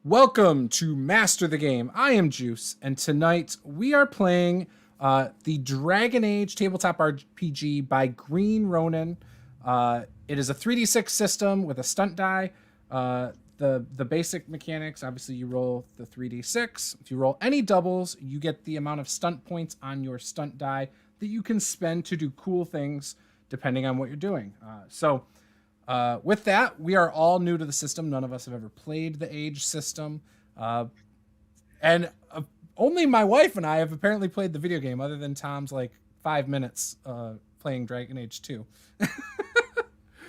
Welcome to Master the Game. I am Juce, and tonight we are playing the Dragon Age Tabletop RPG by Grey Warden. It is a 3d6 system with a stunt die. The basic mechanics, obviously you roll the 3d6. If you roll any doubles, you get the amount of stunt points on your stunt die that you can spend to do cool things depending on what you're doing. With that, we are all new to the system. None of us have ever played the Age system. And only my wife and I have apparently played the video game, other than Tom's 5 minutes playing Dragon Age 2.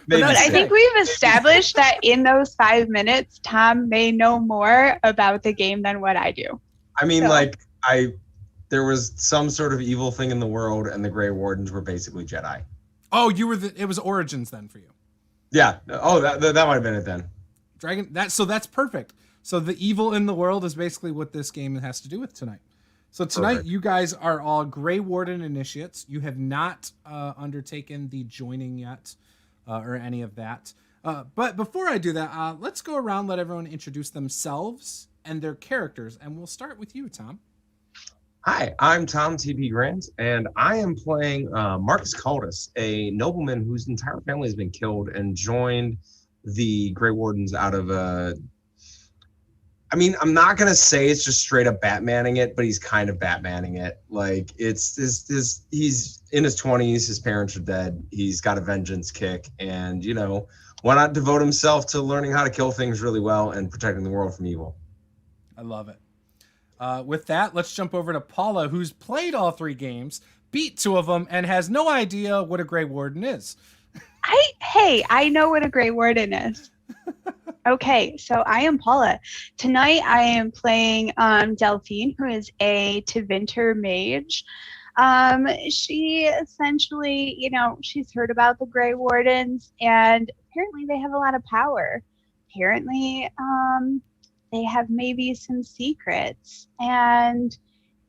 But I think we've established that in those 5 minutes, Tom may know more about the game than what I do. I mean, there was some sort of evil thing in the world, and the Grey Wardens were basically Jedi. Oh, it was Origins then for you. Yeah. Oh, that might have been it then. That's perfect. So the evil in the world is basically what this game has to do with tonight. So tonight, perfect. You guys are all Grey Warden Initiates. You have not undertaken the joining yet. Or any of that. But before I do that, let's go around, let everyone introduce themselves and their characters. And we'll start with you, Tom. Hi, I'm Tom T.P. Grant, and I am playing Marcus Caldus, a nobleman whose entire family has been killed and joined the Grey Wardens out of I'm not going to say it's just straight up Batmaning it, but he's kind of Batmaning it. He's in his 20s, his parents are dead, he's got a vengeance kick, and, why not devote himself to learning how to kill things really well and protecting the world from evil? I love it. With that, let's jump over to Paula, who's played all 3 games, beat 2 of them, and has no idea what a Grey Warden is. I know what a Grey Warden is. Okay, so I am Paula. Tonight I am playing Delphine, who is a Tevinter mage. She essentially, she's heard about the Grey Wardens, and apparently they have a lot of power. Apparently, they have maybe some secrets. And,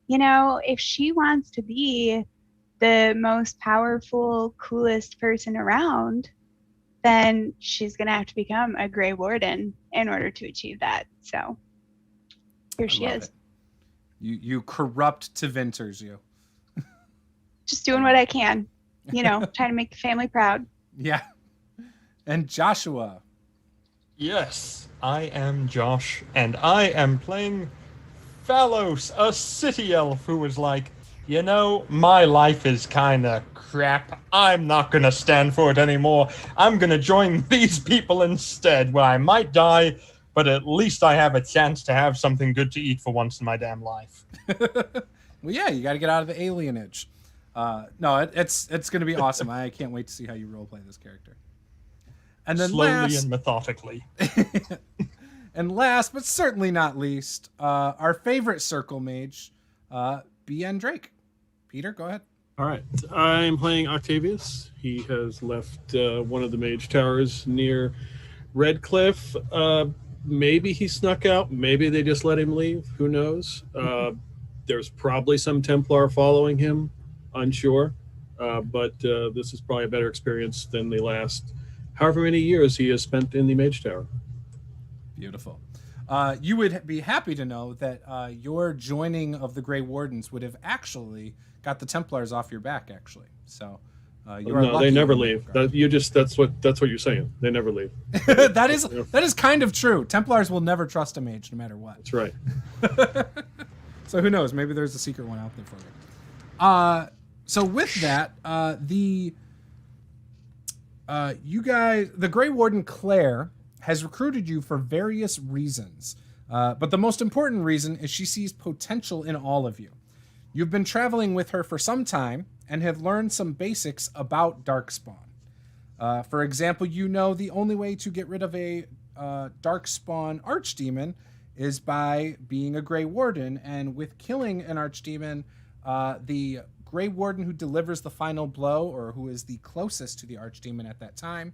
if she wants to be the most powerful, coolest person around, then she's going to have to become a Grey Warden in order to achieve that. So here she is. You corrupt Tevinters, you. Just doing what I can, trying to make the family proud. Yeah. And Joshua. Yes, I am Josh, and I am playing Phalos, a city elf who was like, my life is kind of crap. I'm not going to stand for it anymore. I'm going to join these people instead, where I might die, but at least I have a chance to have something good to eat for once in my damn life. Well, yeah, you got to get out of the alienage. No, it's going to be awesome. I can't wait to see how you roleplay this character. And then slowly and methodically. And last, but certainly not least, our favorite circle mage, BN Drake. Peter, go ahead. All right. I'm playing Octavius. He has left one of the mage towers near Redcliffe. Maybe he snuck out. Maybe they just let him leave. Who knows? There's probably some Templar following him. Unsure. But this is probably a better experience than the last however many years he has spent in the mage tower. Beautiful. You would be happy to know that your joining of the Grey Wardens would have actually got the Templars off your back, actually. So you are lucky. They never leave. That's what you're saying. They never leave. that is kind of true. Templars will never trust a mage, no matter what. That's right. So who knows? Maybe there's a secret one out there for you. So with that, the Grey Warden Claire has recruited you for various reasons. But the most important reason is she sees potential in all of you. You've been traveling with her for some time and have learned some basics about Darkspawn. For example, the only way to get rid of a Darkspawn archdemon is by being a Grey Warden, and with killing an archdemon, the Grey Warden who delivers the final blow, or who is the closest to the archdemon at that time,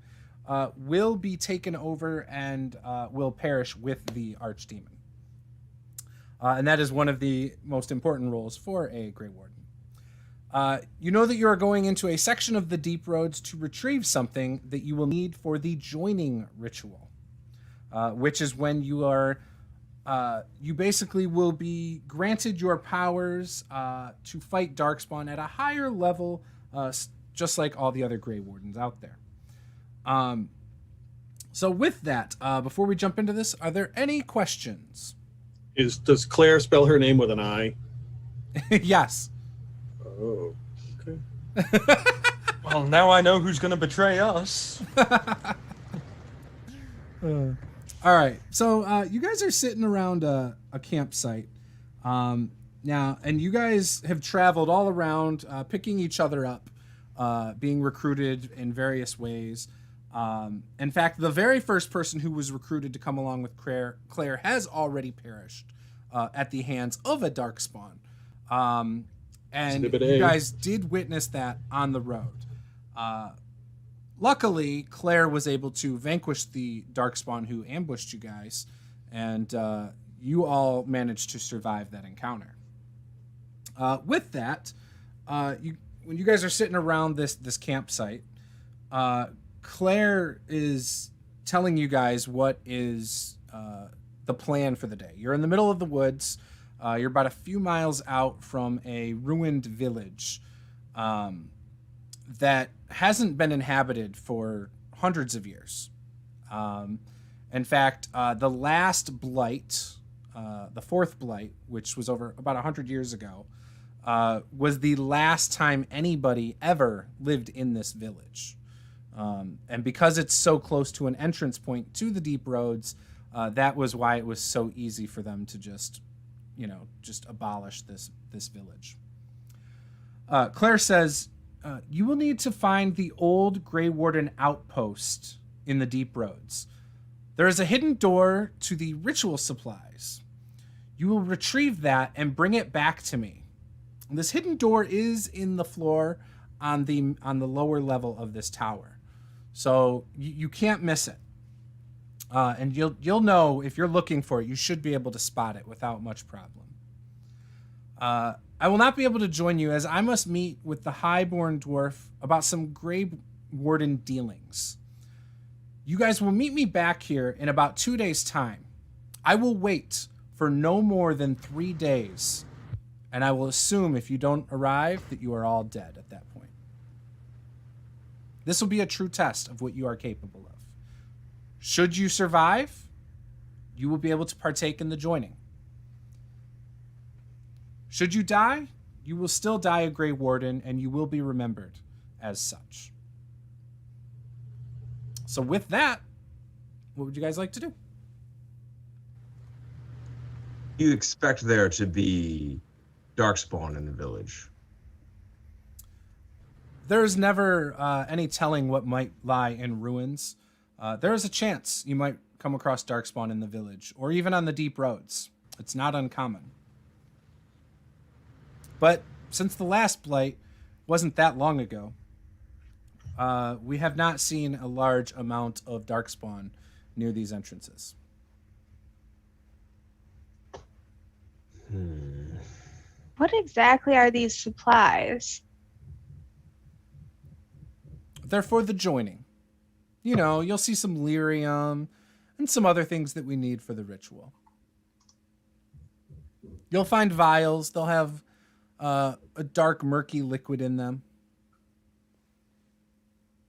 will be taken over and will perish with the archdemon. And that is one of the most important roles for a Grey Warden. You know that you are going into a section of the Deep Roads to retrieve something that you will need for the joining ritual, which is when you are you basically will be granted your powers to fight Darkspawn at a higher level, just like all the other Grey Wardens out there. So with that, before we jump into this, are there any questions? Does Claire spell her name with an I? Yes. Oh, okay. Well, now I know who's going to betray us. All right. So you guys are sitting around a campsite now, and you guys have traveled all around, picking each other up, being recruited in various ways. In fact, the very first person who was recruited to come along with Claire has already perished at the hands of a Darkspawn. And you guys did witness that on the road. Luckily, Claire was able to vanquish the Darkspawn who ambushed you guys, and you all managed to survive that encounter. With that, when you guys are sitting around this campsite, Claire is telling you guys what is the plan for the day. You're in the middle of the woods. You're about a few miles out from a ruined village that hasn't been inhabited for hundreds of years. In fact, the last blight, the fourth blight, which was over about 100 years ago, was the last time anybody ever lived in this village. And because it's so close to an entrance point to the deep roads, that was why it was so easy for them to just abolish this village. Claire says, you will need to find the old Grey Warden outpost in the deep roads. There is a hidden door to the ritual supplies. You will retrieve that and bring it back to me. And this hidden door is in the floor on the lower level of this tower. So you can't miss it. And you'll know if you're looking for it, you should be able to spot it without much problem. I will not be able to join you as I must meet with the highborn dwarf about some Grey Warden dealings. You guys will meet me back here in about 2 days' time. I will wait for no more than 3 days, and I will assume if you don't arrive that you are all dead at that point. This will be a true test of what you are capable of. Should you survive, you will be able to partake in the joining. Should you die, you will still die a Grey Warden, and you will be remembered as such. So with that, what would you guys like to do? You expect there to be Darkspawn in the village? There's never any telling what might lie in ruins. There is a chance you might come across Darkspawn in the village, or even on the deep roads. It's not uncommon. But since the last blight wasn't that long ago, we have not seen a large amount of Darkspawn near these entrances. What exactly are these supplies? They're for the joining. You know, you'll see some lyrium and some other things that we need for the ritual. You'll find vials. They'll have a dark, murky liquid in them.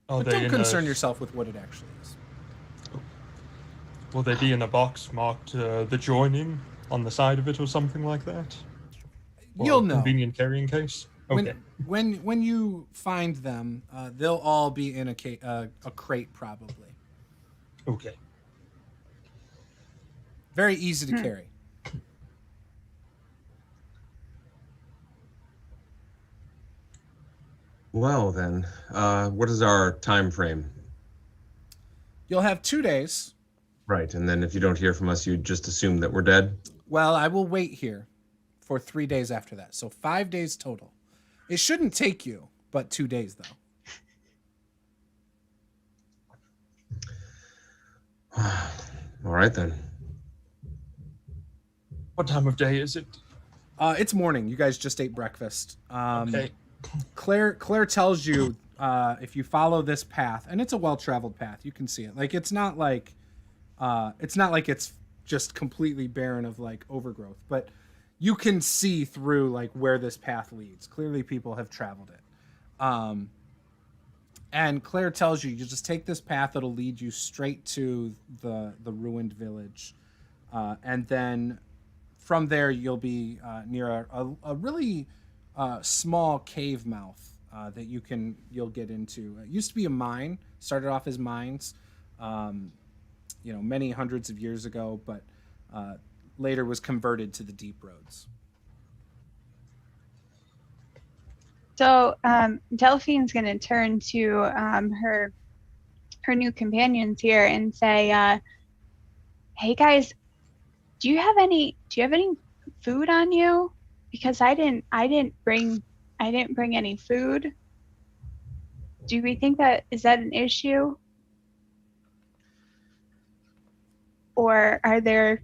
But don't concern yourself with what it actually is. Will they be in a box marked the joining on the side of it or something like that? Or You'll know. Convenient carrying case? Okay. When you find them, they'll all be in a crate probably. Okay. Very easy to carry. Well then, what is our time frame? You'll have 2 days. Right, and then if you don't hear from us, you just assume that we're dead? Well, I will wait here for 3 days after that. So 5 days total. It shouldn't take you but 2 days, though. All right, then. What time of day is it? It's morning. You guys just ate breakfast. Okay. Claire tells you if you follow this path, and it's a well-traveled path. You can see it. Like it's not like it's just completely barren of like overgrowth. But you can see through like where this path leads. Clearly people have traveled it. And Claire tells you just take this path that'll lead you straight to the ruined village. And then from there you'll be near a really small cave mouth that you'll get into. It used to be a mine, started off as mines, many hundreds of years ago, but later was converted to the deep roads. So Delphine's going to turn to her new companions here and say, "Hey guys, do you have any food on you? Because I didn't bring any food. Do we think is that an issue? Or are there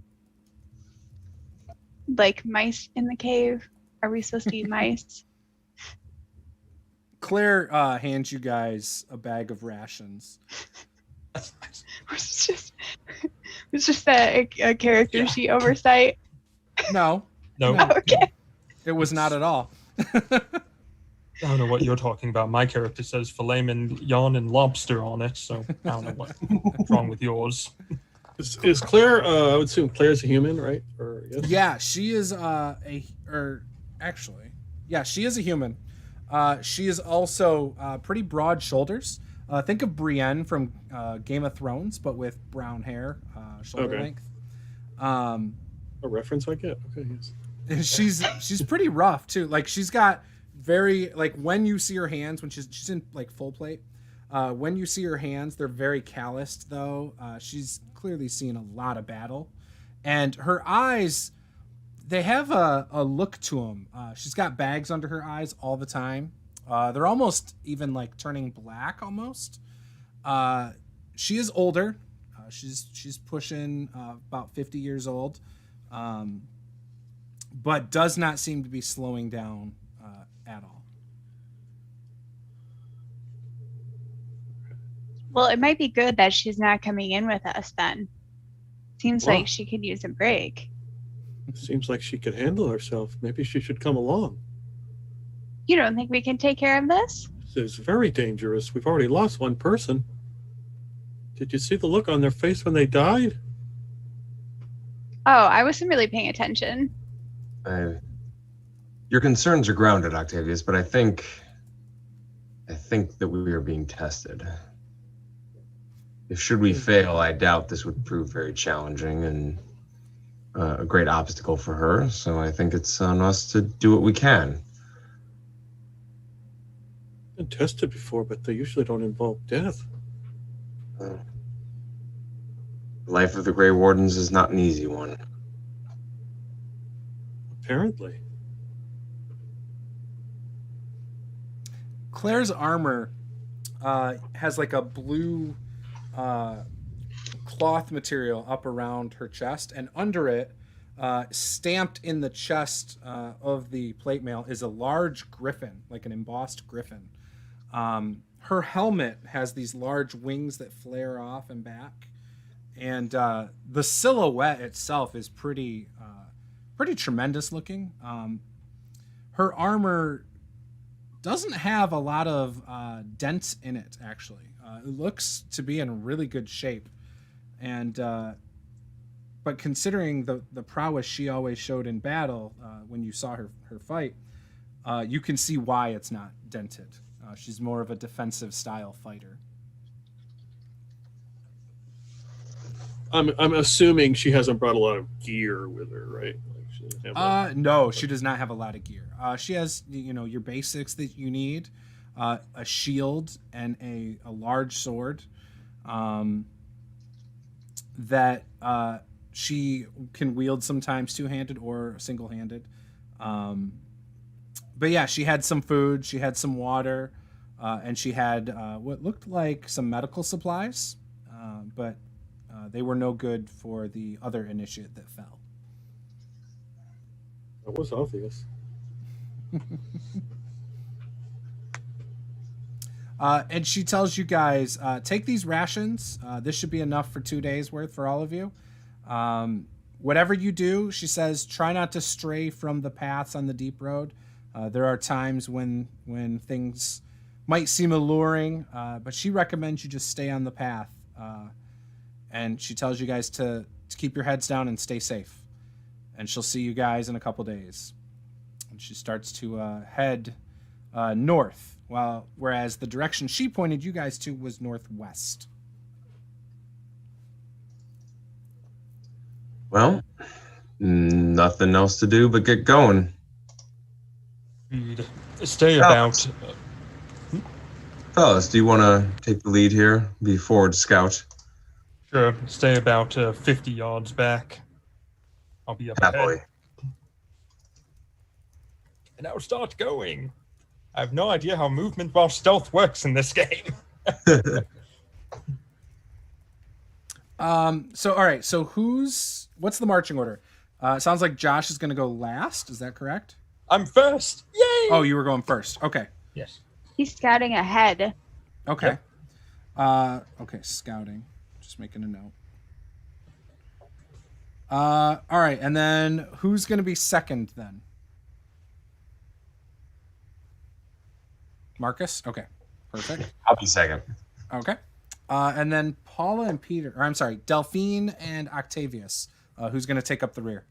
like mice in the cave? Are we supposed to eat mice?" Claire hands you guys a bag of rations. It's just a character sheet oversight. No. Okay. It was not at all. I don't know what you're talking about. My character says filet mignon and lobster on it, so I don't know what's wrong with yours. Is Claire? I would assume Claire's a human, right? Or yes? Yeah, she is she is a human. She is also pretty broad shoulders. Think of Brienne from Game of Thrones, but with brown hair, shoulder length. A reference I get. Okay, yes. And she's pretty rough too. Like she's got very like when you see her hands when she's in like full plate. When you see her hands, they're very calloused though. She's clearly seen a lot of battle, and her eyes, they have a look to them. She's got bags under her eyes all the time. They're almost even like turning black almost. She is older. She's pushing about 50 years old, but does not seem to be slowing down at all. Well, it might be good that she's not coming in with us then. Seems like she could use a break. Seems like she could handle herself. Maybe she should come along. You don't think we can take care of this? This is very dangerous. We've already lost one person. Did you see the look on their face when they died? Oh, I wasn't really paying attention. Your concerns are grounded, Octavius, but I think that we are being tested. If should we fail, I doubt this would prove very challenging and a great obstacle for her. So I think it's on us to do what we can. Been tested before, but they usually don't involve death. The life of the Grey Wardens is not an easy one. Apparently. Claire's armor has like a blue cloth material up around her chest, and under it, stamped in the chest of the plate mail, is a large griffin, like an embossed griffin. Her helmet has these large wings that flare off and back, and the silhouette itself is pretty tremendous looking. Her armor doesn't have a lot of dents in it, actually. It looks to be in really good shape, and but considering the prowess she always showed in battle, when you saw her fight, you can see why it's not dented. She's more of a defensive style fighter. I'm assuming she hasn't brought a lot of gear with her, right? Like she doesn't have No, she does not have a lot of gear. She has, your basics that you need, a shield and a large sword, that she can wield sometimes two-handed or single-handed. But yeah, she had some food, she had some water, and she had what looked like some medical supplies, but they were no good for the other initiate that fell. That was obvious. And she tells you guys, take these rations. This should be enough for 2 days worth for all of you. whatever you do, she says, try not to stray from the paths on the deep road. There are times when things might seem alluring, but she recommends you just stay on the path. And she tells you guys to keep your heads down and stay safe. And she'll see you guys in a couple days. And she starts to head north, whereas the direction she pointed you guys to was northwest. Well, nothing else to do but get going. Stay about. Fellas, do you want to take the lead here? Be forward scout. Sure. Stay about 50 yards back. I'll be up Happily. ahead. And I'll start going. I have no idea how movement while stealth works in this game. So all right. So what's the marching order? It sounds like Josh is going to go last. Is that correct? I'm first. Yay! Oh, you were going first. Okay. Yes. He's scouting ahead. Okay. Yep. Okay. Scouting. Just making a note. All right. And then who's going to be second then? Marcus? Okay. Perfect. I'll be second. Okay. And then Paula and Peter, or I'm sorry, Delphine and Octavius. Who's going to take up the rear?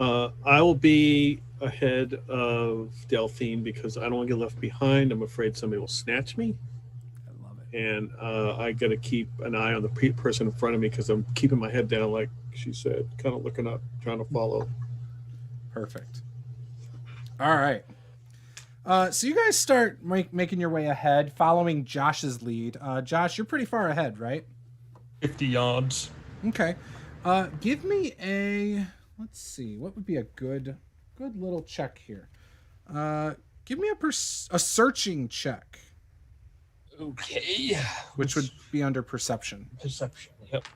I will be ahead of Delphine because I don't want to get left behind. I'm afraid somebody will snatch me. I love it. And I got to keep an eye on the person in front of me because I'm keeping my head down, like she said, kind of looking up, trying to follow. Perfect. All right. So you guys start making your way ahead, following Josh's lead. Josh, you're pretty far ahead, right? 50 yards. Okay. Give me let's see, what would be a good little check here? Give me a searching check. Okay. Which would be under perception. Perception, yep.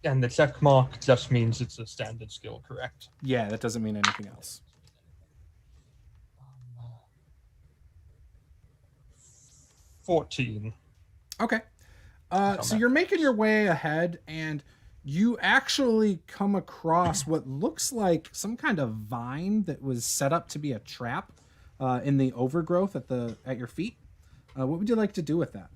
And the check mark just means it's a standard skill, correct? Yeah, that doesn't mean anything else. 14. Okay. So you're making your way ahead, and you actually come across what looks like some kind of vine that was set up to be a trap in the overgrowth at your feet. What would you like to do with that?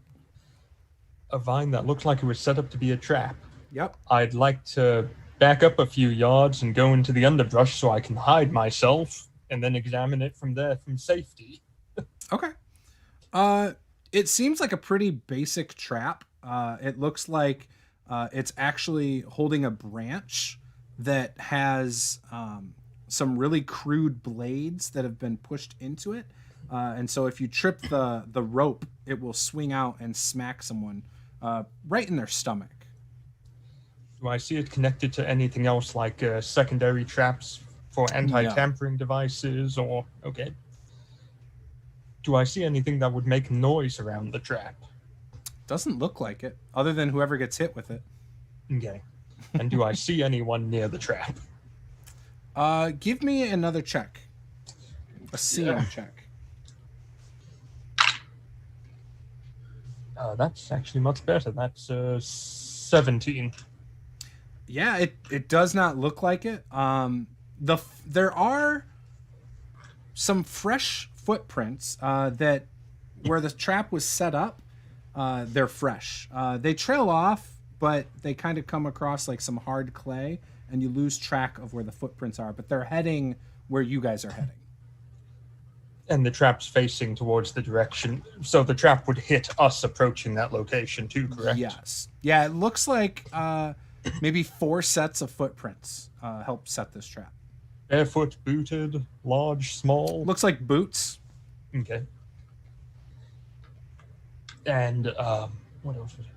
A vine that looked like it was set up to be a trap. Yep. I'd like to back up a few yards and go into the underbrush so I can hide myself and then examine it from there from safety. Okay. It seems like a pretty basic trap. It looks like it's actually holding a branch that has some really crude blades that have been pushed into it. And so if you trip the rope, it will swing out and smack someone right in their stomach. Do I see it connected to anything else like secondary traps for anti-tampering devices or... Okay. Do I see anything that would make noise around the trap? Doesn't look like it, other than whoever gets hit with it. Okay. And do I see anyone near the trap? Give me another check. A seeing check. That's actually much better. That's 17. Yeah, it does not look like it. There are some fresh footprints that where the trap was set up. They're fresh. They trail off, but they kind of come across like some hard clay, and you lose track of where the footprints are. But they're heading where you guys are heading. And the trap's facing towards the direction, so the trap would hit us approaching that location too, correct? Yes. Yeah, it looks like maybe 4 sets of footprints help set this trap. Barefoot, booted, large, small. Looks like boots. Okay. And what else was it?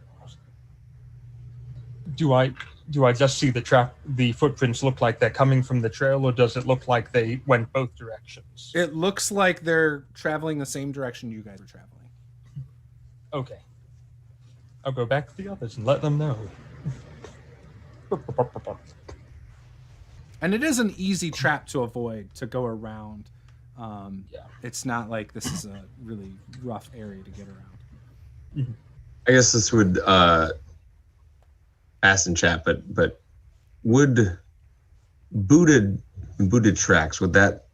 Do I just see the footprints look like they're coming from the trail, or does it look like they went both directions? It looks like they're traveling the same direction you guys are traveling. Okay. I'll go back to the others and let them know. And it is an easy trap to avoid, to go around. Yeah. It's not like this is a really rough area to get around. I guess this would asked in chat, but would booted tracks, would that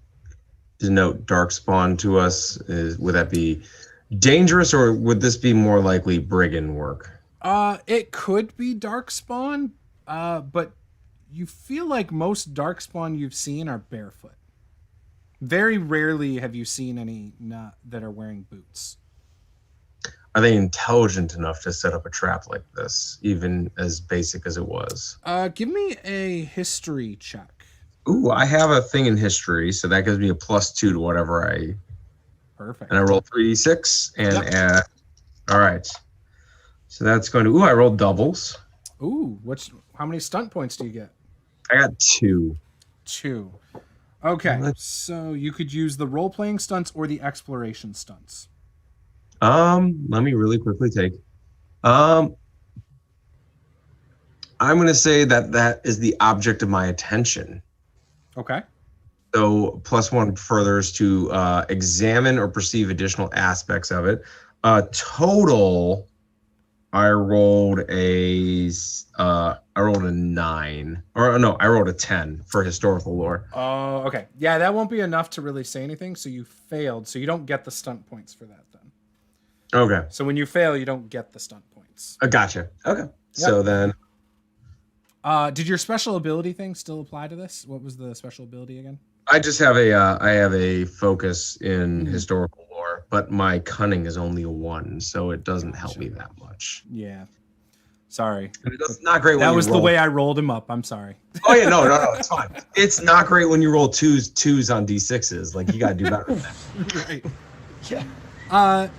denote darkspawn to us? Would that be dangerous, or would this be more likely brigand work? It could be darkspawn, but you feel like most darkspawn you've seen are barefoot. Very rarely have you seen any that are wearing boots. Are they intelligent enough to set up a trap like this, even as basic as it was? Give me a history check. Ooh, I have a thing in history, so that gives me a +2 to whatever I. Perfect. And I roll 3d6 and Yep. add. All right. So that's going to. Ooh, I rolled doubles. Ooh, how many stunt points do you get? I got 2. 2. Okay, so you could use the role-playing stunts or the exploration stunts. Let me really quickly take. I'm going to say that is the object of my attention. Okay. So +1 furthers to examine or perceive additional aspects of it. Total, I rolled a 9, or no, I rolled a 10 for historical lore. Oh, okay. Yeah, that won't be enough to really say anything, so you failed. So you don't get the stunt points for that then. Okay. So when you fail, you don't get the stunt points. Gotcha. Okay. So then. Did your special ability thing still apply to this? What was the special ability again? I just have a focus in historical lore, but my cunning is only a 1, so it doesn't help me that much. Yeah. Sorry. It's not great when that was roll. The way I rolled him up. I'm sorry. Oh yeah, no, it's fine. It's not great when you roll twos on d6s. Like, you gotta do better than that. Right. Yeah.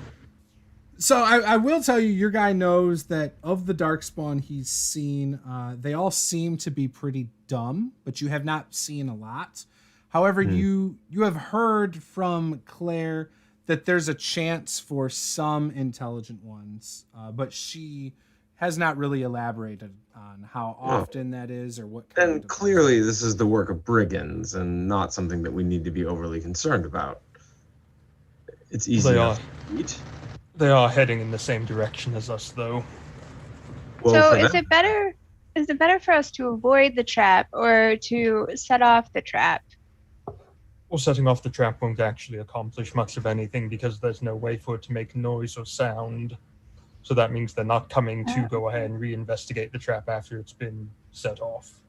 So I will tell you, your guy knows that of the darkspawn he's seen, they all seem to be pretty dumb, but you have not seen a lot. However, you have heard from Claire that there's a chance for some intelligent ones, but she has not really elaborated on how often that is or what kind And clearly this is the work of brigands and not something that we need to be overly concerned about. It's easy enough to eat. They are heading in the same direction as us, though. Well, So is it better for us to avoid the trap or to set off the trap? Well, setting off the trap won't actually accomplish much of anything because there's no way for it to make noise or sound. So that means they're not coming to go ahead and reinvestigate the trap after it's been set off.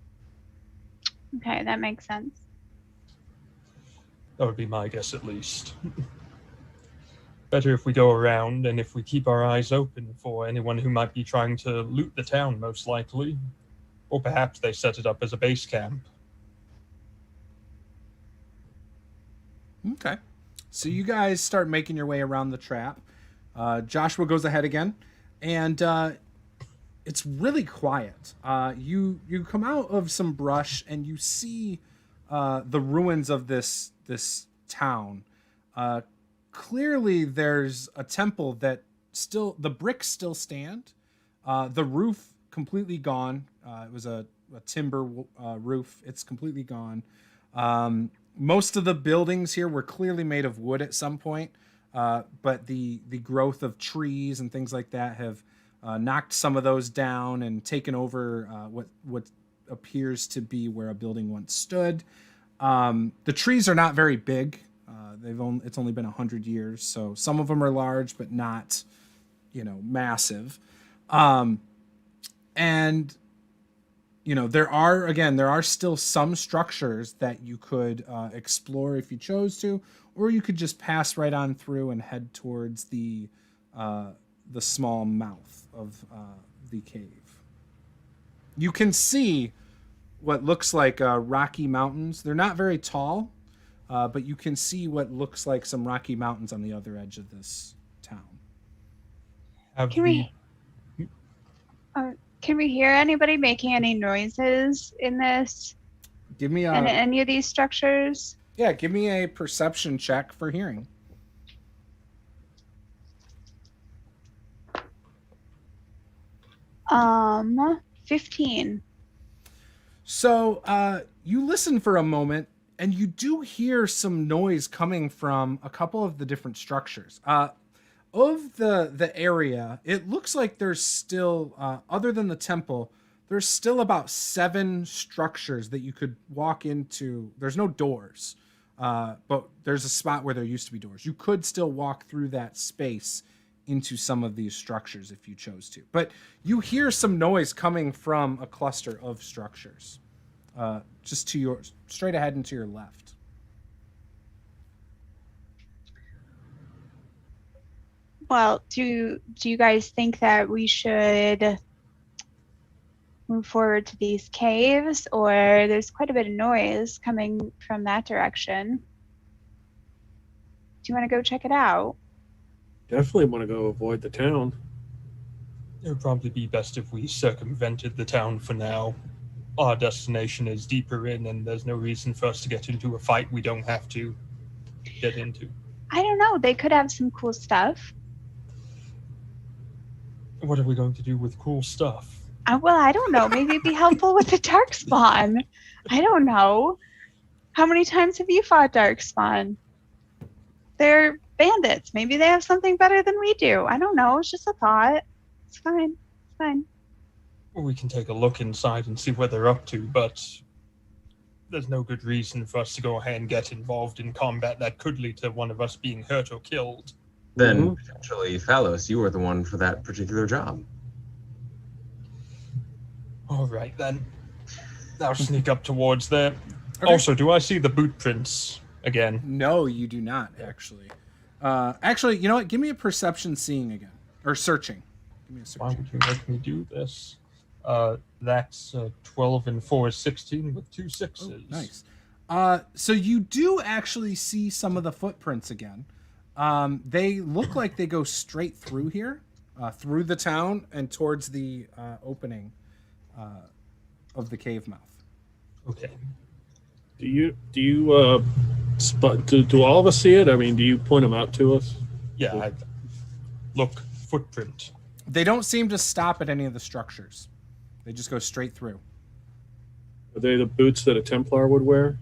Okay, that makes sense. That would be my guess, at least. Better if we go around and if we keep our eyes open for anyone who might be trying to loot the town, most likely. Or perhaps they set it up as a base camp. Okay. So you guys start making your way around the trap. Joshua goes ahead again, and it's really quiet. You come out of some brush and you see the ruins of this town. Clearly, there's a temple that the bricks still stand. The roof completely gone. It was a timber roof. It's completely gone. Most of the buildings here were clearly made of wood at some point, but the growth of trees and things like that have knocked some of those down and taken over what appears to be where a building once stood. The trees are not very big. It's only been 100 years, so some of them are large, but not, massive. And there are still some structures that you could explore if you chose to, or you could just pass right on through and head towards the small mouth of the cave. You can see what looks like rocky mountains. They're not very tall, but you can see what looks like some rocky mountains on the other edge of this town. Can we hear anybody making any noises in this? Give me in any of these structures? Yeah, give me a perception check for hearing. 15. So you listen for a moment, and you do hear some noise coming from a couple of the different structures. Of the area, it looks like there's still, other than the temple, there's still about 7 structures that you could walk into. There's no doors, but there's a spot where there used to be doors. You could still walk through that space into some of these structures if you chose to. But you hear some noise coming from a cluster of structures, just to your straight ahead and to your left. Well, do you guys think that we should move forward to these caves, or there's quite a bit of noise coming from that direction? Do you want to go check it out? Definitely want to go avoid the town. It would probably be best if we circumvented the town for now. Our destination is deeper in, and there's no reason for us to get into a fight we don't have to get into. I don't know. They could have some cool stuff. What are we going to do with cool stuff? Well, I don't know. Maybe it'd be helpful with the Darkspawn. I don't know. How many times have you fought Darkspawn? They're bandits. Maybe they have something better than we do. I don't know. It's just a thought. It's fine. It's fine. We can take a look inside and see what they're up to, but there's no good reason for us to go ahead and get involved in combat that could lead to one of us being hurt or killed. Then, potentially, Phallos, you were the one for that particular job. All right, then. I'll sneak up towards there. Okay. Also, do I see the boot prints again? No, you do not, actually. Actually, you know what? Give me a perception seeing again. Or searching. Give me a Why searching. would you make me do this? That's 12 and 4 is 16 with 2 6s. Oh, nice. So you do actually see some of the footprints again. They look like they go straight through here, through the town and towards the opening of the cave mouth. Okay. Do you spot? Do all of us see it? I mean, do you point them out to us? Yeah, look, footprint. They don't seem to stop at any of the structures. They just go straight through. Are they the boots that a Templar would wear?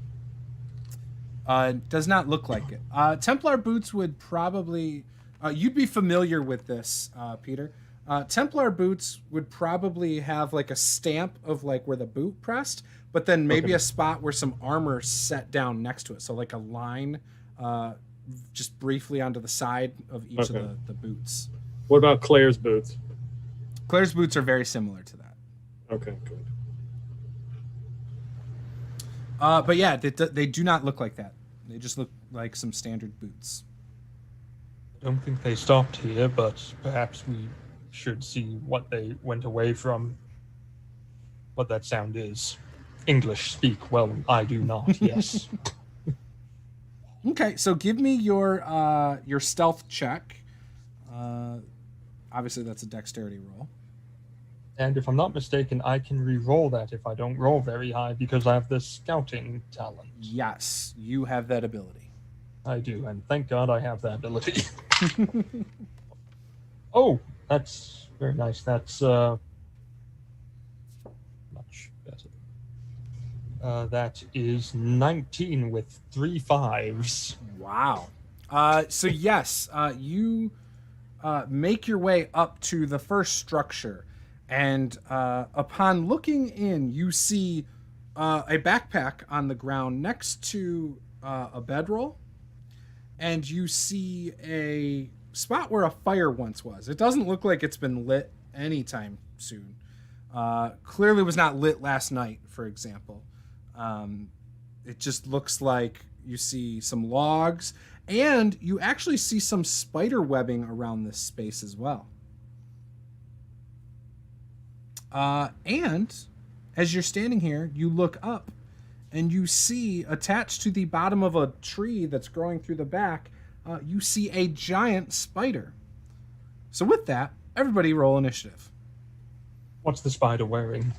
Does not look like it. Templar boots would probably... you'd be familiar with this, Peter. Templar boots would probably have like a stamp of like where the boot pressed, but then maybe a spot where some armor set down next to it. So like a line just briefly onto the side of each of the boots. What about Claire's boots? Claire's boots are very similar to that. Okay, good. But yeah, they do not look like that. They just look like some standard boots. I don't think they stopped here, but perhaps we should see what they went away from. What that sound is. English speak. Well, I do not, yes. Okay, so give me your stealth check. Obviously, that's a dexterity roll. And if I'm not mistaken, I can re-roll that if I don't roll very high because I have the scouting talent. Yes, you have that ability. I do, and thank God I have that ability. Oh, that's very nice. That's much better. That is 19 with 3 5s. Wow. So yes, you make your way up to the first structure, and upon looking in, you see a backpack on the ground next to a bedroll, and you see a spot where a fire once was. It doesn't look like it's been lit anytime soon. Clearly was not lit last night, for example. It just looks like you see some logs, and you actually see some spider webbing around this space as well. And as you're standing here, you look up and you see attached to the bottom of a tree that's growing through the back, you see a giant spider. So with that, everybody roll initiative. What's the spider wearing?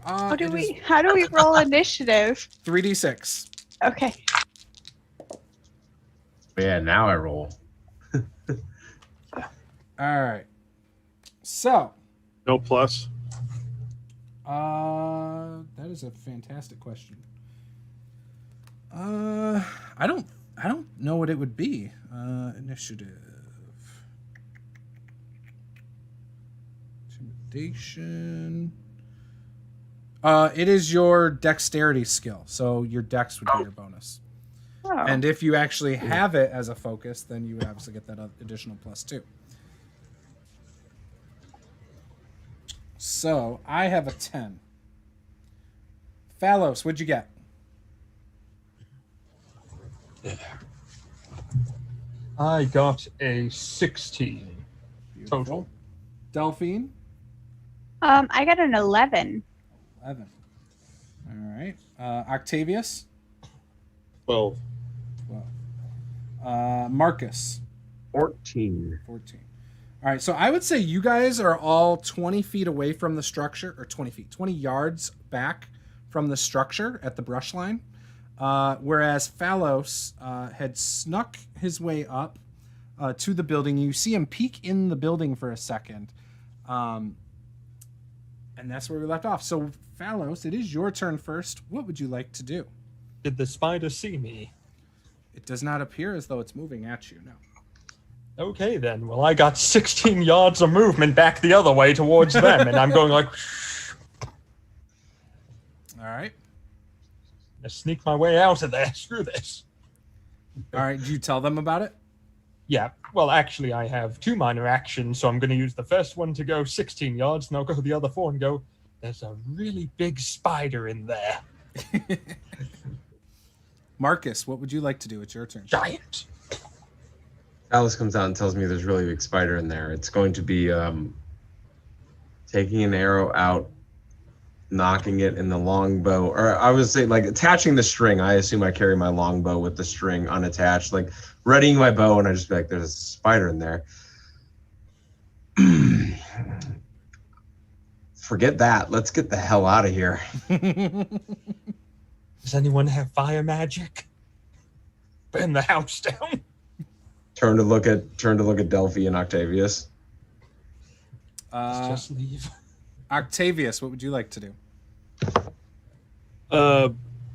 How do we roll initiative? 3d6. Okay. Yeah, now I roll. All right. So, No plus. that is a fantastic question. I don't know what it would be. Initiative. Intimidation. It is your dexterity skill, so your dex would be your bonus. Oh. And if you actually have it as a focus, then you would obviously get that additional +2. So I have a 10. Phalos, what'd you get? I got a 16 Beautiful. total. Delphine? I got an 11. 11. All right. Octavius? 12. 12. Marcus? 14. 14. All right, so I would say you guys are all 20 feet away from the structure, or 20 yards back from the structure at the brush line, whereas Phalos had snuck his way up to the building. You see him peek in the building for a second, and that's where we left off. So, Phalos, it is your turn first. What would you like to do? Did the spider see me? It does not appear as though it's moving at you, no. Okay, then. Well, I got 16 yards of movement back the other way towards them, and I'm going like... All right. I sneak my way out of there. Screw this. All right, do you tell them about it? Yeah, well, actually, I have 2 minor actions, so I'm going to use the first one to go 16 yards, and I'll go the other 4 and go, there's a really big spider in there. Marcus, what would you like to do? It's your turn. Giant. Alice comes out and tells me there's a really big spider in there. It's going to be taking an arrow out, knocking it in the longbow, or I would say like attaching the string. I assume I carry my longbow with the string unattached, like readying my bow, and I just be like, there's a spider in there. Forget that. Let's get the hell out of here. Does anyone have fire magic? Burn the house down. Turn to look at Delphi and Octavius. Let's just leave. Octavius, what would you like to do?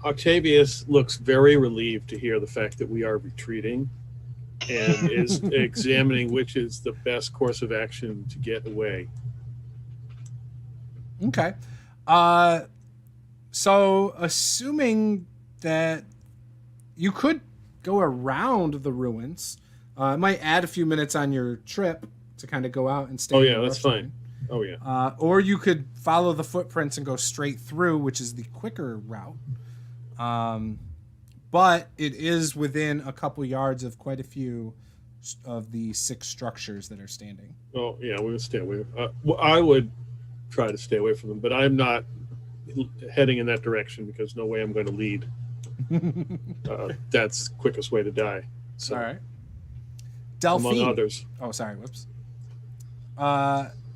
Octavius looks very relieved to hear the fact that we are retreating and is examining which is the best course of action to get away. Okay. So assuming that you could go around the ruins, it might add a few minutes on your trip to kind of go out and stay. Oh, in yeah, the that's rush fine. Oh, yeah. Or you could follow the footprints and go straight through, which is the quicker route. But it is within a couple yards of quite a few of the 6 structures that are standing. Oh, yeah, we would stay away. Well, I would try to stay away from them, but I'm not heading in that direction because no way I'm going to lead. That's the quickest way to die. So, All right. Delphine. among others. Oh, sorry. Whoops.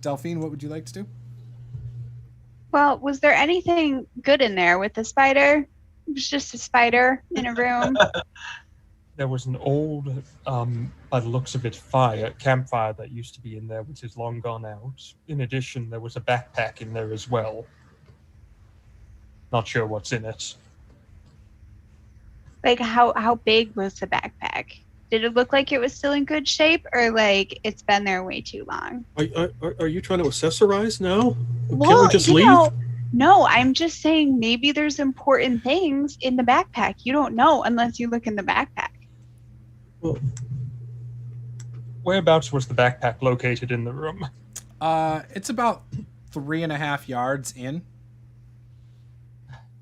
Delphine, what would you like to do? Well, was there anything good in there with the spider? It was just a spider in a room. There was an old, by the looks of it, campfire that used to be in there, which is long gone out. In addition, there was a backpack in there as well. Not sure what's in it. Like, how big was the backpack? Did it look like it was still in good shape, or like it's been there way too long? Are you trying to accessorize now? Can't Well, we just you leave? know, no, I'm just saying maybe there's important things in the backpack. You don't know unless you look in the backpack. Well, Whereabouts was the backpack located in the room? It's about 3.5 yards in.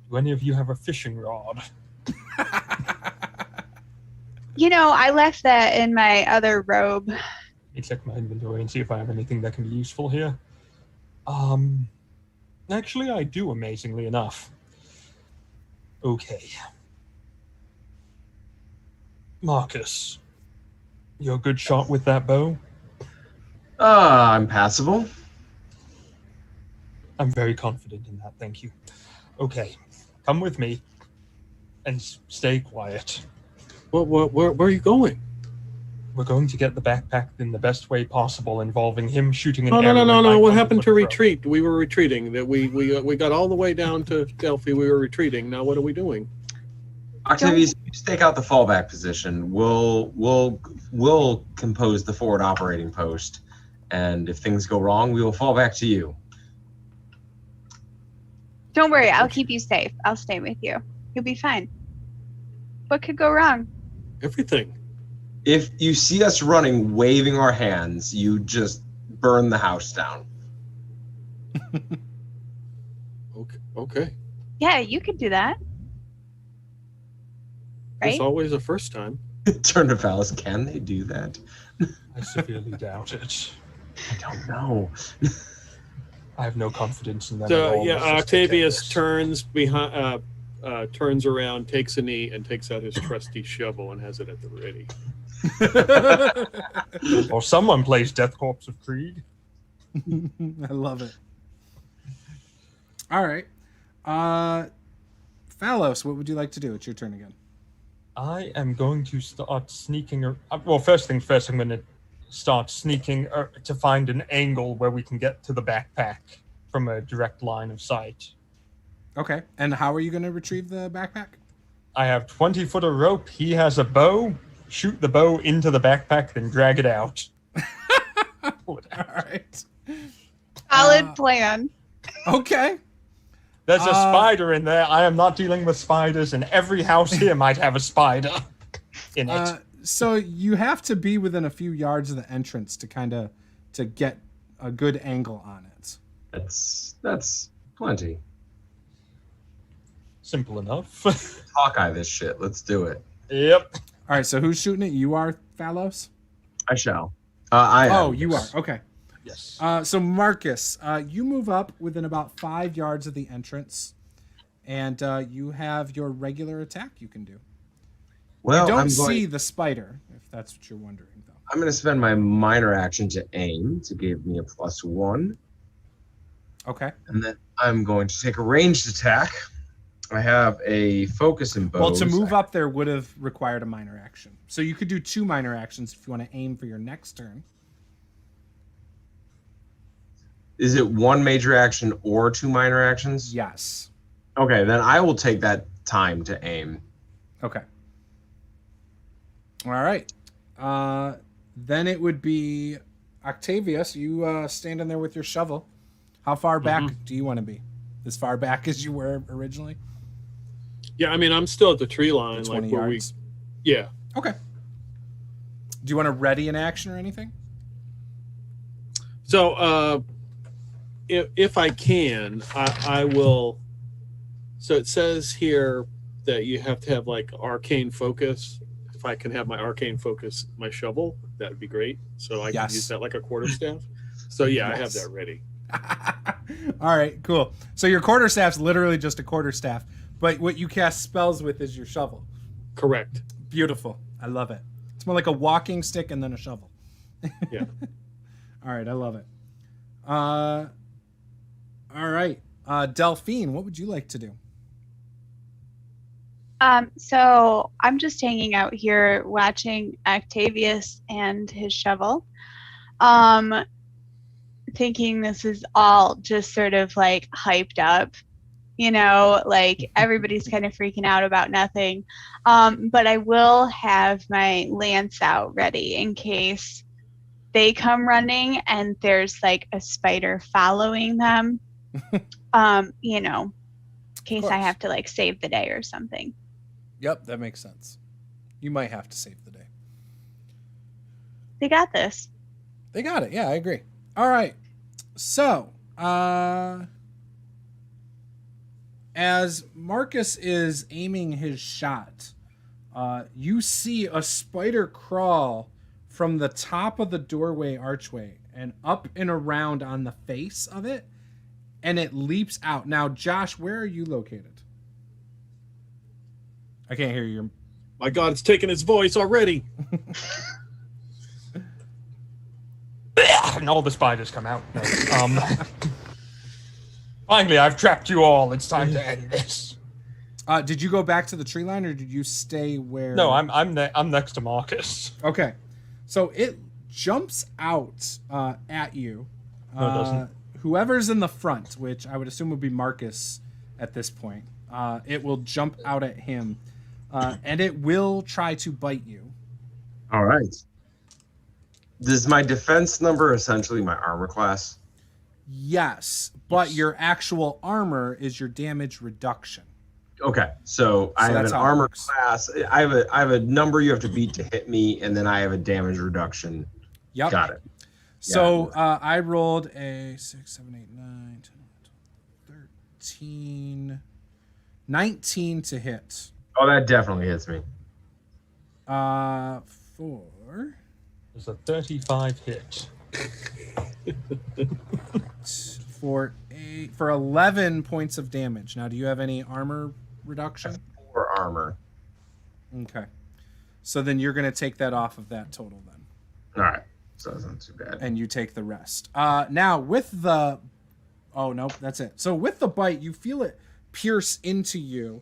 Do any of you have a fishing rod? You know, I left that in my other robe. Let me check my inventory and see if I have anything that can be useful here. Actually, I do, amazingly enough. Okay. Marcus, you're a good shot with that bow? I'm passable. I'm very confident in that, thank you. Okay, come with me and stay quiet. where are you going? We're going to get the backpack in the best way possible, involving him shooting an No. arrow. in my What happened to 100-foot bow. retreat? We were retreating. That we got all the way down to Delphi. We were retreating. Now what are we doing? Octavius, you stake out the fallback position. We'll compose the forward operating post, and if things go wrong, we will fall back to you. Don't worry, I'll keep you safe. I'll stay with you. You'll be fine. What could go wrong? Everything. If you see us running, waving our hands, you just burn the house down. Okay. Yeah, you could do that. There's Right? always a first time. Turn to Phallus, can they do that? I severely doubt it. I don't know. I have no confidence in them at So all. yeah, Let's just Octavius take turns behind, turns around, takes a knee, and takes out his trusty shovel and has it at the ready. this. Or someone plays Death Corps of Creed. I love it. All right. Phallos, what would you like to do? It's your turn again. I am going to start sneaking. Well, first thing first, I'm going to start sneaking to find an angle where we can get to the backpack from a direct line of sight. Okay. And how are you going to retrieve the backpack? I have 20 foot of rope. He has a bow. Shoot the bow into the backpack, then drag it out. All right. Solid plan. Okay. There's a spider in there. I am not dealing with spiders, and every house here might have a spider in it. So you have to be within a few yards of the entrance to get a good angle on it. That's plenty. Simple enough. Hawkeye this shit. Let's do it. Yep. All right. So who's shooting it? You are, Phallos? I shall. I am. Oh, you are. Okay. Yes. So Marcus, you move up within about 5 yards of the entrance, and you have your regular attack you can do. Well, you don't see the spider, if that's what you're wondering, though. I'm going to spend my minor action to aim to give me a +1. Okay. And then I'm going to take a ranged attack. I have a focus and bows. Well, to move up there would have required a minor action. So you could do 2 minor actions if you want to aim for your next turn. Is it 1 major action or 2 minor actions? Yes. Okay, then I will take that time to aim. Okay. All right. Then it would be Octavius. You standing there with your shovel. How far back do you want to be? As far back as you were originally? Yeah, I mean, I'm still at the tree line, 20 like where yards. Yeah. Okay. Do you want to ready an action or anything? So, if I can, I will. So it says here that you have to have like arcane focus. If I can have my arcane focus, my shovel, that would be great. So I can use that like a quarterstaff. So yeah, I have that ready. All right, cool. So your quarterstaff's literally just a quarterstaff, but what you cast spells with is your shovel. Correct. Beautiful. I love it. It's more like a walking stick and then a shovel. Yeah. All right, I love it. All right. Delphine, what would you like to do? So I'm just hanging out here watching Octavius and his shovel. Thinking this is all just sort of like hyped up, like everybody's kind of freaking out about nothing. But I will have my lance out ready in case they come running and there's like a spider following them. In case I have to like save the day or something. Yep, that makes sense. You might have to save the day. They got this. They got it. Yeah, I agree. All right. So, as Marcus is aiming his shot, you see a spider crawl from the top of the doorway archway and up and around on the face of it, and it leaps out. Now, Josh, where are you located? I can't hear you. My God, it's taken his voice already. And all the spiders come out. No. Finally, I've trapped you all. It's time to end this. Did you go back to the tree line, or did you stay where? No, I'm next to Marcus. Okay, so it jumps out at you. No, it doesn't. Whoever's in the front, which I would assume would be Marcus at this point, it will jump out at him, and it will try to bite you. All right. Is my defense number essentially my armor class? Yes, but Yes. your actual armor is your damage reduction. Okay, so I have that's an how it armor works. class. I have a number you have to beat to hit me, and then I have a damage reduction. Yep. Got it. So I rolled a 6, 7, 8, 9, 10, 12, 13, 19 to hit. Oh, that definitely hits me. For There's a 35 hit. for 11 points of damage. Now, do you have any armor reduction? 4 armor. Okay. So then you're going to take that off of that total then. All right, so that's not too bad. And you take the rest. Now, with the... Oh, no, that's it. So with the bite, you feel it pierce into you,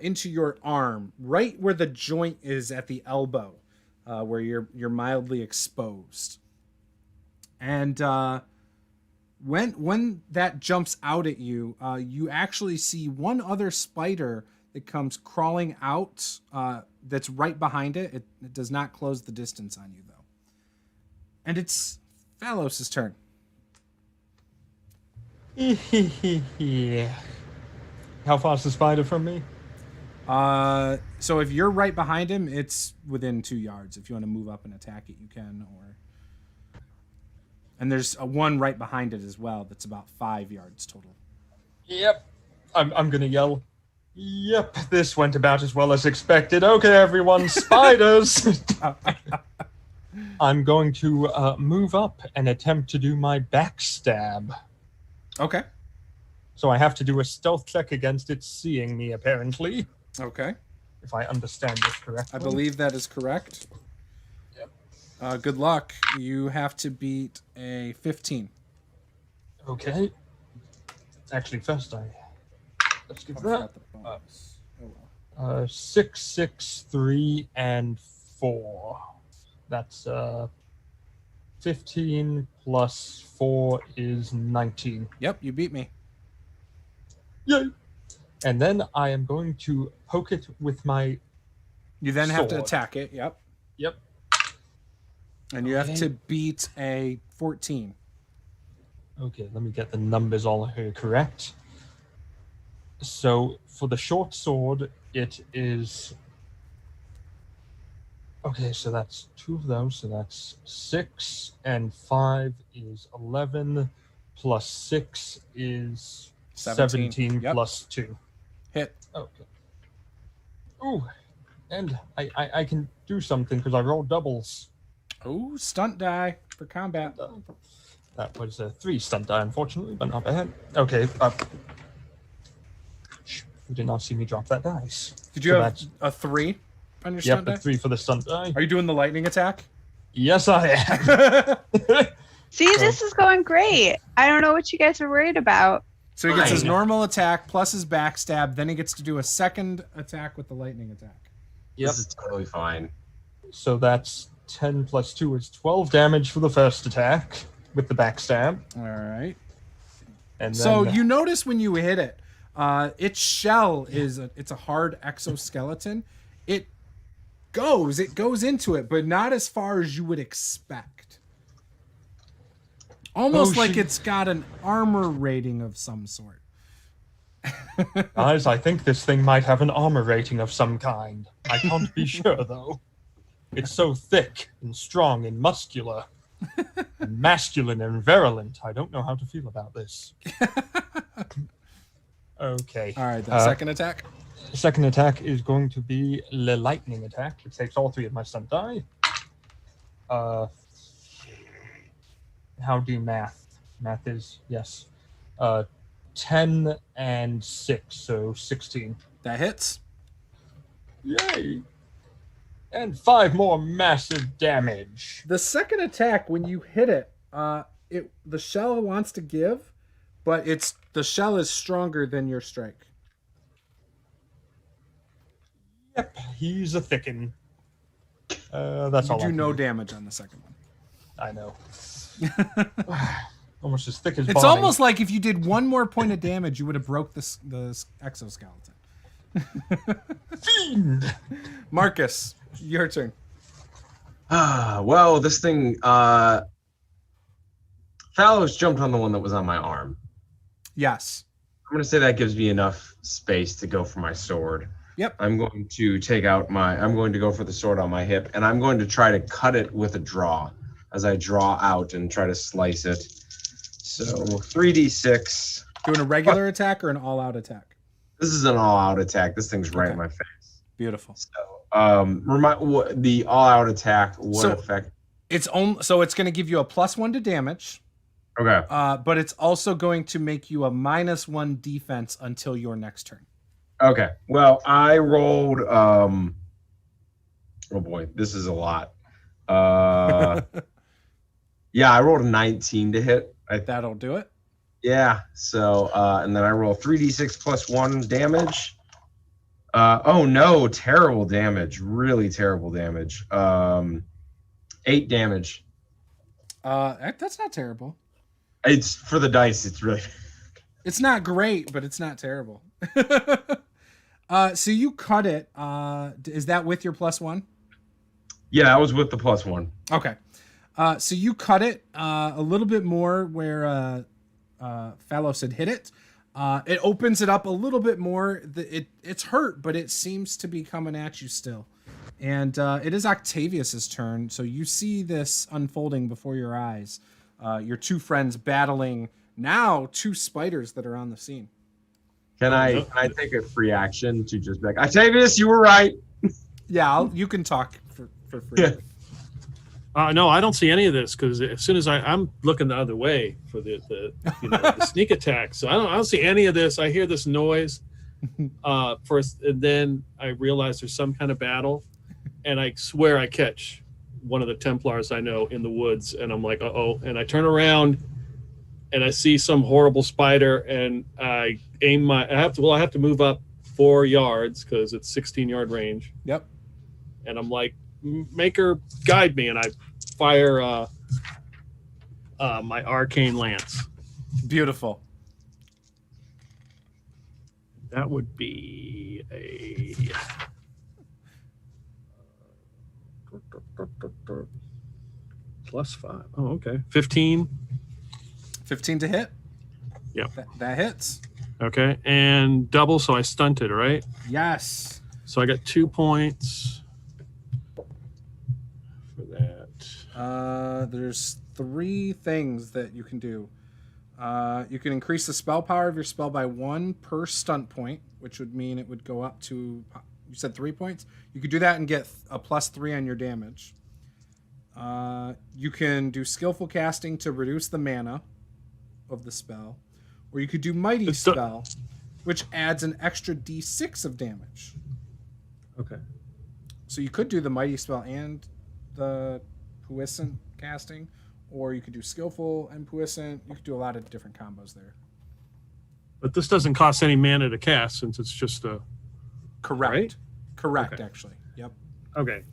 into your arm, right where the joint is at the elbow, where you're mildly exposed. And when that jumps out at you, you actually see one other spider that comes crawling out. That's right behind it. It does not close the distance on you, though. And it's Phalos' turn. Yeah. How far is the spider from me? So if you're right behind him, it's within 2 yards. If you want to move up and attack it, you can. And there's a one right behind it as well. That's about 5 yards total. Yep. I'm gonna yell. Yep, this went about as well as expected. Okay, everyone, spiders! I'm going to move up and attempt to do my backstab. Okay. So I have to do a stealth check against it seeing me, apparently. Okay. If I understand this correctly. I believe that is correct. Yep. Good luck. You have to beat a 15. Okay. Actually, first let's give I that. forgot the bonus. Oh well. 6, 6, 3, and 4. That's 15 plus 4 is 19. Yep, you beat me. Yay! And then I am going to poke it with my... You then have to Sword. attack it. Yep. Yep. And you have Okay. to beat a 14. Okay, let me get the numbers all here correct. So for the short sword, it is... Okay, so that's 2 of those, so that's 6, and 5 is 11, plus 6 is 17 Yep. plus 2. Hit. Okay. Ooh, and I can do something because I rolled doubles. Oh, stunt die for combat. That was a 3 stunt die, unfortunately, but not bad. Okay, you did not see me drop that dice. Did you So have that's- a 3 on your Yep, stunt die? a 3 for the stunt die. Are you doing the lightning attack? Yes, I am. See, this is going great. I don't know what you guys are worried about. So he gets his Fine. normal attack plus his backstab, then he gets to do a second attack with the lightning attack. Yep. This is totally fine. So that's 10 plus 2 is 12 damage for the first attack with the backstab. All right. And then So you notice when you hit it, its shell it's a hard exoskeleton. It goes into it, but not as far as you would expect. Almost Oh, like she- it's got an armor rating of some sort. guys, I think this thing might have an armor rating of some kind. I can't be sure though. It's so thick and strong and muscular. And masculine and virulent. I don't know how to feel about this. Okay. All right, the second attack. The second attack is going to be the lightning attack. It takes all 3 of my stunt die. How do you math? Math is, yes. 10 and 6, so 16. That hits. Yay! And 5 more massive damage. The second attack, when you hit it, the shell wants to give, but the shell is stronger than your strike. Yep, he's a thickin'. That's You all I do can no damage on the second one. I know. Almost as thick as It's Bonnie. almost like if you did one more point of damage, you would have broke the exoskeleton. Fiend! Marcus, your turn. Well, this thing Fallows jumped on the one that was on my arm. Yes. I'm going to say that gives me enough space to go for my sword. Yep. I'm going to go for the sword on my hip, and I'm going to try to cut it with a draw as I draw out and try to slice it. So 3d6. Doing a regular attack or an all-out attack? This is an all-out attack. This thing's right in my face. Beautiful. So, the all-out attack, what effect? It's going to give you a +1 to damage. Okay. But it's also going to make you a -1 defense until your next turn. Okay. Well, I rolled. Oh boy, this is a lot. Yeah, I rolled a 19 to hit. That'll do it. Yeah. So, and then I roll 3d6 +1 damage. Oh no, terrible damage. Really terrible damage. 8 damage. That's not terrible. It's for the dice. It's really. It's not great, but it's not terrible. So you cut it. Is that with your +1? Yeah, I was with the +1. Okay. So you cut it a little bit more where Phalos had hit it. It opens it up a little bit more. It's hurt, but it seems to be coming at you still. And it is Octavius's turn. So you see this unfolding before your eyes. Your two friends battling now 2 spiders that are on the scene. Can I take a free action to just be like, Octavius, you were right? Yeah, you can talk for free. Yeah. No, I don't see any of this because as soon as I'm looking the other way for the sneak attack, so I don't see any of this. I hear this noise first, and then I realize there's some kind of battle, and I swear I catch one of the Templars I know in the woods, and I'm like, uh-oh, and I turn around, and I see some horrible spider, and I aim I have to move up 4 yards because it's 16-yard range. Yep. And I'm like, make her guide me, and I fire my arcane lance. Beautiful. That would be a +5. Oh, okay. 15. 15 to hit. Yep. That hits. Okay, and double, so I stunted, right? Yes. So I got 2 points for that. There's 3 things that you can do. You can increase the spell power of your spell by 1 per stunt point, which would mean it would go up to, you said 3 points? You could do that and get a +3 on your damage. You can do skillful casting to reduce the mana of the spell, or you could do mighty spell, which adds an extra d6 of damage. Okay. So you could do the mighty spell and the puissant casting, or you could do skillful and puissant. You could do a lot of different combos there. But this doesn't cost any mana to cast since it's just a... Correct. Right? Correct, Okay. actually. Yep. Okay.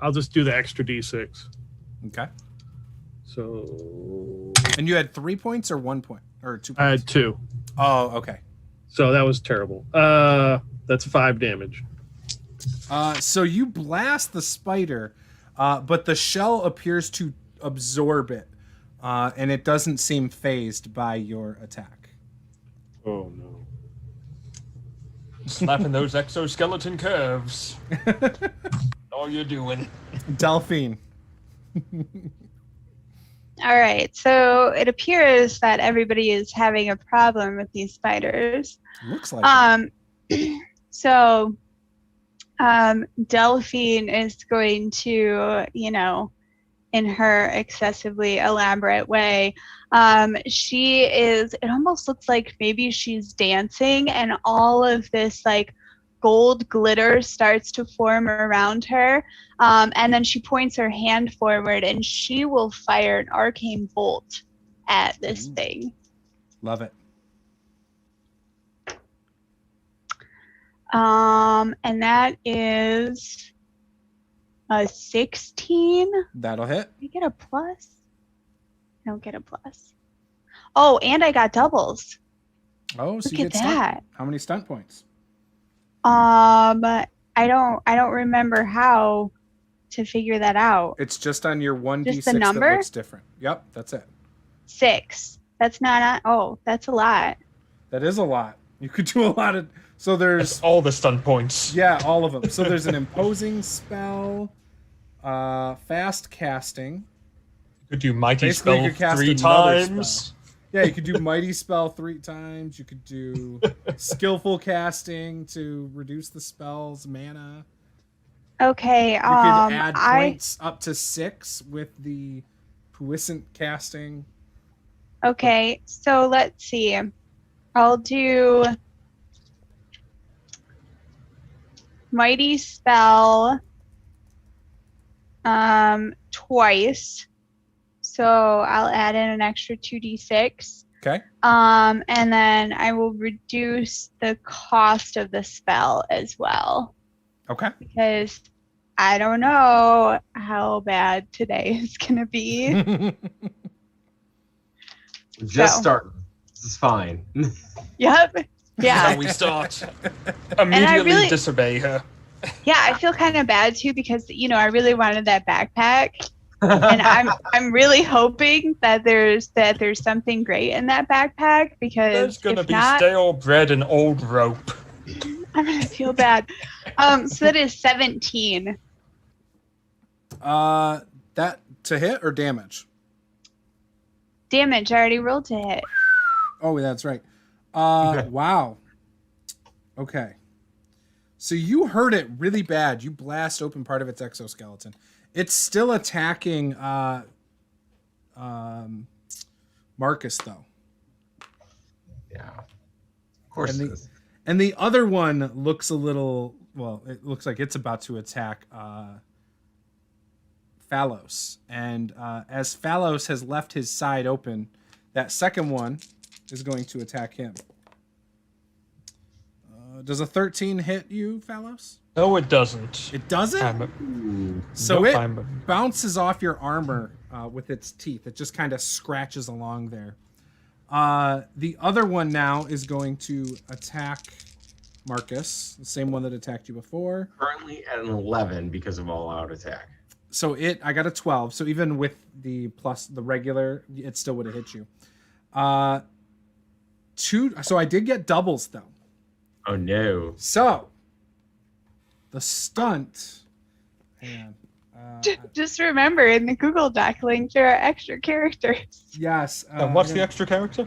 I'll just do the extra d6. Okay. So... And you had 3 points or 1 point? Or 2 points? I had 2. Oh, okay. So that was terrible. That's 5 damage. So you blast the spider, but the shell appears to absorb it, and it doesn't seem phased by your attack. Oh, no. Slapping those exoskeleton curves. All you're doing. Delphine. All right, so it appears that everybody is having a problem with these spiders. Looks like it. So Delphine is going to, in her excessively elaborate way, it almost looks like maybe she's dancing, and all of this gold glitter starts to form around her, and then she points her hand forward and she will fire an arcane bolt at this thing. Love it. And that is a 16. That'll hit. Did I get a plus? I don't get a plus. Oh, and I got doubles. Oh, so Look you at get that. stunt. How many stunt points? I don't remember how to figure that out? It's just on your 1d6 Just the that number? looks different. Yep, that's it. 6. That's not. Oh, that's a lot. That is a lot. You could do a lot of. So there's That's all the stun points. yeah, all of them. So there's an imposing spell, fast casting. You could do mighty Basically, you spell could cast 3 another times. spell. Yeah, you could do mighty spell 3 times. You could do skillful casting to reduce the spell's mana. Okay. You could add points up to 6 with the puissant casting. Okay, so let's see. I'll do mighty spell twice. So I'll add in an extra 2d6. Okay. And then I will reduce the cost of the spell as well. Okay. Because I don't know how bad today is gonna be. Just So. starting. This is fine. Yep. That's Yeah. how we start. Immediately really- disobey her. Yeah, I feel kind of bad too because I really wanted that backpack, and I'm really hoping that there's something great in that backpack because There's gonna if be not, stale bread and old rope. I'm gonna feel bad. So that is 17. That to hit or damage? Damage. I already rolled to hit. Oh, that's right. Wow. Okay. So you hurt it really bad. You blast open part of its exoskeleton. It's still attacking Marcus, though. Yeah. Of course And it the- is. And the other one looks a little... Well, it looks like it's about to attack Phallos. And as Phallos has left his side open, that second one is going to attack him. Does a 13 hit you, Phallos? No, it doesn't. It doesn't? So Nope, it I'm- bounces off your armor with its teeth. It just kind of scratches along there. The other one now is going to attack Marcus, the same one that attacked you before. Currently at an 11 because of all-out attack. So I got a 12. So even with the plus the regular, it still would have hit you. So I did get doubles though. Oh no. So the stunt. Hang on. Just remember, in the Google Doc link, there are extra characters. Yes. And what's the extra character?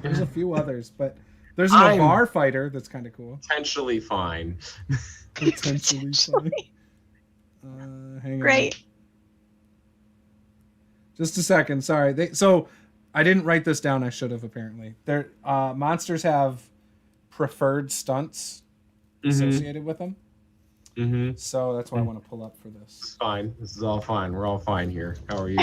There's a few others, but there's an I'm- Avar fighter that's kind of cool. Potentially fine. Potentially fun. Hang on. Great. Just a second. Sorry. So I didn't write this down. I should have apparently. Monsters have preferred stunts associated with them. Mm-hmm. So that's what I want to pull up for this. It's fine. This is all fine. We're all fine here. How are you?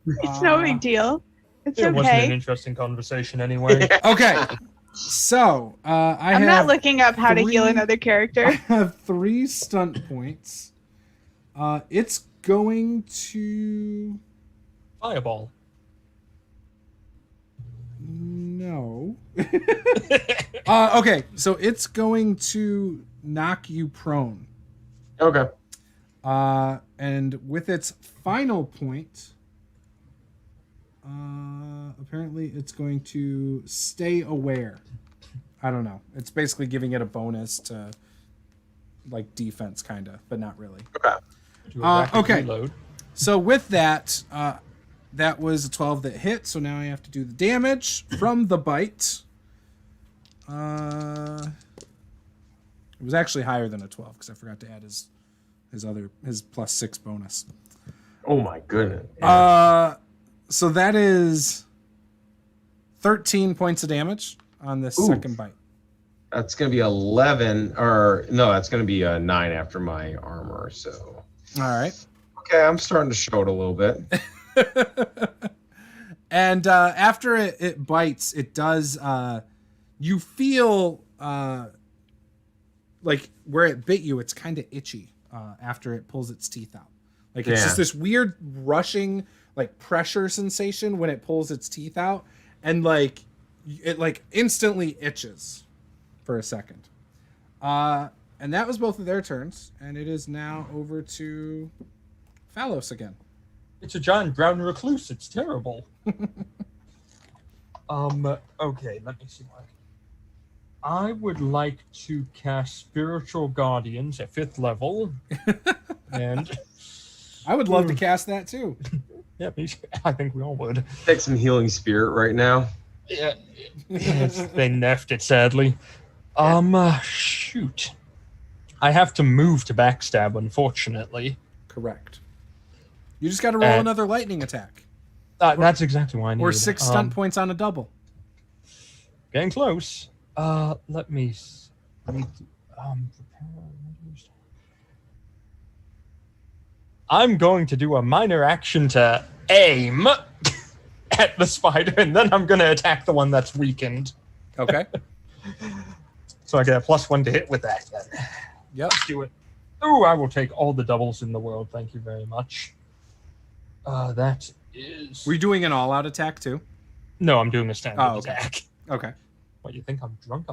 It's no big deal. It's It wasn't an okay. interesting conversation anyway. Okay. So I'm not looking up how to heal 3 another I character. have 3 stunt points. It's going to... Fireball. No. Okay, so it's going to knock you prone. Okay. And with its final point, apparently it's going to stay aware. I don't know. It's basically giving it a bonus to like defense, kind of, but not really. Okay. Do a rapid Okay. reload. So with that, that was a 12 that hit. So now I have to do the damage from the bite. It was actually higher than a 12 because I forgot to add his +6 bonus. Oh my goodness. So that is 13 points of damage on this Ooh. second bite. That's gonna be 11, or no, that's gonna be a 9 after my armor. So. All right. Okay, I'm starting to show it a little bit. And after it bites, it does. You feel like where it bit you, it's kind of itchy after it pulls its teeth out. Like it's Yeah. just this weird rushing, like pressure sensation when it pulls its teeth out, and like it like instantly itches for a second. And that was both of their turns, and it is now over to Phalos again. It's a giant brown recluse. It's terrible. Okay, let me see. I would like to cast Spiritual Guardians at 5th level. And I would love to cast that too. yeah, I think we all would. Take some healing spirit right now. Yeah, they nerfed it sadly. Shoot. I have to move to backstab, unfortunately. Correct. You just got to roll another lightning attack. That's exactly why I need it. Or 6 stunt points on a double. Getting close. Let me. I'm going to do a minor action to aim at the spider, and then I'm going to attack the one that's weakened. Okay. So I get a +1 to hit with that. Then. Yep. Let's do it. Ooh, I will take all the doubles in the world. Thank you very much. That is. Were you doing an all-out attack too? No, I'm doing a standard okay. attack. Okay. What, you think I'm drunk?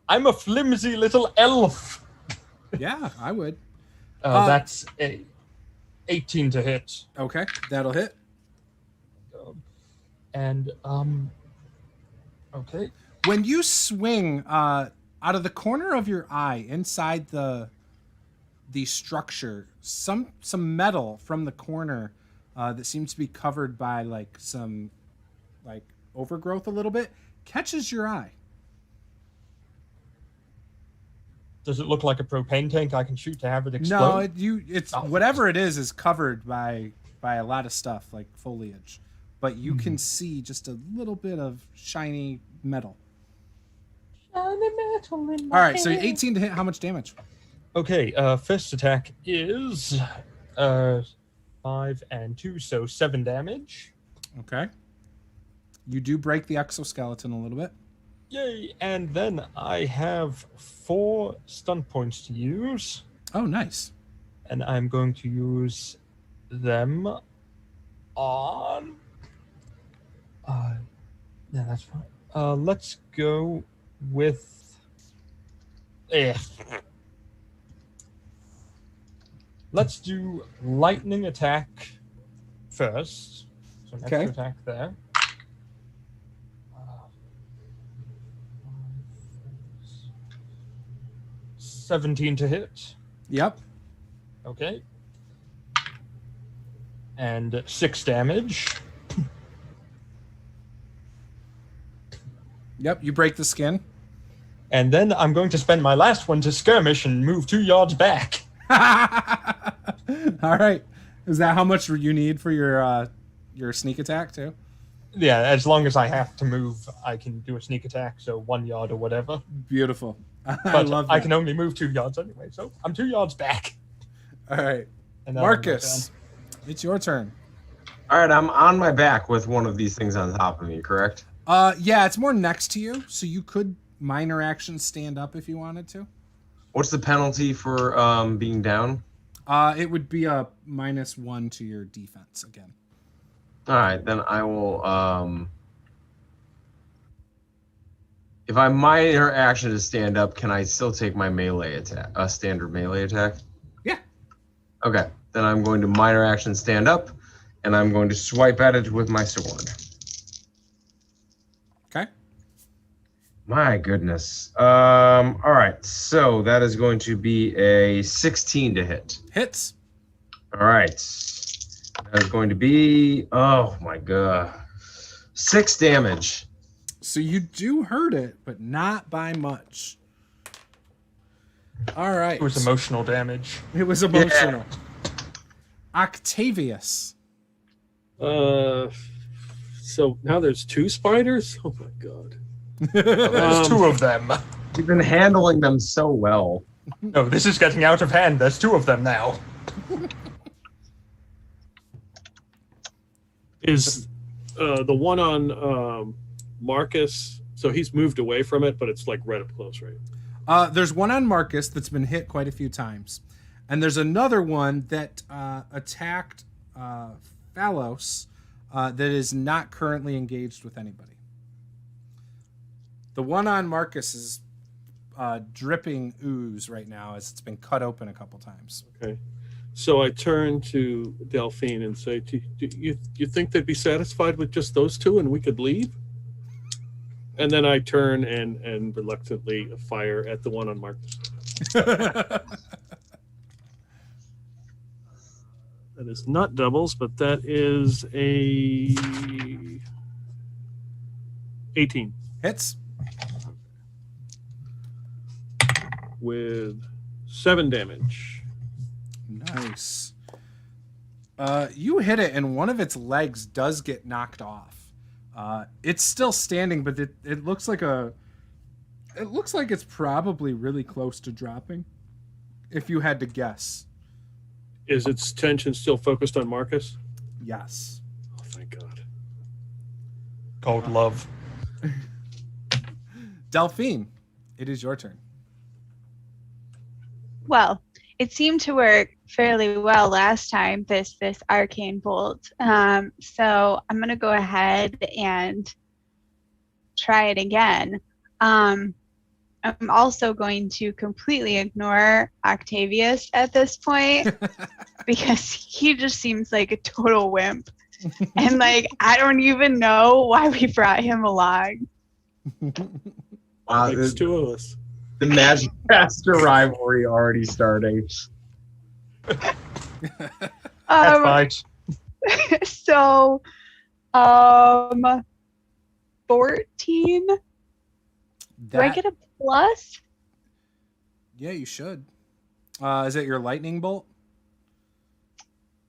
I'm a flimsy little elf. Yeah, I would. That's a 18 to hit. Okay, that'll hit. And okay. When you swing out of the corner of your eye inside the structure, some metal from the corner that seems to be covered by some overgrowth a little bit catches your eye. Does it look like a propane tank I can shoot to have it explode? No, it's whatever it is covered by a lot of stuff like foliage, but you can see just a little bit of shiny metal. Shiny metal in my All right, so hand. 18 to hit. How much damage? Okay, first attack is 5 and 2, so 7 damage. Okay. You do break the exoskeleton a little bit. Yay! And then I have 4 stunt points to use. Oh, nice. And I'm going to use them on. Yeah, that's fine. Let's go with. Let's do lightning attack first. So next attack there. 17 to hit. Yep. Okay. And 6 damage. Yep, you break the skin. And then I'm going to spend my last one to skirmish and move 2 yards back. All right. Is that how much you need for your sneak attack too? Yeah, as long as I have to move, I can do a sneak attack, so 1 yard or whatever. Beautiful. I But love that. I can only move 2 yards anyway, so I'm 2 yards back. All right. And then Marcus, it's your turn. All right, I'm on my back with one of these things on top of me, correct? Yeah, it's more next to you, so you could minor action stand up if you wanted to. What's the penalty for being down? It would be a -1 to your defense again. All right, then I will. If I minor action to stand up, can I still take my melee attack, a standard melee attack? Yeah. Okay, then I'm going to minor action stand up, and I'm going to swipe at it with my sword. Okay. My goodness. All right, so that is going to be a 16 to hit. Hits. All right. That is going to be, oh my god, 6 damage. So you do hurt it, but not by much. All right. It was emotional damage. It was emotional. Yeah. Octavius. So now there's 2 spiders? Oh my god. There's 2 of them. You've been handling them so well. No, this is getting out of hand. There's 2 of them now. Is the one on Marcus, so he's moved away from it, but it's like right up close, right? There's one on Marcus that's been hit quite a few times. And there's another one that attacked Phalos that is not currently engaged with anybody. The one on Marcus is dripping ooze right now as it's been cut open a couple times. Okay. So I turn to Delphine and say, do you think they'd be satisfied with just those two and we could leave? And then I turn and reluctantly fire at the one on Marcus. That is not doubles, but that is a 18 Hits. with 7 damage. Nice. You hit it, and one of its legs does get knocked off. It's still standing, but it looks like it's probably really close to dropping. If you had to guess. Is its tension still focused on Marcus? Yes. Oh, thank God. Called love. Delphine, it is your turn. Well, it seemed to work fairly well last time, this arcane bolt. So I'm going to go ahead and try it again. I'm also going to completely ignore Octavius at this point because he just seems like a total wimp. And like, I don't even know why we brought him along. Wow, Makes two of us. the Magic Master rivalry already starting. Fight. So, 14. Do I get a plus? Yeah, you should. Is it your lightning bolt?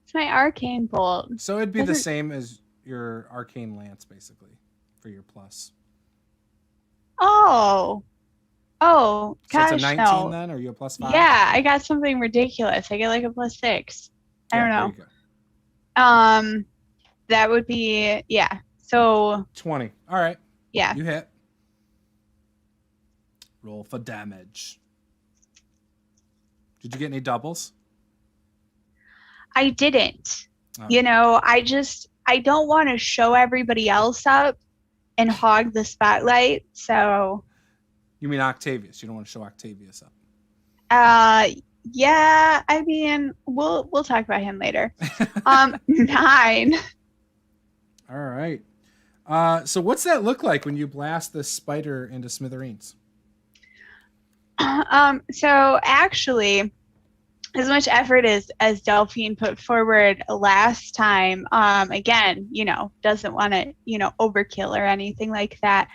It's my arcane bolt. So it'd be the Doesn't- same as your arcane lance, basically, for your plus. Oh, So gosh, it's a 19 no. then? Or are you a plus 5? Yeah, I got something ridiculous. I get like a plus 6. I Yeah, don't there know. you go. That would be, yeah. So 20. All right. yeah. You hit. Roll for damage. Did you get any doubles? I didn't. Oh. You know, I don't want to show everybody else up and hog the spotlight. So, You mean Octavius. You don't want to show Octavius up. yeah, I mean, we'll talk about him later. 9. All right. So what's that look like when you blast this spider into smithereens? So actually, as much effort as Delphine put forward last time, again, doesn't want to, overkill or anything like that.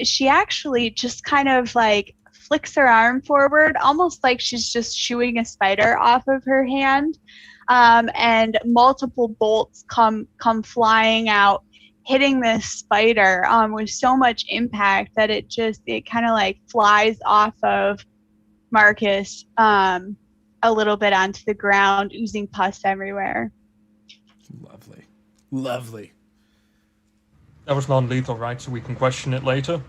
She actually just kind of like flicks her arm forward, almost like she's just shooing a spider off of her hand. And multiple bolts come flying out, hitting this spider with so much impact that it kind of like flies off of Marcus a little bit onto the ground, oozing pus everywhere. Lovely. Lovely. That was non-lethal, right? So we can question it later.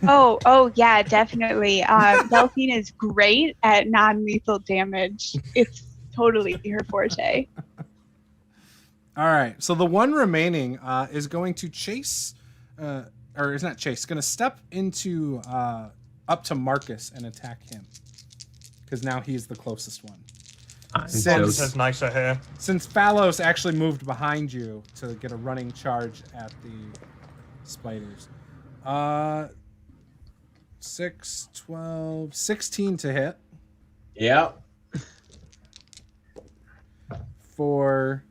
Oh yeah, definitely. Delphine is great at non-lethal damage. It's totally her forte. All right. So the one remaining is going to chase, or is not chase, going to step into up to Marcus and attack him. Because now he's the closest one. Marcus has nicer hair. Since Phalos actually moved behind you to get a running charge at the spiders. 6, 12, 16 to hit Yep. for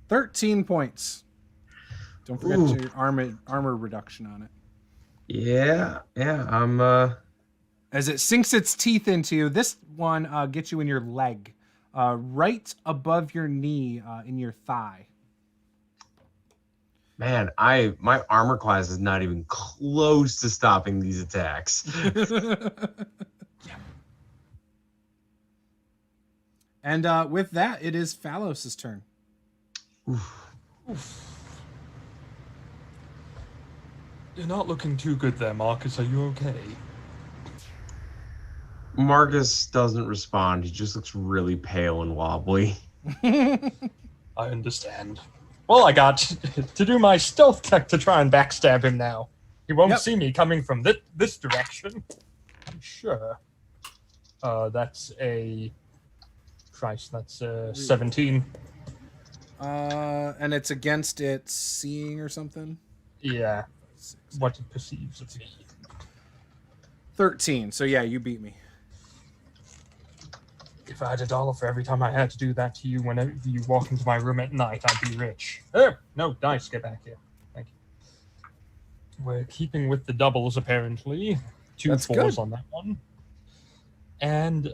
13 points. Don't forget Ooh. your armor reduction on it. Yeah. I'm As it sinks its teeth into you, this one gets you in your leg, right above your knee, in your thigh. man, my armor class is not even close to stopping these attacks. And with that, it is Phalos' turn. You're not looking too good there, Marcus. Are you okay? Marcus doesn't respond. He just looks really pale and wobbly. I understand. Well, I got to do my stealth check to try and backstab him now. He won't see me coming from this direction. I'm sure. That's a Christ, that's 17. And it's against its seeing or something? Yeah. What it perceives of me. 13. So yeah, you beat me. If I had $1 for every time I had to do that to you whenever you walk into my room at night, I'd be rich. No, dice, get back here. Thank you. We're keeping with the doubles, apparently. 2 That's 4s good. on that one. And,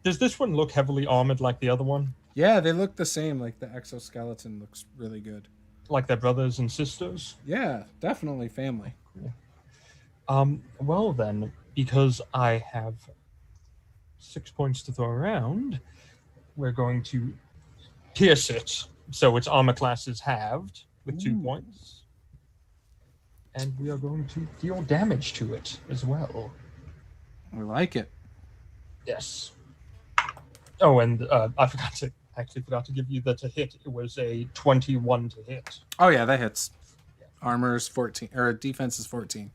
does this one look heavily armored like the other one? Yeah, they look the same. Like the exoskeleton looks really good. Like they're brothers and sisters? Yeah, definitely family. Well then, because I have 6 points to throw around, we're going to pierce it. So its armor class is halved with 2 points. And we are going to deal damage to it as well. I like it. Yes. Oh, and I forgot to give you that to hit. It was a 21 to hit. Oh yeah, that hits. Armor is 14, or defense is 14.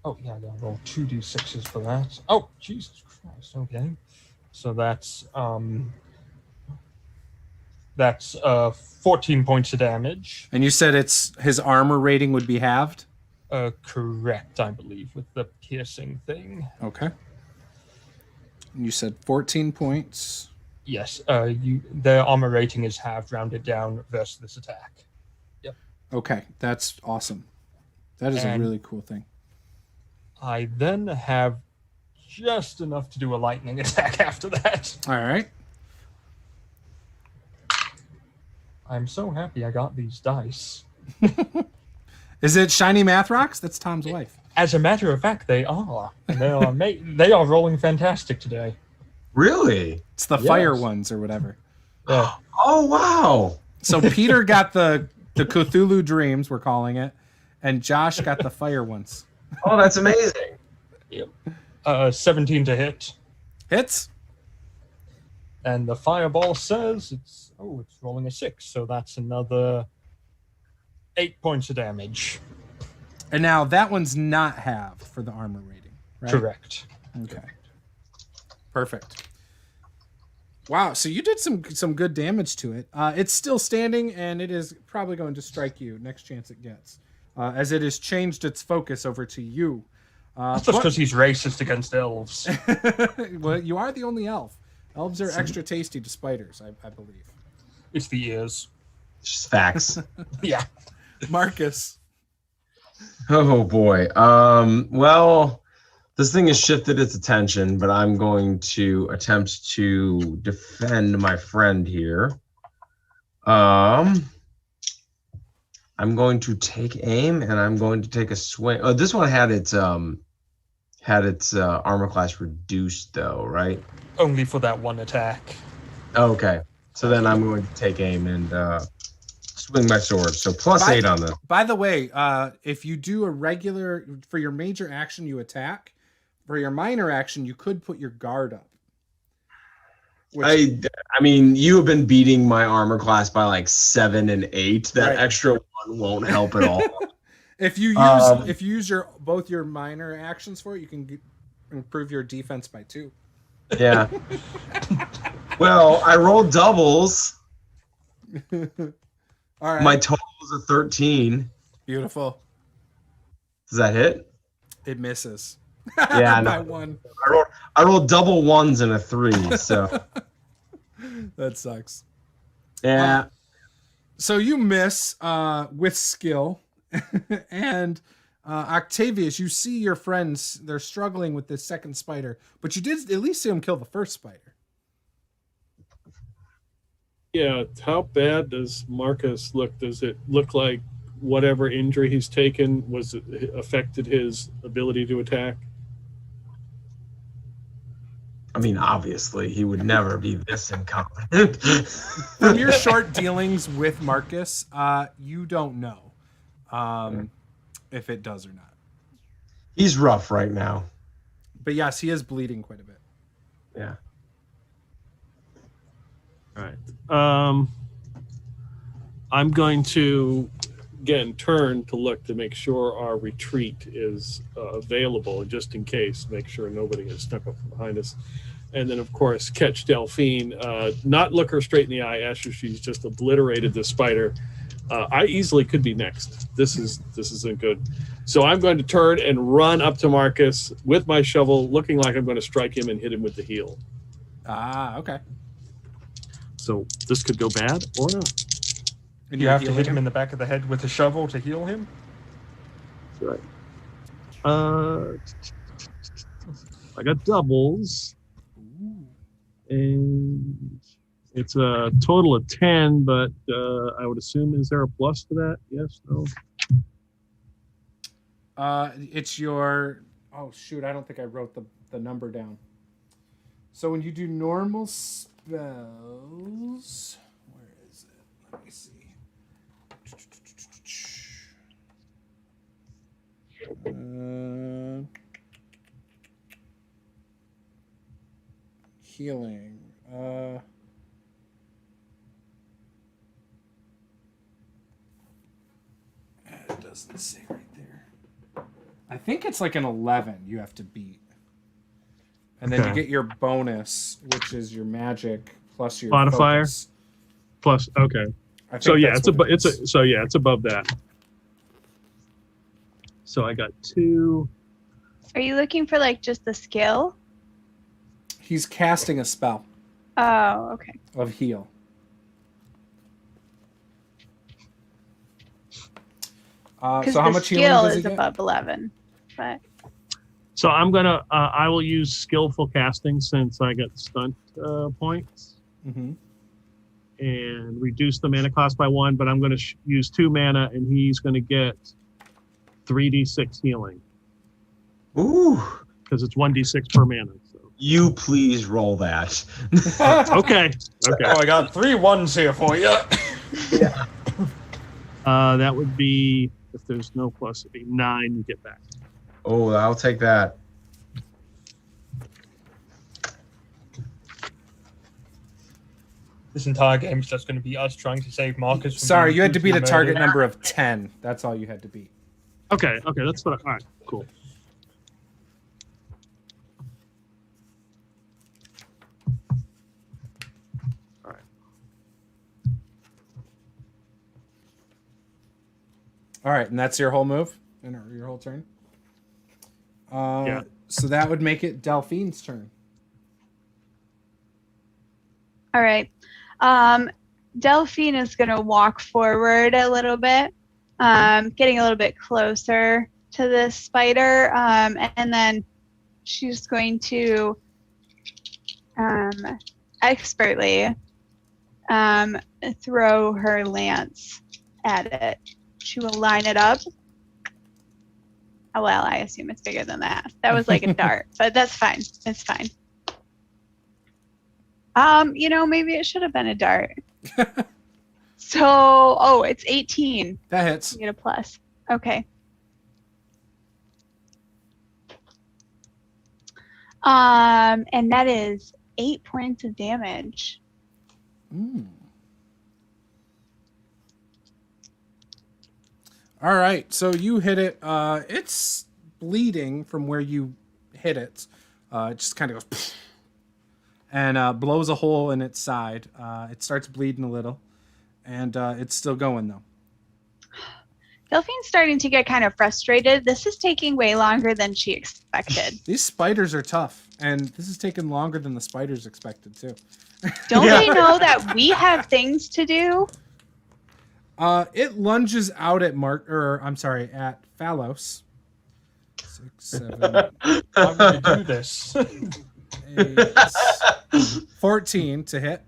Oh yeah, I gotta roll 2d6s for that. Oh, Jesus Christ. Okay. So that's 14 points of damage. And you said his armor rating would be halved? Correct, I believe, with the piercing thing. Okay. And you said 14 points. Yes, their armor rating is halved, rounded down versus this attack. Yep. Okay, that's awesome. That is a really cool thing. I then have just enough to do a lightning attack after that. All right. I'm so happy I got these dice. Is it Shiny Math Rocks? That's Tom's wife. As a matter of fact, they are. And they are rolling fantastic today. Really? It's the fire ones or whatever. Yeah. Oh, wow. So Peter got the Cthulhu Dreams, we're calling it, and Josh got the fire ones. Oh, that's amazing. Yep. 17 to hit. Hits? And the fireball says it's rolling a 6, so that's another 8 points of damage. And now that one's not halved for the armor rating, right? Correct. Okay. Perfect. Wow, so you did some good damage to it. It's still standing, and it is probably going to strike you next chance it gets, as it has changed its focus over to you. That's just because he's racist against elves. Well, you are the only elf. Elves are extra tasty to spiders, I believe. It's the ears. It's just facts. Yeah. Marcus. Oh, boy. Well, this thing has shifted its attention, but I'm going to attempt to defend my friend here. I'm going to take aim, and I'm going to take a swing. Oh, this one had its armor class reduced, though, right? Only for that one attack. Okay. So then I'm going to take aim and swing my sword. So +8 on this. By the way, if you do a regular, for your major action, you attack. For your minor action, you could put your guard up. I mean, you have been beating my armor class by like 7 and 8. That extra 1 won't help at all. If you use both your minor actions for it, you can improve your defense by 2. Yeah. Well, I rolled doubles. All right. My total is a 13. Beautiful. Does that hit? It misses. Yeah, by no. 1. I rolled double 1s and a 3. So that sucks. yeah. So you miss with skill, and Octavius, you see your friends, they're struggling with this second spider, but you did at least see them kill the first spider. Yeah, how bad does Marcus look? Does it look like whatever injury he's taken affected his ability to attack? I mean, obviously, he would never be this incompetent. From your short dealings with Marcus, you don't know if it does or not. He's rough right now. But yes, he is bleeding quite a bit. Yeah. All right. I'm going to again turn to look to make sure our retreat is available, just in case, make sure nobody has snuck up from behind us. And then, of course, catch Delphine, not look her straight in the eye after she's just obliterated the spider. I easily could be next. This isn't good. So I'm going to turn and run up to Marcus with my shovel, looking like I'm going to strike him and hit him with the heel. Ah, okay. So this could go bad or not. And You have to hit him in the back of the head with a shovel to heal him? That's right. I got doubles. And it's a total of 10, but I would assume, is there a plus to that? Yes, no? It's your... Oh, shoot, I don't think I wrote the number down. So when you do normal spells... Where is it? Let me see. Healing. It doesn't say right there. I think it's like an 11 you have to beat. And then you get your bonus, which is your magic plus your modifier. Focus. Plus, okay. So yeah, it's above that. So I got 2. Are you looking for like just the skill? He's casting a spell Oh, okay. of heal. Because So how the much healing skill does he is get? above 11. But So I'm gonna. I will use skillful casting since I got stunt points, Mm-hmm. and reduce the mana cost by 1. But I'm going to use 2 mana, and he's going to get 3d6 healing Ooh, because it's 1d6 per mana. So. you please roll that. Okay. Oh, I got 3 ones here for you. That would be, if there's no plus, it'd be 9 you get back. Oh, I'll take that. This entire game is just going to be us trying to save Marcus. From Sorry, being you had to beat a brutally target murdered. number of 10. That's all you had to beat. Okay, that's what. All right, cool. All right. All right, and that's your whole move? Your whole turn? Yeah. So that would make it Delphine's turn. all right. Delphine is going to walk forward a little bit, getting a little bit closer to this spider, and then she's going to expertly throw her lance at it. She will line it up. Oh, well, I assume it's bigger than that. That was like a dart, but that's fine. It's fine. Maybe it should have been a dart. So, it's 18. That hits. You get a plus. Okay. And that is 8 points of damage. Mm. All right, so you hit it. It's bleeding from where you hit it. It just kind of goes and blows a hole in its side. It starts bleeding a little, and it's still going though. Delphine's starting to get kind of frustrated. This is taking way longer than she expected. These spiders are tough, and this is taking longer than the spiders expected too. Don't they know that we have things to do? It lunges out at at Phallos. 6, 7, I'm going to do this. 8, 14 to hit.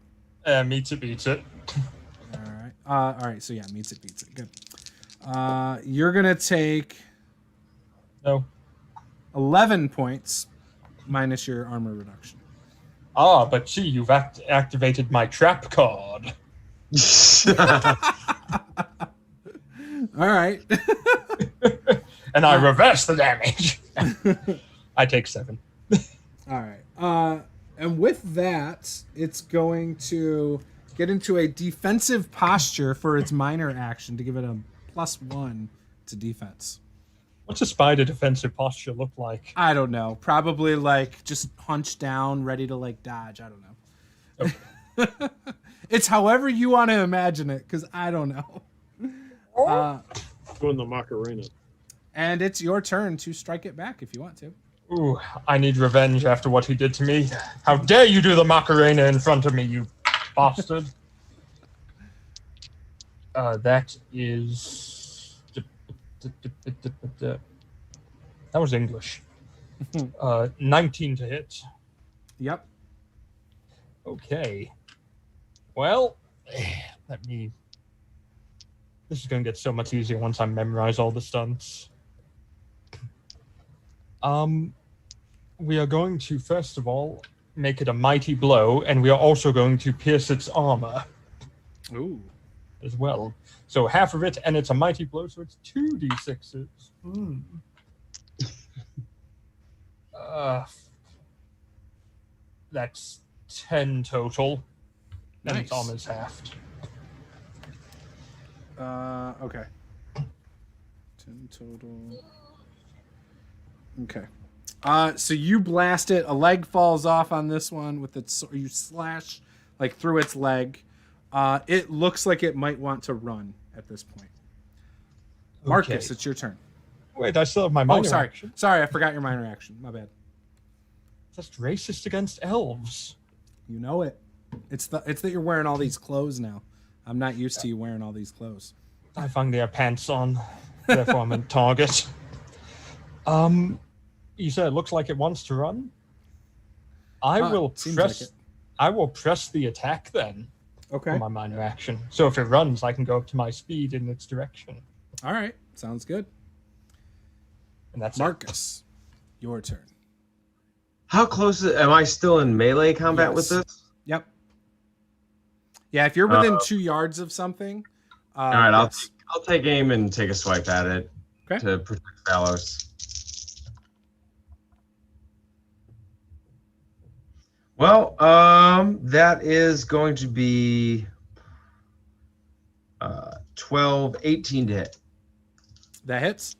Meets it, beats it. All right. So yeah, meets it, beats it. Good. You're gonna take No. 11 points minus your armor reduction. Ah, but see, you've activated my trap card. All right. And I reverse the damage. I take 7. All right. And with that, it's going to get into a defensive posture for its minor action to give it a +1 to defense. What's a spider defensive posture look like? I don't know. Probably like just hunched down, ready to like dodge. I don't know. Okay. It's however you want to imagine it, because I don't know. Doing the Macarena. And it's your turn to strike it back if you want to. Ooh, I need revenge after what he did to me. How dare you do the Macarena in front of me, you bastard. That is... That was English. 19 to hit. Yep. Okay. Well, let me... This is going to get so much easier once I memorize all the stunts. We are going to, first of all, make it a mighty blow, and we are also going to pierce its armor. Ooh. As well. So half of it, and it's a mighty blow, so it's 2d6s. That's 10 total. And Nice. its armor's halved. Okay. 10 total. Okay. So you blast it. A leg falls off on this one with its. You slash like through its leg. It looks like it might want to run at this point. Marcus, Okay. it's your turn. Wait, I still have my minor Sorry. action. Sorry, I forgot your minor action. My bad. That's racist against elves. You know it. It's that you're wearing all these clothes now. I'm not used to you wearing all these clothes. I find they have pants on, therefore I'm a target. You said it looks like it wants to run. I will seems press. like it. I will press the attack then Okay. for my minor action. So if it runs, I can go up to my speed in its direction, All right. Sounds good. and that's Marcus, your turn. How close am I still in melee combat with Yes. this? Yep. Yeah, if you're within 2 yards of something. All right, I'll yes. take aim and take a swipe at it Okay. to protect Valos. Well, that is going to be 12, 18 to hit. That hits.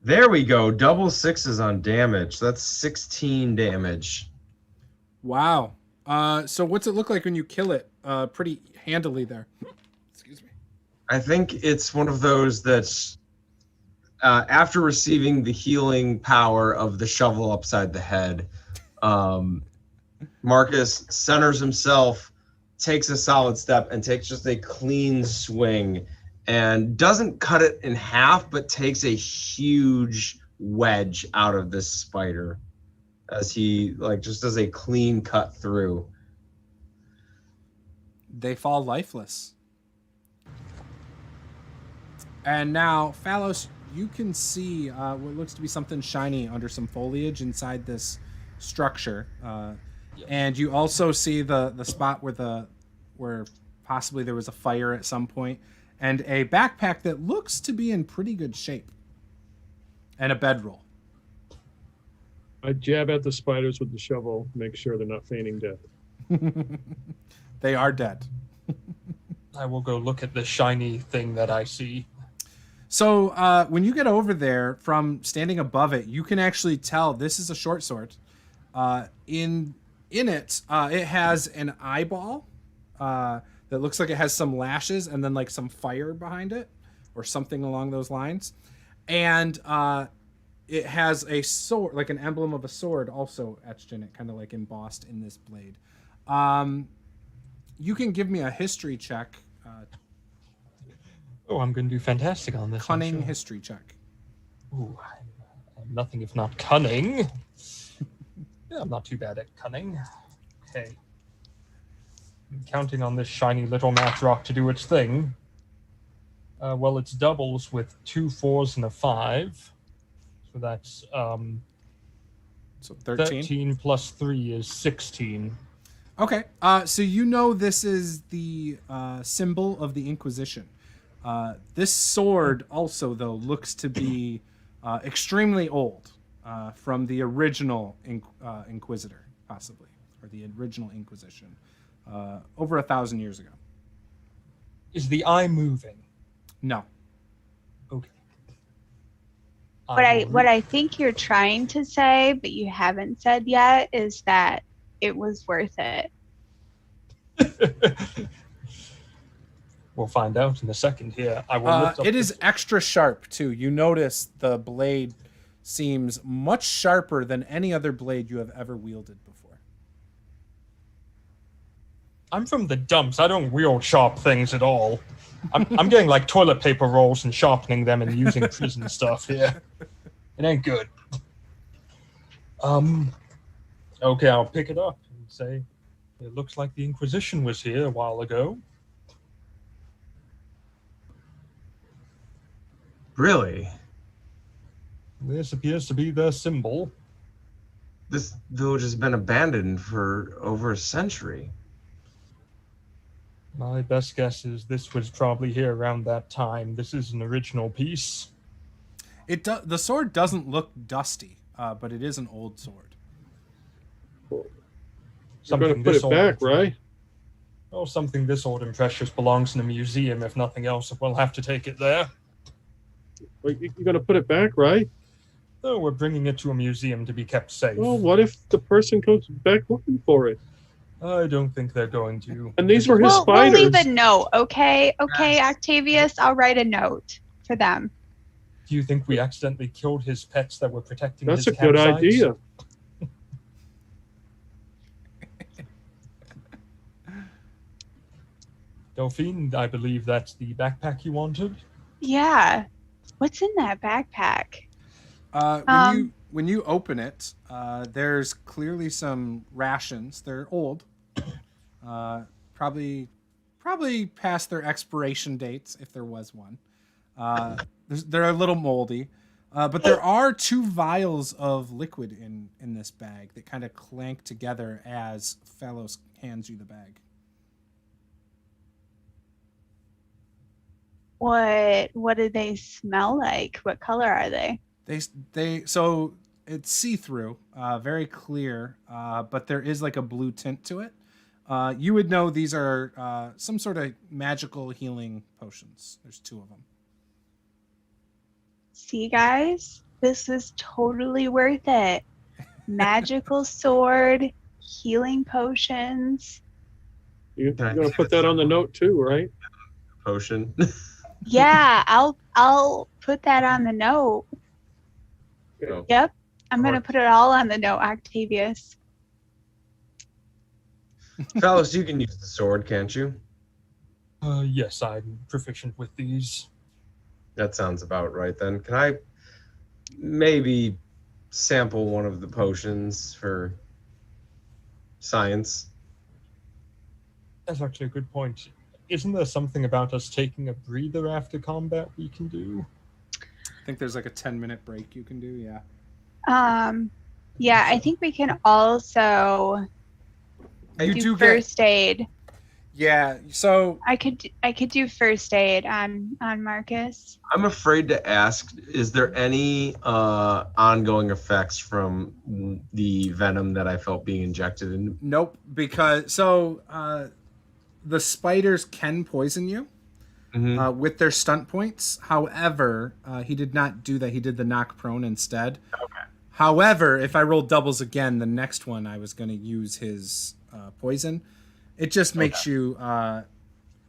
There we go. Double sixes on damage. That's 16 damage. Wow. So what's it look like when you kill it? Pretty handily there. Excuse me. I think it's one of those that after receiving the healing power of the shovel upside the head, Marcus centers himself, takes a solid step, and takes just a clean swing, and doesn't cut it in half, but takes a huge wedge out of this spider as he just does a clean cut through. They fall lifeless. And now, Phalos, you can see what looks to be something shiny under some foliage inside this structure. And you also see the spot where possibly there was a fire at some point, and a backpack that looks to be in pretty good shape, and a bedroll. I jab at the spiders with the shovel, make sure they're not feigning death. They are dead. I will go look at the shiny thing that I see. So when you get over there, from standing above it, you can actually tell this is a short sword. In it, it has an eyeball that looks like it has some lashes and then like some fire behind it, or something along those lines. And it has a sword, like an emblem of a sword, also etched in it, kind of like embossed in this blade. You can give me a history check. Oh, I'm going to do fantastic on this. Cunning I'm sure. history check. Ooh, I'm nothing if not cunning. Yeah, I'm not too bad at cunning. Okay. I'm counting on this shiny little math rock to do its thing. Well, it's doubles with 2 4s and a 5. So that's So 13. 13 plus 3 is 16. Okay. So you know this is the symbol of the Inquisition. This sword also, though, looks to be extremely old, from the original Inquisitor, possibly, or the original Inquisition, over 1,000 years ago. Is the eye moving? No. Okay. What I think you're trying to say, but you haven't said yet, is that it was worth it. We'll find out in a second here. I will lift up it is extra sharp too. You notice the blade seems much sharper than any other blade you have ever wielded before. I'm from the dumps. I don't wield sharp things at all. I'm getting like toilet paper rolls and sharpening them and using prison stuff here. It ain't good. Okay, I'll pick it up and say, it looks like the Inquisition was here a while ago. Really? This appears to be their symbol. This village has been abandoned for over a century. My best guess is this was probably here around that time. This is an original piece. The sword doesn't look dusty, but it is an old sword. You're going to put it back, right? Oh, something this old and precious belongs in a museum, if nothing else. We'll have to take it there. You're going to put it back, right? Oh, we're bringing it to a museum to be kept safe. Well, what if the person goes back looking for it? I don't think they're going to. And these were his We'll spiders. leave a note, okay? Okay, Octavius, I'll write a note for them. Do you think we accidentally killed his pets that were protecting That's his a good campsites? idea. Delphine, I believe that's the backpack you wanted. Yeah. What's in that backpack? When you open it, there's clearly some rations. They're old, probably past their expiration dates if there was one. They're a little moldy, but there are 2 vials of liquid in this bag that kind of clank together as Phalos hands you the bag. What do they smell like? What color are they? So it's see-through, very clear, but there is like a blue tint to it. You would know these are some sort of magical healing potions. There's 2 of them. See, guys, this is totally worth it. Magical sword, healing potions. You're going to put that on the note too, right? Potion. Yeah, I'll put that on the note. No. Yep, I'm gonna put it all on the note, Octavius. Phalos, you can use the sword, can't you? Yes, I'm proficient with these. That sounds about right then. Can I maybe sample one of the potions for science? That's actually a good point. Isn't there something about us taking a breather after combat we can do? I think there's like a 10-minute break you can do. Yeah. Yeah, I think we can also do first aid. Yeah, so I could do first aid on Marcus. I'm afraid to ask, is there any ongoing effects from the venom that I felt being injected in? nope, because the spiders can poison you with their stunt points. However, he did not do that. He did the knock prone instead. Okay. However, if I roll doubles again, the next one I was going to use his poison. It just makes you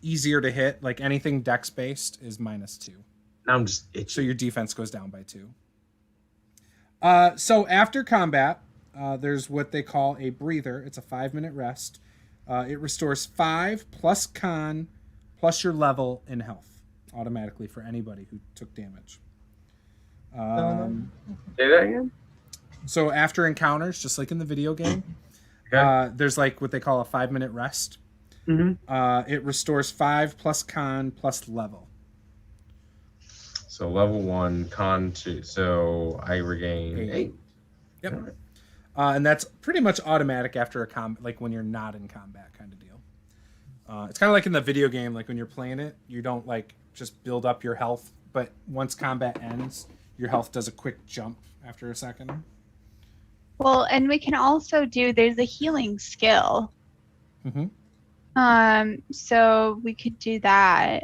easier to hit. Like anything dex based is -2. Now I'm just itchy. So your defense goes down by 2. So after combat, there's what they call a breather. It's a 5-minute rest. It restores 5 plus con plus your level in health automatically for anybody who took damage. Say that again? So after encounters, just like in the video game, there's like what they call a 5-minute rest. It restores 5 plus con plus level. So level 1, con 2. So I regain 8. Yep. Right. And that's pretty much automatic after a combat, like when you're not in combat kind of deal. It's kind of like in the video game, like when you're playing it, you don't like just build up your health, but once combat ends, your health does a quick jump after a second. Well, and we can also do, there's a healing skill. So we could do that.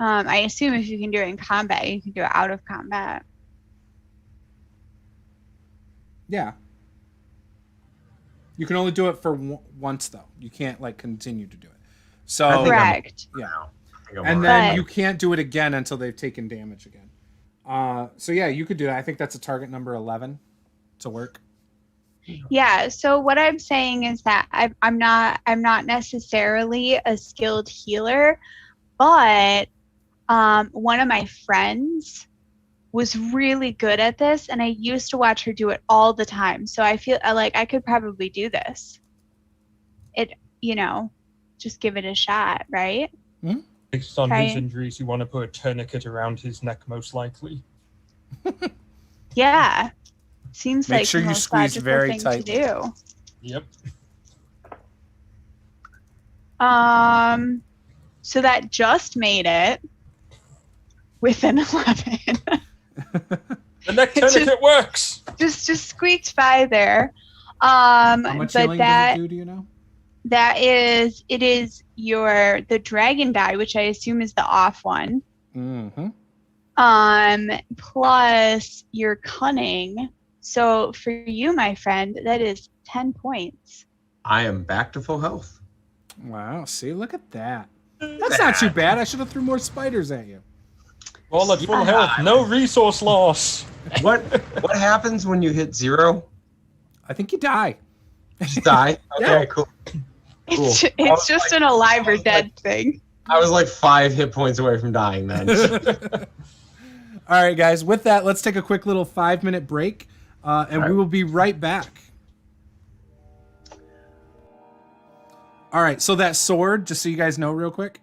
I assume if you can do it in combat, you can do it out of combat. Yeah. You can only do it for once, though. You can't like continue to do it. So I think Correct. yeah, I think I'm and all then But- you can't do it again until they've taken damage again. So yeah, you could do that. I think that's a target number 11 to work. Yeah, so what I'm saying is that I'm not necessarily a skilled healer, but one of my friends was really good at this, and I used to watch her do it all the time. So I feel like I could probably do this. Just give it a shot, right? Based on Try his it. injuries, you want to put a tourniquet around his neck, most likely. Yeah, seems Make like sure the you most squeeze logical very thing tightly. to do. Yep. So that just made it with an 11. The neck It's tourniquet works! just squeaked by there. How much But healing that does it do you know? it is the dragon die, which I assume is the off one. Mm-hmm. Plus your cunning. So for you, my friend, that is 10 points. I am back to full health. Wow, see, look at that. That's not too bad. I should have threw more spiders at you. All at full health, no resource loss. What happens when you hit 0? I think you die. Just die? Okay, cool. It's Cool. it's just an alive or dead thing. I was like 5 hit points away from dying then. All right, guys. With that, let's take a quick little 5-minute break, and we will be right back. All right. So that sword, just so you guys know, real quick.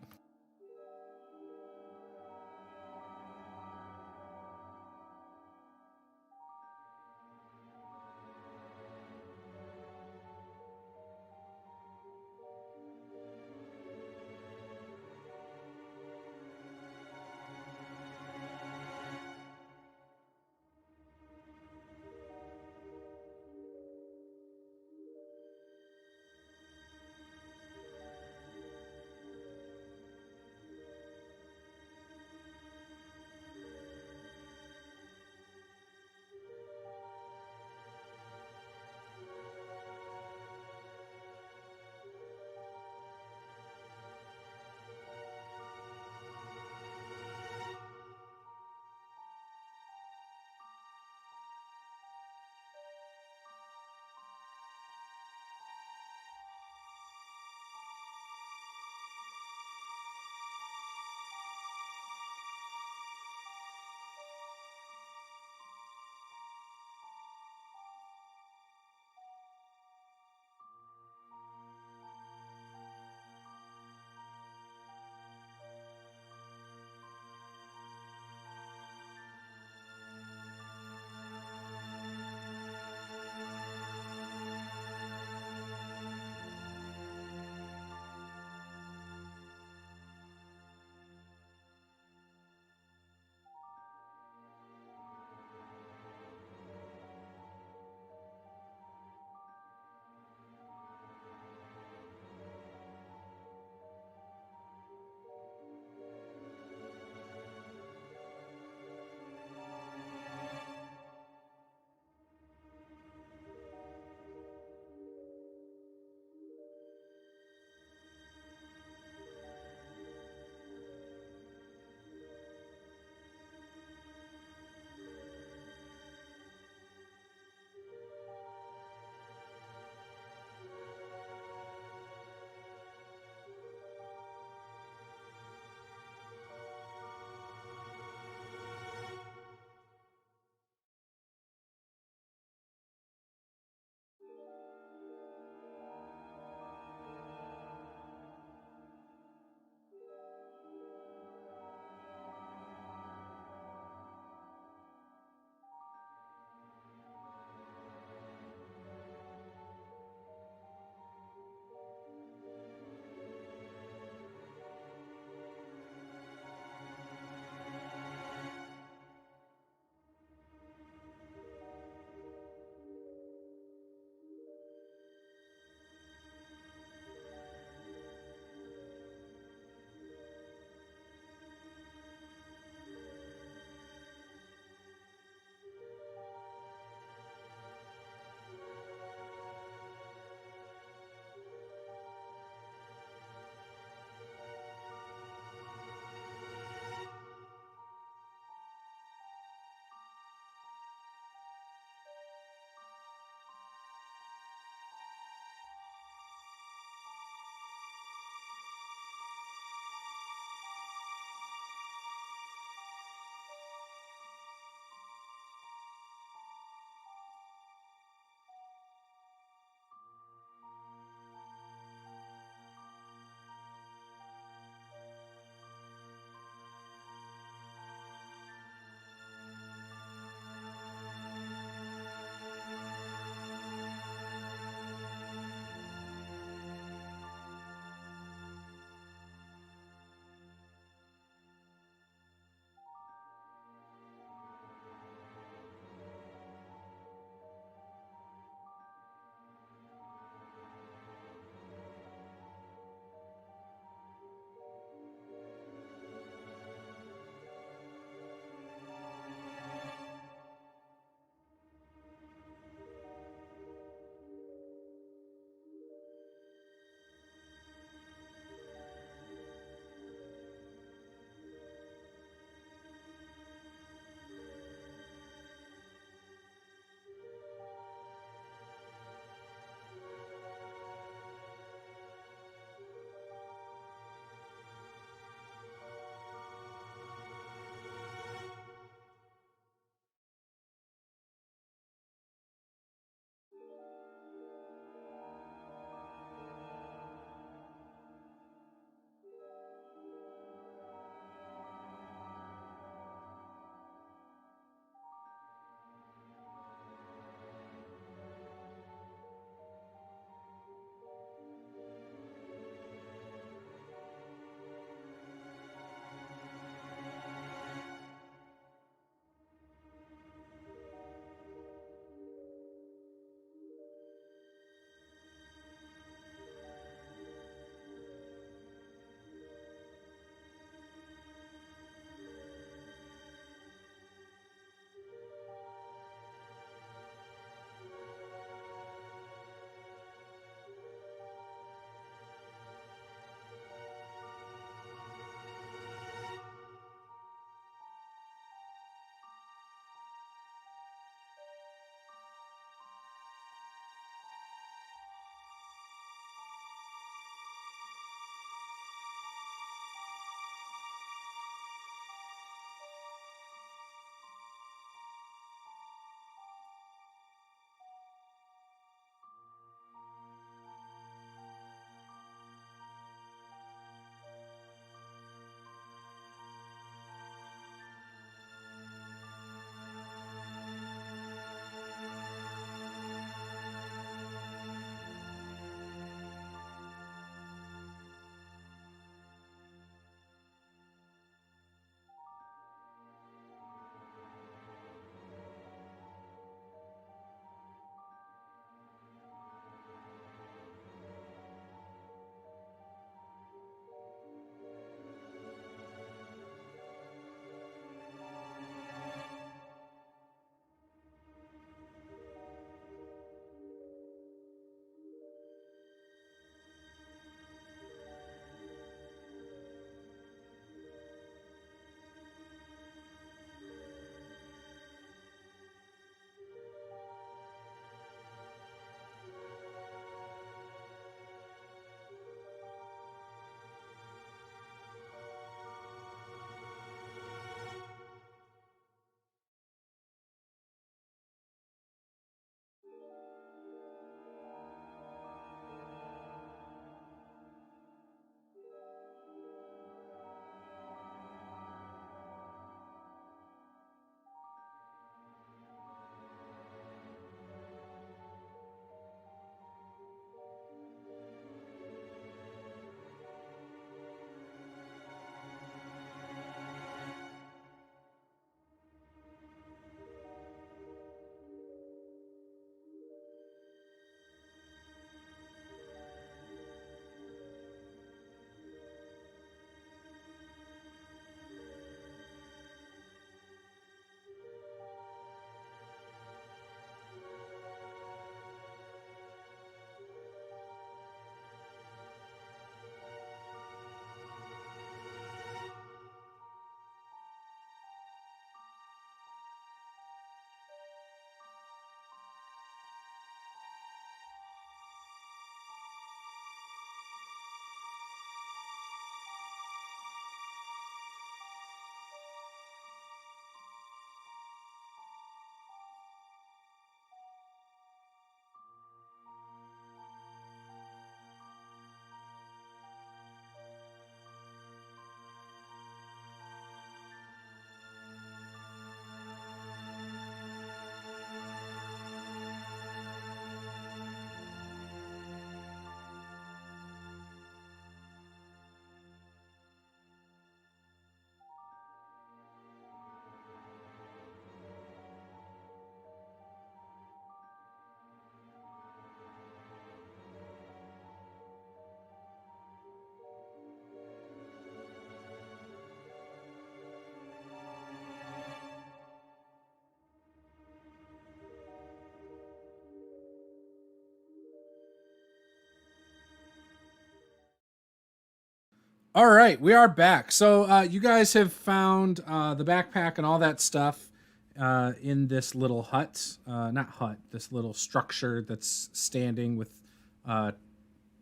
All right, we are back. So you guys have found the backpack and all that stuff in this little hut. Not hut, this little structure that's standing with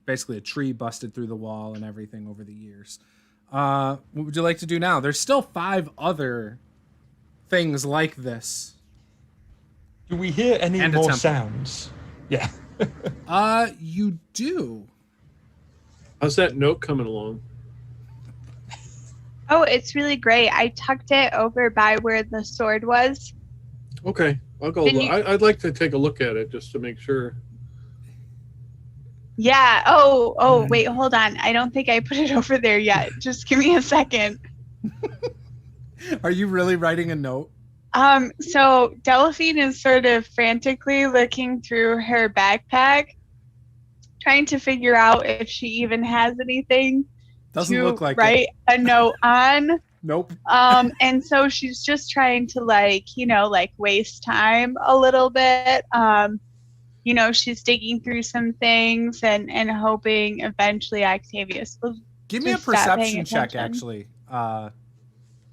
basically a tree busted through the wall and everything over the years. What would you like to do now? There's still 5 other things like this. Do we hear any And a more temple. sounds? Yeah. You do. How's that note coming along? Oh, it's really great. I tucked it over by where the sword was. Okay, I'll go. Can you- I'd like to take a look at it just to make sure. Yeah. Oh, wait, hold on. I don't think I put it over there yet. Just give me a second. Are you really writing a note? So Delphine is sort of frantically looking through her backpack, trying to figure out if she even has anything Doesn't to look like write a note on. Nope. And so she's just trying to waste time a little bit. She's digging through some things and hoping eventually Octavius will Give me a just stop paying perception check, attention. actually,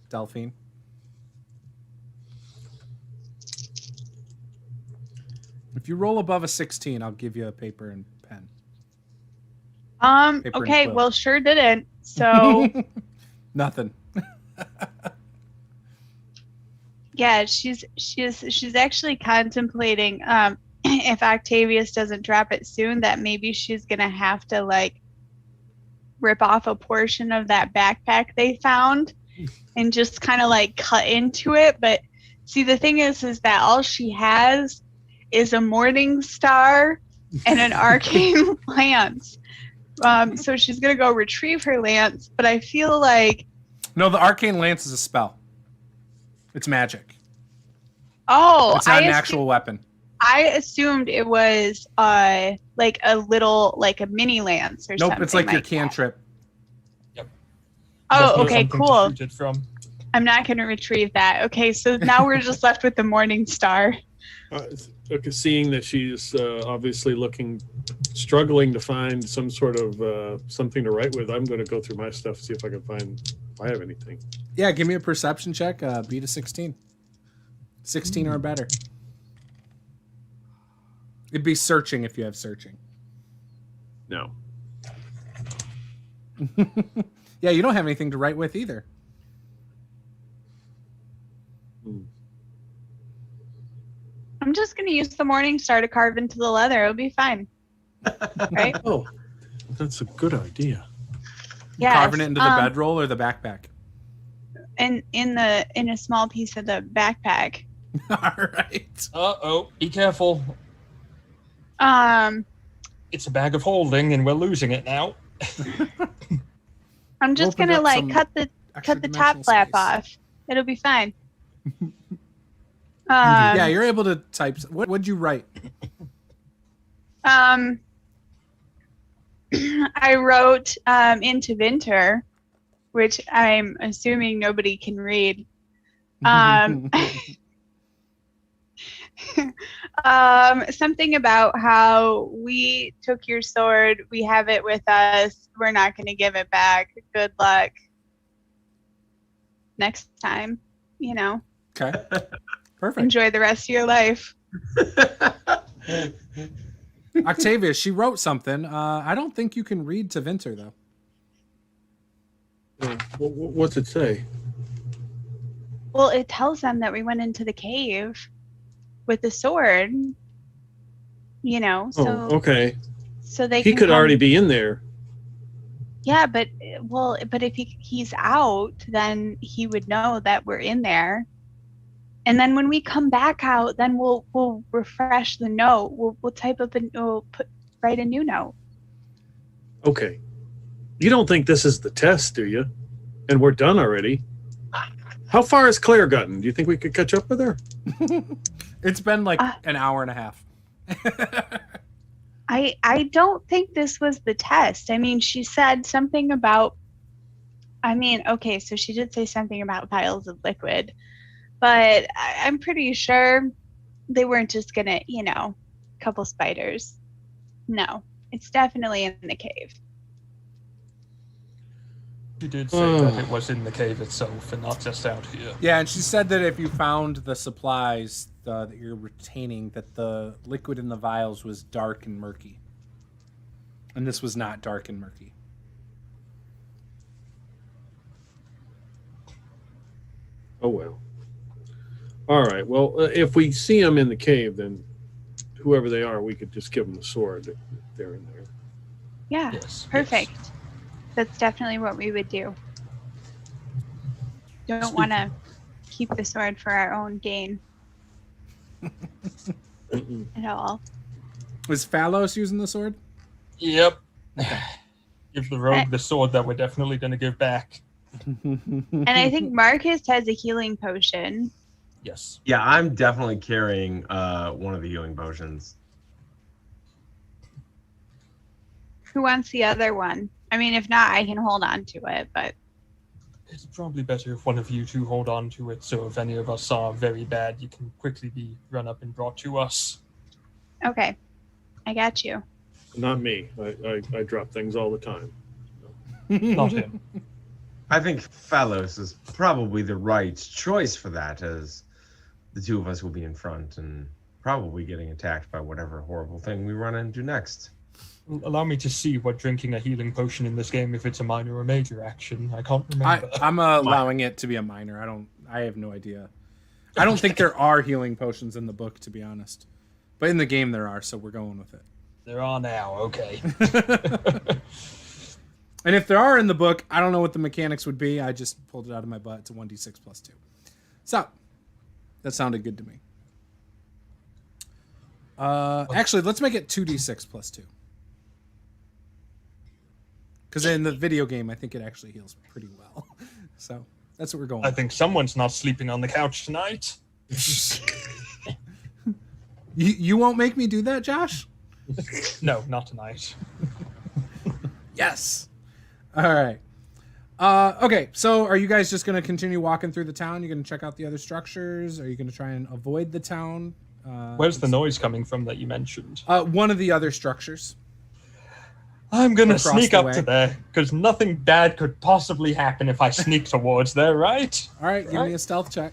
Delphine. If you roll above a 16, I'll give you a paper and pen. Paper and Okay, quill. well, sure didn't. So Nothing. yeah, she's actually contemplating if Octavius doesn't drop it soon, that maybe she's gonna have to rip off a portion of that backpack they found and just kind of cut into it. But see, the thing is that all she has is a morning star and an arcane lance. So she's gonna go retrieve her lance, but I feel like No, the arcane lance is a spell. It's magic. it's It's not an actual weapon. I assumed it was a mini lance or something. Nope, it's like your that. cantrip. Oh, Definitely okay, something to cool. shoot it from. I'm not going to retrieve that. Okay, so now we're just left with the morning star. Okay, seeing that she's obviously struggling to find some sort of something to write with, I'm going to go through my stuff, see if I can find if I have anything. Yeah, give me a perception check. Beat a 16. 16 or better. It'd be searching if you have searching. No. Yeah, you don't have anything to write with either. I'm just going to use the morning star to carve into the leather. It'll be fine. Right? Oh, that's a good idea. Yeah. Carving it into the bedroll or the backpack. And in a small piece of the backpack. All right. Uh-oh, be careful. Um, It's a bag of holding, and we're losing it now. I'm just Opened gonna up some cut the extra top dimensional flap space. off. It'll be fine. Yeah, you're able to type. What'd you write? I wrote into Vinter, which I'm assuming nobody can read. Something about how we took your sword, we have it with us, we're not going to give it back. Good luck next time, Okay. Perfect. enjoy the rest of your life. Octavia, she wrote something. I don't think you can read to Vinter, though. What's it say? Well, it tells them that we went into the cave with the sword, so Oh, okay. so they He can could come- already be in there. Yeah, but if he's out, then he would know that we're in there. And then when we come back out, then we'll refresh the note. We'll type up write a new note. Okay. You don't think this is the test, do you? And we're done already. How far has Claire gotten? Do you think we could catch up with her? It's been an hour and a half. I don't think this was the test. I mean, she said something about. Okay, so she did say something about vials of liquid, but I'm pretty sure they weren't just gonna, couple spiders. No, it's definitely in the cave. She did say that it was in the cave itself and not just out here. Yeah, and she said that if you found the supplies that you're retaining, that the liquid in the vials was dark and murky. And this was not dark and murky. Oh, well. All right. Well, if we see them in the cave, then whoever they are, we could just give them the sword if they're in there. Yeah, Yes. perfect. Yes. That's definitely what we would do. Don't want to keep the sword for our own gain at all. Was Phalos using the sword? Yep. Give the rogue the sword that we're definitely going to give back. And I think Marcus has a healing potion. Yes. Yeah, I'm definitely carrying one of the healing potions. Who wants the other one? I mean, if not, I can hold on to it, but It's probably better if one of you two hold on to it, so if any of us are very bad, you can quickly be run up and brought to us. okay. I got you. Not me. I drop things all the time. Not him. I think Phalos is probably the right choice for that, as the two of us will be in front and probably getting attacked by whatever horrible thing we run into next. Allow me to see what drinking a healing potion in this game, if it's a minor or major action. I can't remember. I'm allowing it to be a minor. I have no idea. I don't think there are healing potions in the book, to be honest. But in the game there are, so we're going with it. There are now, okay. And if there are in the book, I don't know what the mechanics would be. I just pulled it out of my butt. It's a 1d6 plus 2. So, that sounded good to me. Actually, let's make it 2d6 plus 2. Because in the video game, I think it actually heals pretty well. So, that's what we're going I with. think someone's not sleeping on the couch tonight. You won't make me do that, Josh? No, not tonight. Yes. All right. Okay, so are you guys just going to continue walking through the town? You're going to check out the other structures? Are you going to try and avoid the town? Where's the noise coming from that you mentioned? One of the other structures. I'm gonna Across sneak the up way. to there, because nothing bad could possibly happen if I sneak towards there, right? All right, give me a stealth check.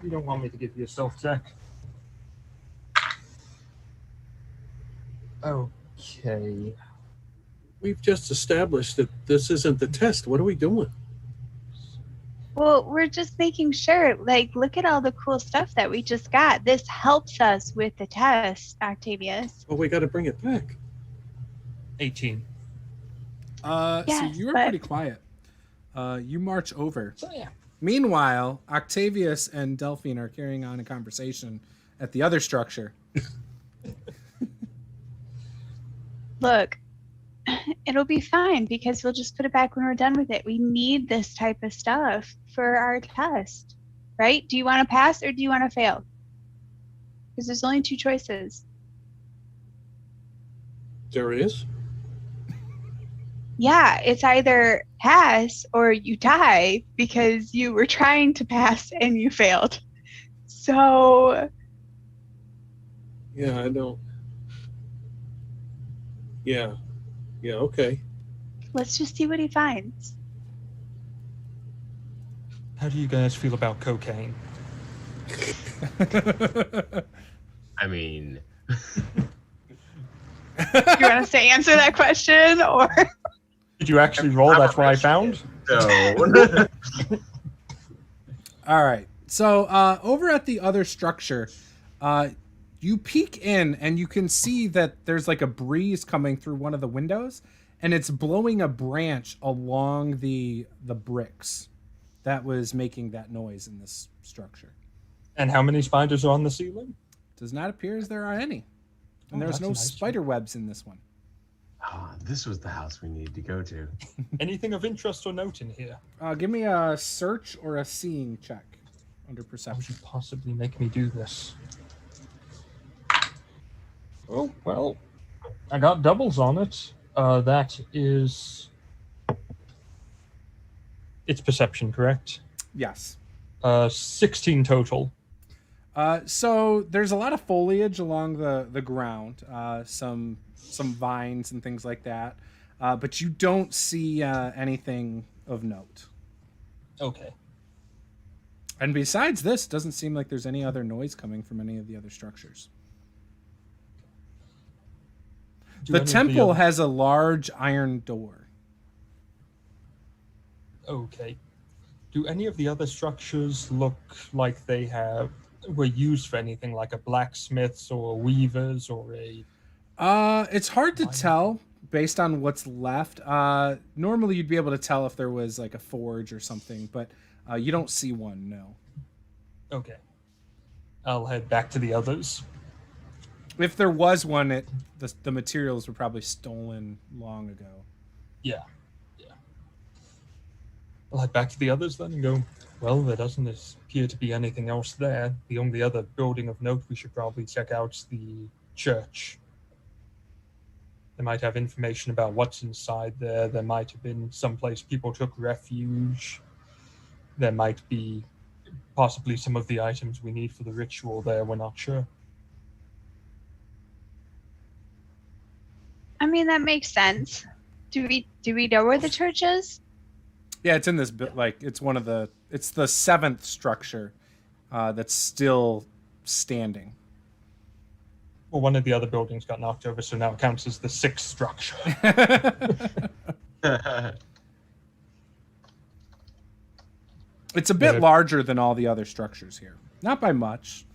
You don't want me to give you a stealth check. Okay. We've just established that this isn't the test. What are we doing? Well, we're just making sure. Like, look at all the cool stuff that we just got. This helps us with the test, Octavius. Well, we got to bring it back. 18. So Yes, you were but- pretty quiet. You march over. So yeah. Meanwhile, Octavius and Delphine are carrying on a conversation at the other structure. Look, it'll be fine because we'll just put it back when we're done with it. We need this type of stuff for our test, right? Do you want to pass or do you want to fail? Because there's only two choices. There is. Yeah, it's either pass or you die because you were trying to pass and you failed. So, Yeah, I don't. Yeah. Yeah, okay. let's just see what he finds. How do you guys feel about cocaine? I mean, Do you want us to answer that question or? Did you actually roll? That's what I found. so All right. So over at the other structure, you peek in and you can see that there's like a breeze coming through one of the windows, and it's blowing a branch along the bricks that was making that noise in this structure. And how many spiders are on the ceiling? Does not appear as there are any. And Oh, there's that's no a nice spider webs in this one. this was the house we needed to go to. Anything of interest or note in here? Give me a search or a seeing check under How would perception. you possibly make me do this? Oh, well, I got doubles on it. That is... It's perception, correct? Yes. 16 total. So there's a lot of foliage along the ground, some vines and things like that, but you don't see anything of note. Okay. And besides this, doesn't seem like there's any other noise coming from any of the other structures. The temple has a large iron door. Okay. Do any of the other structures look like they were used for anything, like a blacksmith's or a weaver's or a... It's hard to tell based on what's left. Normally you'd be able to tell if there was like a forge or something, but you don't see one, no. Okay. I'll head back to the others. If there was one, the materials were probably stolen long ago. Yeah. I'll head back to the others then and go, well, there doesn't appear to be anything else there. The only other building of note we should probably check out is the church. They might have information about what's inside there. There might have been someplace people took refuge. There might be possibly some of the items we need for the ritual there. We're not sure. I mean, that makes sense. Do we know where the church is? Yeah, it's in this bit. Like it's it's the 7th structure that's still standing. Well, one of the other buildings got knocked over, so now it counts as the 6th structure. It's a bit larger than all the other structures here. Not by much.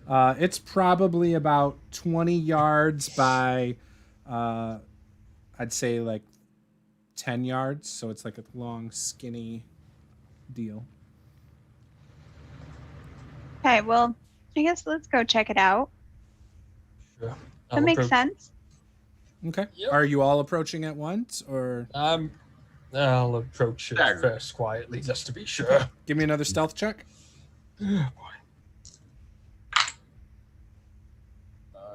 It's probably about 20 yards by, I'd say like 10 yards. So it's like a long, skinny deal. Okay, well, I guess let's go check it out. Sure. That makes sense. Okay. Yep. Are you all approaching at once, or? I'll approach it first quietly, just to be sure. Give me another stealth check. Oh, boy.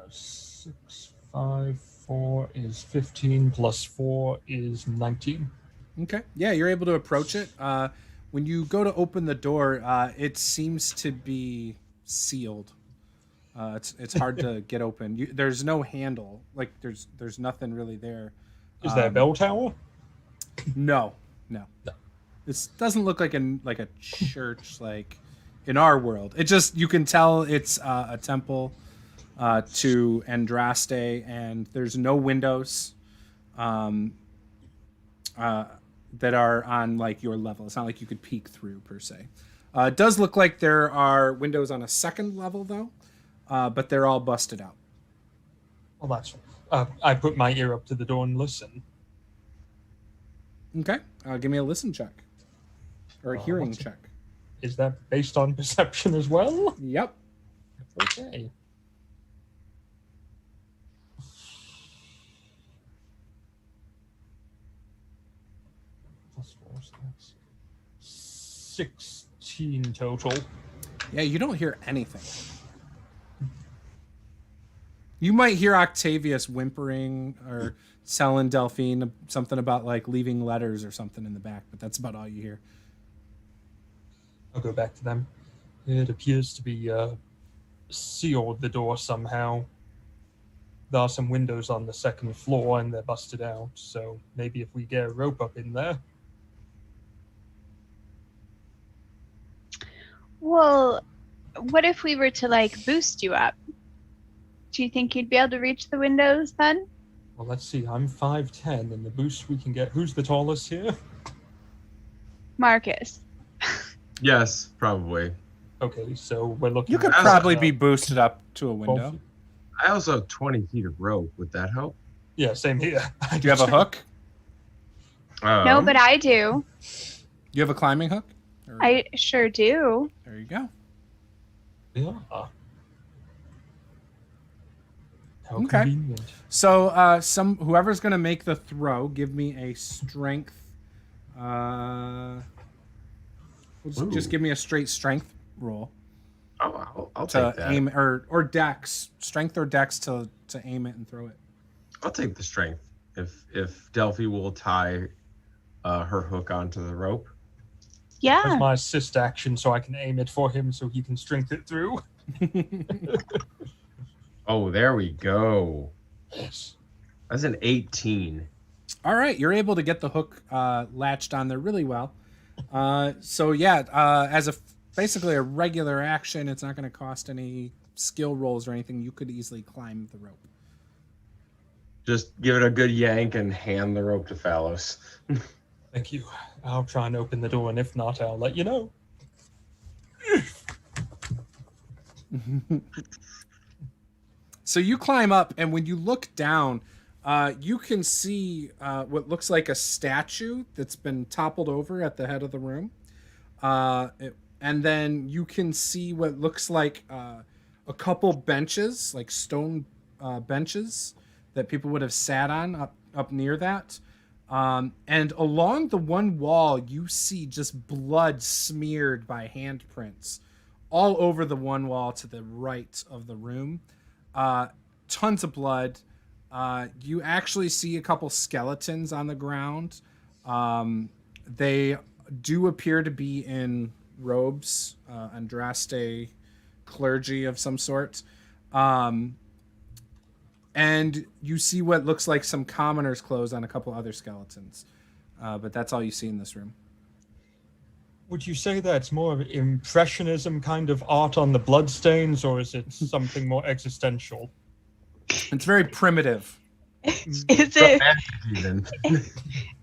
6, 5, 4 is 15, plus 4 is 19. Okay. Yeah, you're able to approach it. When you go to open the door, it seems to be sealed. It's hard to get open. There's no handle. Like there's nothing really there. Is there a bell tower? No. This doesn't look like a church like in our world. It just, you can tell it's a temple to Andraste, and there's no windows that are on like your level. It's not like you could peek through per se. It does look like there are windows on a 2nd level though, but they're all busted out. Well, that's I put my ear up to the door and listen. Okay, give me a listen check or a hearing check. Is that based on perception as well? Yep. Okay. Plus 4, so that's 16 total. Yeah, you don't hear anything. You might hear Octavius whimpering or telling Delphine something about like leaving letters or something in the back, but that's about all you hear. I'll go back to them. It appears to be sealed, the door somehow. There are some windows on the 2nd floor and they're busted out, so maybe if we get a rope up in there. Well, what if we were to like boost you up? Do you think you'd be able to reach the windows then? Well, let's see. I'm 5'10", and the boost we can get... Who's the tallest here? Marcus. Yes, probably. Okay, so we're looking... You could at, probably be boosted up to a window. I also have 20 feet of rope. Would that help? Yeah, same here. Do you have a hook? No, but I do. You have a climbing hook? Or... I sure do. There you go. Yeah. How Okay. convenient. So, whoever's gonna make the throw, give me a strength. Just give me a straight strength roll. Oh, I'll to take that. aim or dex, strength or dex to aim it and throw it. I'll take the strength if Delphi will tie her hook onto the rope. Yeah. That's my assist action, so I can aim it for him so he can strength it through. Oh, there we go. Yes. That's an 18. All right, you're able to get the hook latched on there really well. As basically a regular action, it's not going to cost any skill rolls or anything. You could easily climb the rope. Just give it a good yank and hand the rope to Phallos. Thank you. I'll try and open the door, and if not, I'll let you know. So you climb up, and when you look down, you can see what looks like a statue that's been toppled over at the head of the room. And then you can see what looks like a couple benches, like stone benches that people would have sat on up near that. And along the one wall, you see just blood smeared by handprints all over the one wall to the right of the room. Tons of blood. You actually see a couple skeletons on the ground. They do appear to be in robes, Andraste clergy of some sort. And you see what looks like some commoner's clothes on a couple other skeletons. But that's all you see in this room. Would you say that's more of impressionism kind of art on the bloodstains, or is it something more existential? It's very primitive. Is it Even.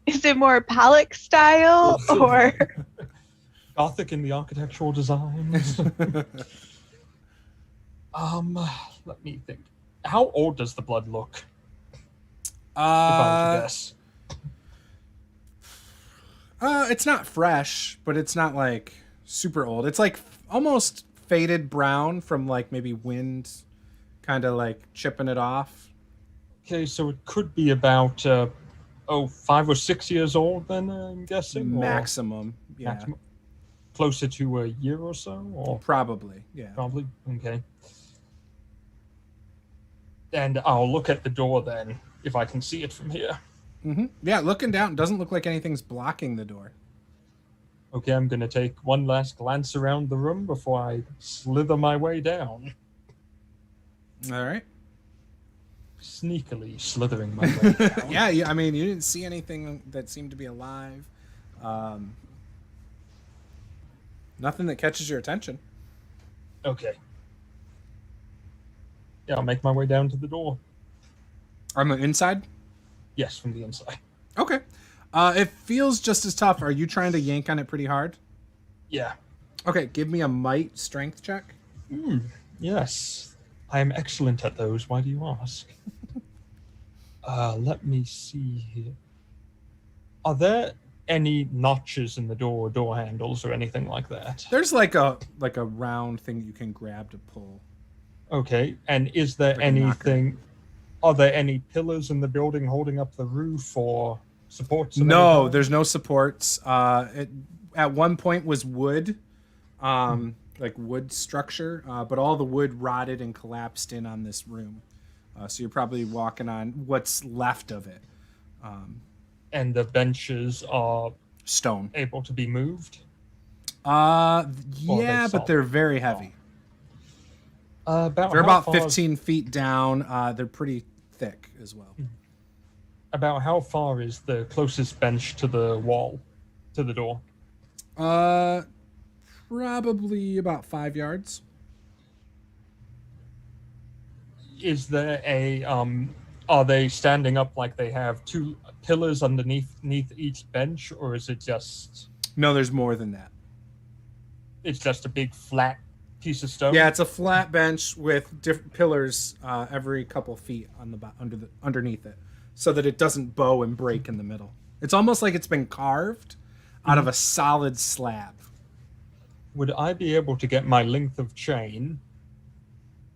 is it more Pollock style or Gothic in the architectural designs? Let me think. How old does the blood look? If I were to guess. It's not fresh, but it's not like super old. It's like almost faded brown from like maybe wind kind of like chipping it off. Okay, so it could be about 5 or 6 years old then, I'm guessing? or Maximum. Yeah. maximum- Closer to a year or so? Or Probably. Yeah. probably? Okay. And I'll look at the door then, if I can see it from here. Yeah, looking down, it doesn't look like anything's blocking the door. Okay, I'm going to take one last glance around the room before I slither my way down. All right. Sneakily slithering my way down. Yeah, I mean, you didn't see anything that seemed to be alive. Nothing that catches your attention. Okay. Yeah, I'll make my way down to the door. On the inside? Yes, from the inside. Okay. It feels just as tough. Are you trying to yank on it pretty hard? Yeah. Okay, give me a might strength check. Yes. I am excellent at those. Why do you ask? Let me see here. Are there any notches in the door handles, or anything like that? There's like a round thing you can grab to pull. Okay. And is there Like a knocker. anything? Are there any pillars in the building holding up the roof or supports? of any No, kind? there's no supports. It at one point was wood, like wood structure, but all the wood rotted and collapsed in on this room. So you're probably walking on what's left of it. And the benches are Stone. able to be moved? Yeah, solid. but they're very heavy. About They're how about far- 15 feet down. They're pretty thick as well. About how far is the closest bench to the wall, to the door? Probably about 5 yards. Is there a are they standing up like they have two pillars underneath each bench, or is it just No, there's more than that. it's just a big flat piece of stone? Yeah, it's a flat bench with different pillars every couple feet on the underneath it, so that it doesn't bow and break in the middle. It's almost like it's been carved out of a solid slab. Would I be able to get my length of chain,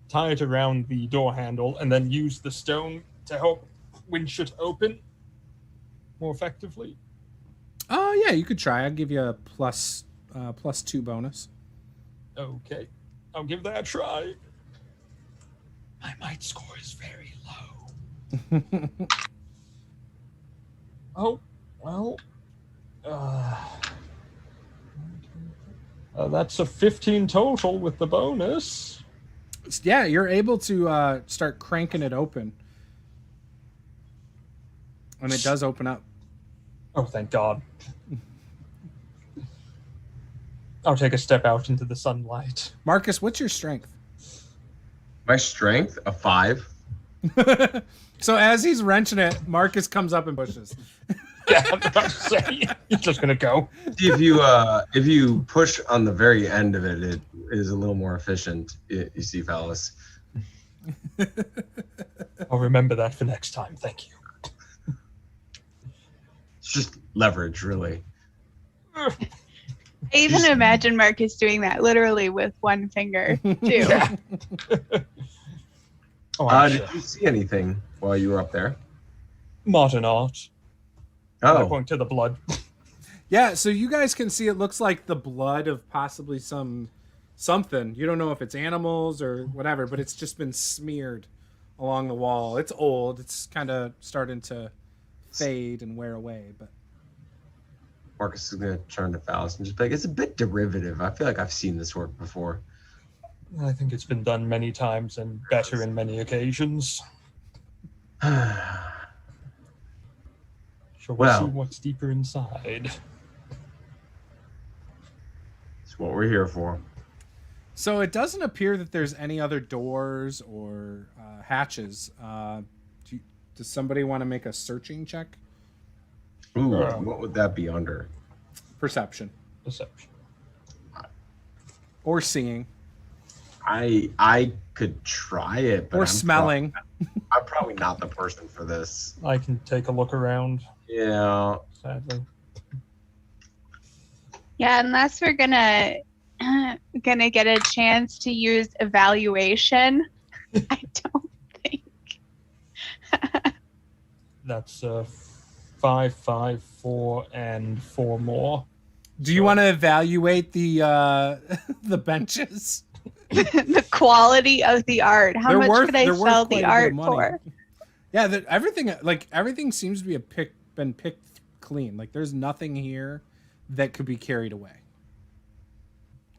tie it around the door handle, and then use the stone to help winch it open more effectively? Oh yeah, you could try. I'd give you a plus 2 bonus. Okay, I'll give that a try. My might score is very low. Oh, well, that's a 15 total with the bonus. Yeah, you're able to start cranking it open. And it does open up. Oh, thank God. I'll take a step out into the sunlight. Marcus, what's your strength? My strength, a 5. So as he's wrenching it, Marcus comes up and pushes. Yeah, I was about to say, he's just gonna go. If you push on the very end of it, it is a little more efficient. You see, Phallus. I'll remember that for next time. Thank you. It's just leverage, really. I even imagine Marcus doing that literally with one finger, too. Yeah. Oh, I'm Did you see anything while you were up there? modern art. I Oh, point to the blood. Yeah, so you guys can see it looks like the blood of possibly something. You don't know if it's animals or whatever, but it's just been smeared along the wall. It's old. It's kind of starting to fade and wear away, but Marcus is going to turn to Phallus and just be like, it's a bit derivative. I feel like I've seen this work before. I think it's been done many times and better in many occasions. Shall we Well. see what's deeper inside? It's what we're here for. so it doesn't appear that there's any other doors or hatches. Does somebody want to make a searching check? Ooh, what would that be under? Perception Deception. or seeing I could try it, but or smelling. I'm probably not the person for this. I can take a look around, Yeah. sadly. Yeah, unless we're gonna get a chance to use evaluation, I don't think. That's 5, 5, 4, and 4 more. Do you want to evaluate the the benches? The quality of the art. How They're much could I they're worth sell quite the a bit of art money. for? Yeah, everything seems to be been picked clean. Like there's nothing here that could be carried away.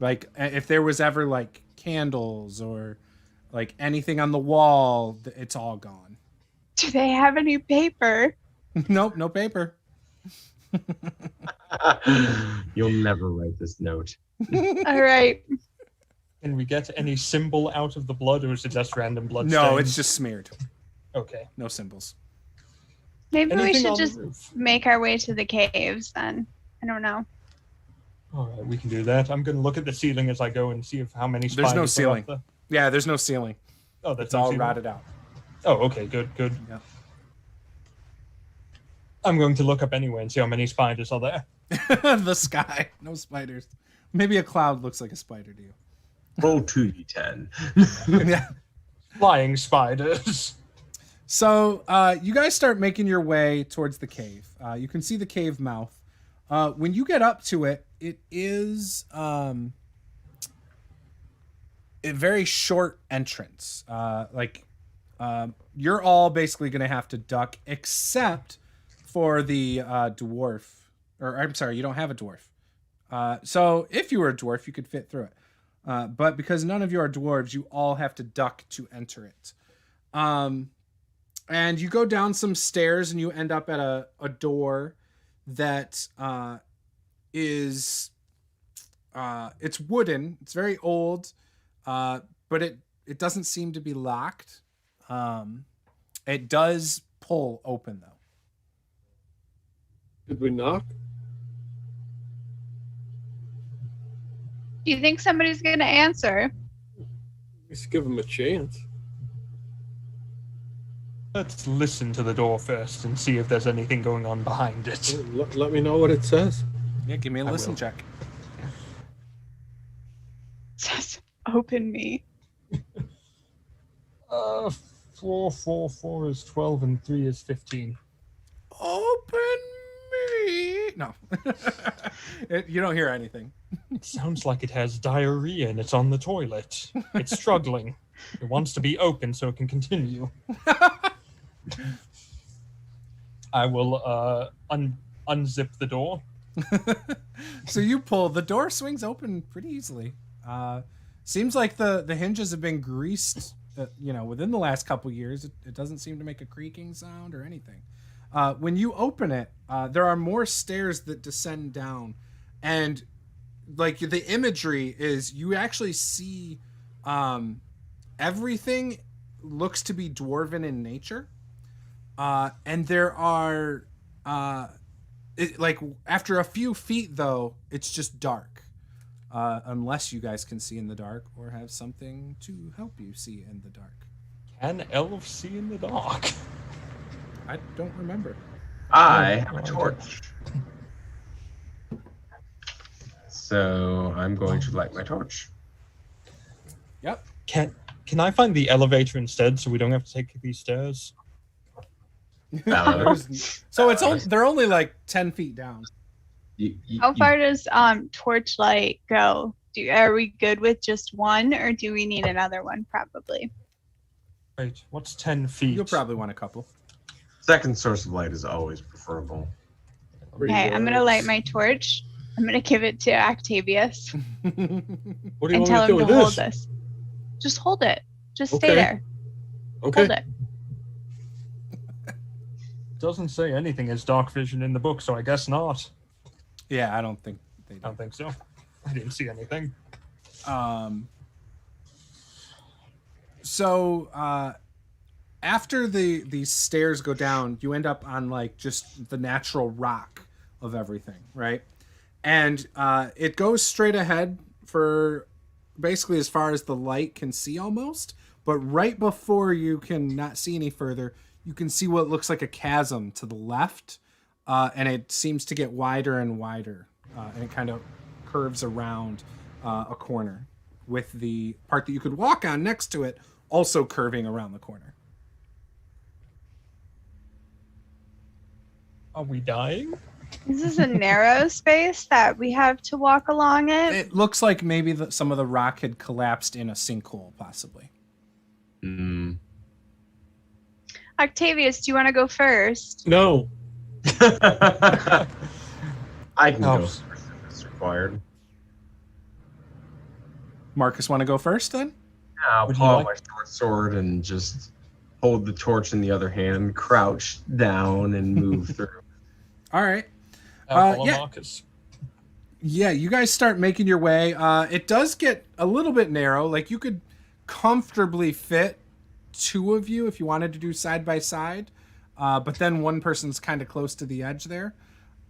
Like if there was ever like candles or like anything on the wall, it's all gone. Do they have any paper? Nope, no paper. You'll never write this note. All right. Can we get any symbol out of the blood, or is it just random blood No, stains? it's just smeared. Okay. No symbols. Maybe we Anything should on the just roof? make our way to the caves then. I don't know. All right, we can do that. I'm going to look at the ceiling as I go and see how many spiders There's no are up ceiling. there. Yeah, there's no ceiling. Oh, that's It's no all ceiling. rotted out. Oh, okay, good. Yeah. I'm going to look up anyway and see how many spiders are there. The sky, no spiders. Maybe a cloud looks like a spider to you. Roll 2d10. Yeah. Flying spiders. So you guys start making your way towards the cave. You can see the cave mouth. When you get up to it, it is a very short entrance. You're all basically going to have to duck, except for the dwarf. Or I'm sorry, you don't have a dwarf. So if you were a dwarf, you could fit through it. But because none of you are dwarves, you all have to duck to enter it. And you go down some stairs and you end up at a door that is it's wooden. It's very old, but it doesn't seem to be locked. It does pull open though. Did we knock? Do you think somebody's going to answer? Let's give him a chance. Let's listen to the door first and see if there's anything going on behind it. Let me know what it says. Yeah, give me a I listen will. check. Just open me. 4, 4, 4 is 12 and 3 is 15. Open me. No. You don't hear anything. It sounds like it has diarrhea and it's on the toilet. It's struggling. It wants to be open so it can continue. I will unzip the door. So you pull. The door swings open pretty easily. Seems like the hinges have been greased, within the last couple years. It doesn't seem to make a creaking sound or anything. When you open it, there are more stairs that descend down, and like the imagery is you actually see everything looks to be dwarven in nature, and there are like after a few feet though, it's just dark, unless you guys can see in the dark or have something to help you see in the dark. Can elves see in the dark? I don't remember. I have a torch. So I'm going to light my torch. Yep. Can I find the elevator instead, so we don't have to take these stairs? So they're only like 10 feet down. How far does torchlight go? Are we good with just one, or do we need another one? Probably. Wait, what's 10 feet? You'll probably want a couple. Second source of light is always preferable. Okay, I'm gonna light my torch. I'm gonna give it to Octavius What do you and want tell me to him do to with hold this? this. Just hold it. Just Okay. stay there. Okay. Hold it. Doesn't say anything as dark vision in the book, so I guess not. Yeah, I don't think they I do. don't think so. I didn't see anything. So after these stairs go down, you end up on like just the natural rock of everything, right? And it goes straight ahead for basically as far as the light can see almost, but right before you can not see any further, you can see what looks like a chasm to the left, and it seems to get wider and wider, and it kind of curves around a corner with the part that you could walk on next to it also curving around the corner. Are we dying? This is a narrow space that we have to walk along it. It looks like maybe some of the rock had collapsed in a sinkhole, possibly. Mm. Octavius, do you want to go first? No. I can Oh. go first if it's required. Marcus, want to go first then? I'll Would you pull out like- my short sword and just hold the torch in the other hand, crouch down, and move through. All right. Follow yeah. Marcus. Yeah, you guys start making your way. It does get a little bit narrow. Like you could comfortably fit two of you if you wanted to do side by side, but then one person's kind of close to the edge there.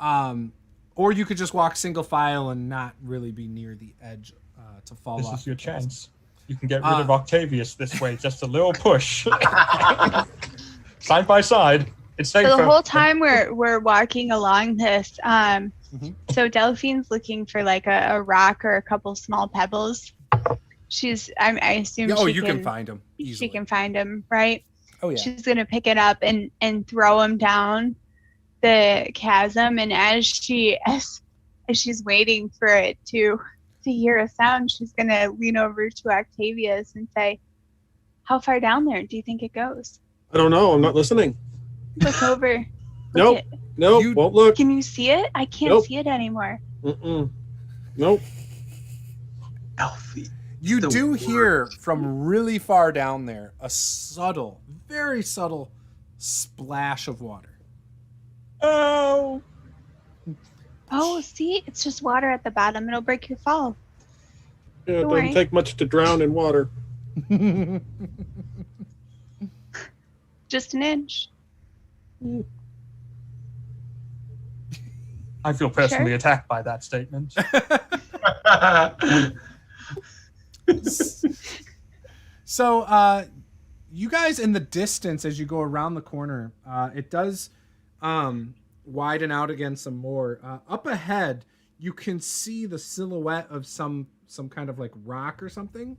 Or you could just walk single file and not really be near the edge to fall This off. is your the chasm. chance. You can get rid of Octavius this way. Just a little push. Side by side. It's safer. So the whole time we're walking along this, so Delphine's looking for like a rock or a couple small pebbles. I assume Yeah, she you can find them easily. she can find them, right? Oh yeah. She's gonna pick it up and throw him down the chasm, and as she's waiting for it to hear a sound, she's gonna lean over to Octavius and say, "How far down there do you think it goes?" I don't know. I'm not listening. Look over. Nope. Look Nope. You- Won't look. Can you see it? I can't Nope. see it anymore. Mm-mm. Nope. Alfie. You The do word. hear from really far down there a subtle, very subtle splash of water. Oh! Oh, see? It's just water at the bottom. It'll break your fall. Yeah, it Don't doesn't worry. take much to drown in water. Just an inch. I feel personally Sure. attacked by that statement. So, you guys in the distance as you go around the corner, it does widen out again some more. Up ahead, you can see the silhouette of some kind of like rock or something,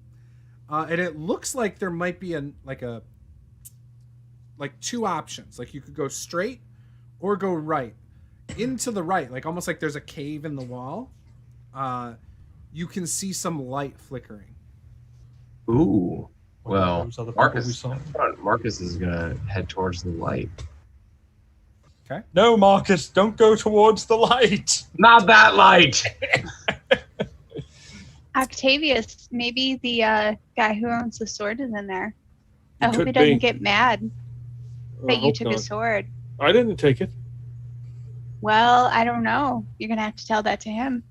and it looks like there might be like two options. Like you could go straight or go right. Into the right, like almost like there's a cave in the wall. You can see some light flickering. Ooh. Well, Those other people we Marcus, saw. Marcus is gonna head towards the light. No, Marcus, don't go towards the light. Not that light. Octavius, maybe the guy who owns the sword is in there. I hope could he doesn't be. get mad I that you hope took not. his sword. I didn't take it. Well, I don't know. You're going to have to tell that to him.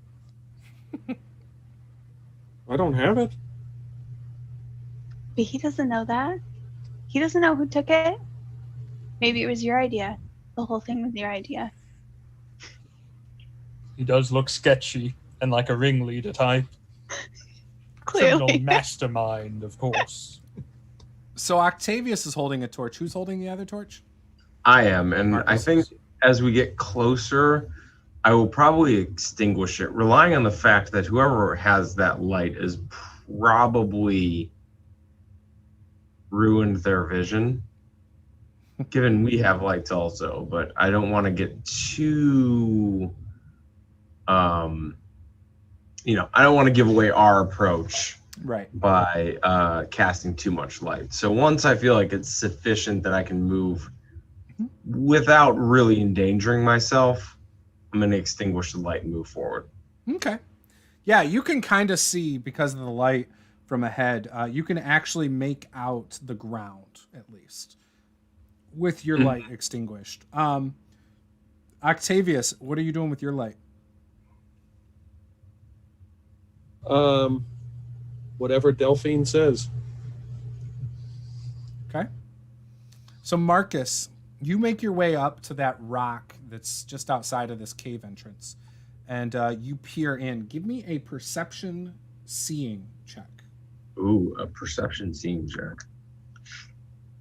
I don't have it. But he doesn't know that. He doesn't know who took it. Maybe it was your idea. The whole thing was your idea. He does look sketchy and like a ringleader type. Clearly. Criminal mastermind, of course. So Octavius is holding a torch. Who's holding the other torch? I am, and Marcus I think is. as we get closer, I will probably extinguish it, relying on the fact that whoever has that light is probably ruined their vision. Given we have lights also, but I don't want to get too, I don't want to give away our approach Right. by casting too much light. So once I feel like it's sufficient that I can move without really endangering myself, I'm going to extinguish the light and move forward. Okay. Yeah, you can kind of see, because of the light from ahead, you can actually make out the ground, at least, with your light extinguished. Octavius, what are you doing with your light? Whatever Delphine says. Okay. So Marcus, you make your way up to that rock that's just outside of this cave entrance, and you peer in. Give me a perception seeing check. Ooh, a perception seeing check.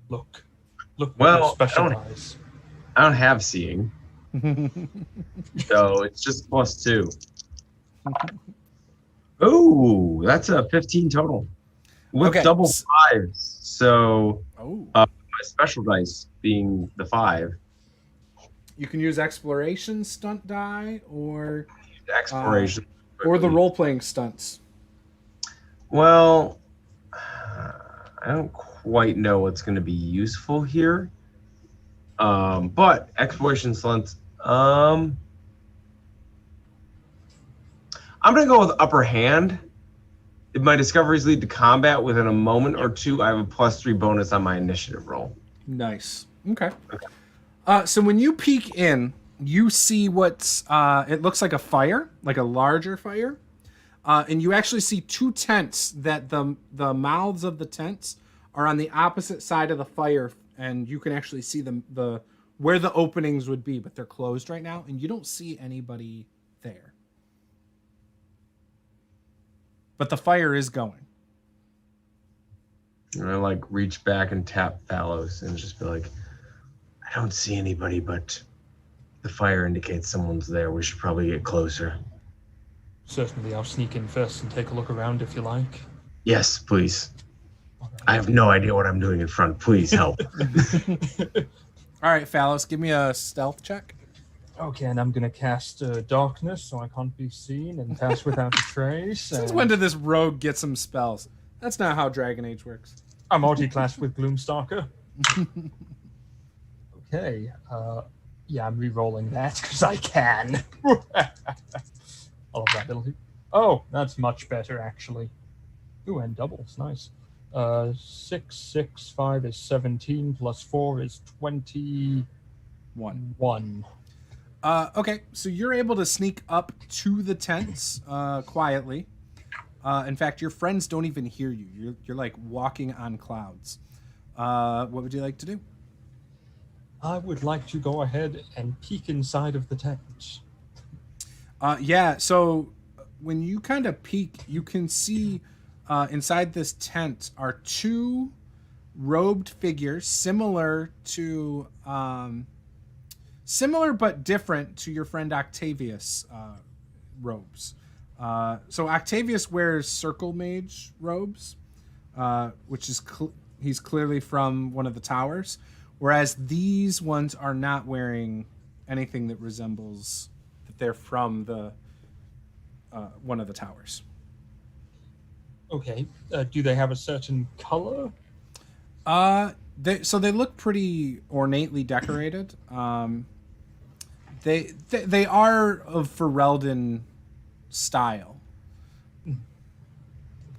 Look. Look Well, with your special eyes. I don't have seeing, so it's just +2. Ooh, that's a 15 total. With Okay. double 5s. So Oh. my special dice being the 5. You can use exploration stunt die or Exploration. the role-playing stunts. Well, I don't quite know what's going to be useful here. But exploration slunts. I'm going to go with upper hand. If my discoveries lead to combat within a moment or two, I have a +3 bonus on my initiative roll. Nice. Okay. So when you peek in, you see what's it looks like a fire, like a larger fire, and you actually see 2 tents that the mouths of the tents are on the opposite side of the fire, and you can actually see the where the openings would be, but they're closed right now, and you don't see anybody there. But the fire is going. And I reach back and tap Thalos and just be like, I don't see anybody, but the fire indicates someone's there. We should probably get closer. Certainly, I'll sneak in first and take a look around if you like. Yes, please. I have no idea what I'm doing in front. Please help. All right, Phallos, give me a stealth check. Okay, and I'm going to cast Darkness so I can't be seen and pass without a trace. Since when did this rogue get some spells? That's not how Dragon Age works. I'm multi-classed with Gloomstalker. Okay, yeah, I'm re-rolling that because I can. I love that ability. Oh, that's much better, actually. Ooh, and doubles, nice. 6, 6, 5 is 17, plus 4 is 21. Okay, so you're able to sneak up to the tents quietly. In fact, your friends don't even hear you. You're like walking on clouds. What would you like to do? I would like to go ahead and peek inside of the tent. Yeah, so when you kind of peek, you can see inside this tent are 2 robed figures, similar but different to your friend Octavius' robes. So Octavius wears Circle Mage robes, which is he's clearly from one of the towers, whereas these ones are not wearing anything that resembles that they're from the one of the towers. Okay, do they have a certain color? They look pretty ornately decorated. They are of Ferelden style.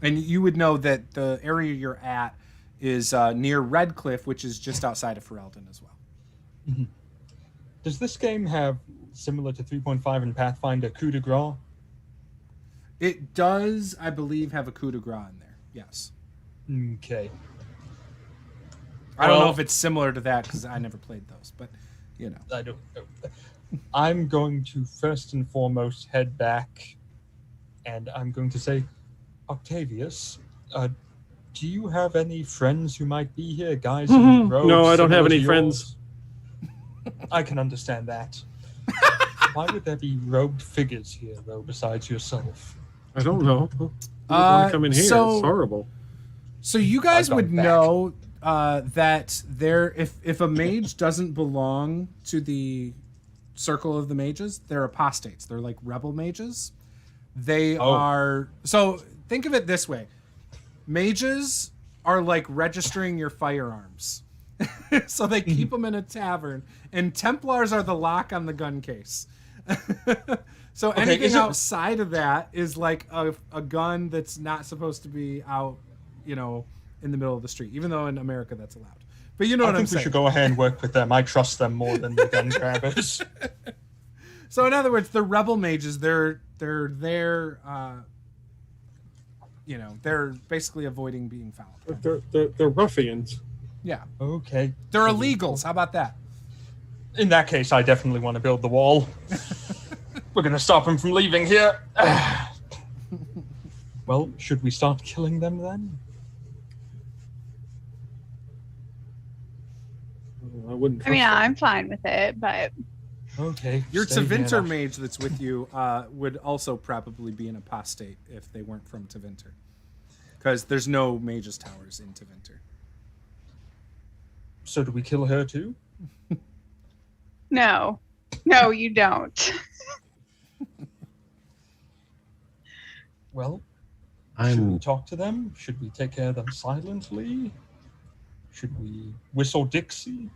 And you would know that the area you're at is near Redcliffe, which is just outside of Ferelden as well. Mm-hmm. Does this game have, similar to 3.5 and Pathfinder, coup de grace? It does, I believe, have a coup de grace in there. Yes. Okay. I don't know Well- if it's similar to that because I never played those, but you know. I don't know. I'm going to first and foremost head back, and I'm going to say, Octavius, do you have any friends who might be here? Guys in robes? No, I don't have similar to any yours? friends. I can understand that. Why would there be robed figures here, though, besides yourself? I don't know. Who would want to come in here? so- It's horrible. So you guys I've would gone back. know that if a mage doesn't belong to the circle of the mages, they're apostates. They're like rebel mages. They are. So think of it this way: mages are like registering your firearms. So they keep them in a tavern, and Templars are the lock on the gun case. So Okay, anything is it- outside of that is like a gun that's not supposed to be out, you know, in the middle of the street, even though in America that's allowed. But you know I what I'm think we saying. should go ahead and work with them. I trust them more than the gun grabbers. So in other words, the rebel mages, they're there, you know, they're basically avoiding being found. They're ruffians. Yeah, Okay. they're illegals. How about that? In that case, I definitely want to build the wall. We're going to stop them from leaving here. Well, should we start killing them then? I wouldn't. I mean, trust them. I'm fine with it, but Okay. Your stay here Tevinter now. mage that's with you would also probably be an apostate if they weren't from Tevinter, because there's no mages towers in Tevinter. So do we kill her too? no, you don't. Well, should we I'm talk to them? Should we take care of them silently? Should we whistle Dixie?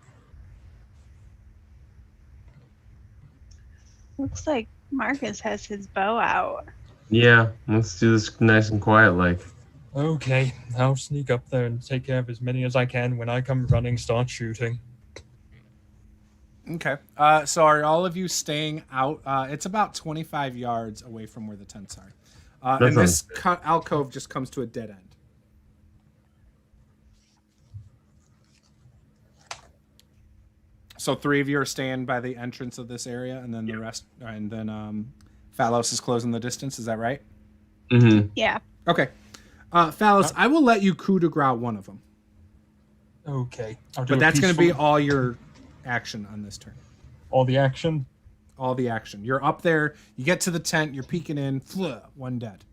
Looks like Marcus has his bow out. yeah. Let's do this nice and quiet, like. Okay, I'll sneak up there and take care of as many as I can. When I come running, start shooting. Okay. So are all of you staying out? It's about 25 yards away from where the tents are. That And this alcove just comes to a dead end. So 3 of you are staying by the entrance of this area, and then the rest, and then Phalos is closing the distance. Is that right? Mm-hmm. Yeah. Okay. Phalos, I will let you coup de grace one of them, Okay. I'll do but a that's going to be peaceful- all your action on this turn. all the action. All the action. You're up there. You get to the tent. You're peeking in. One dead.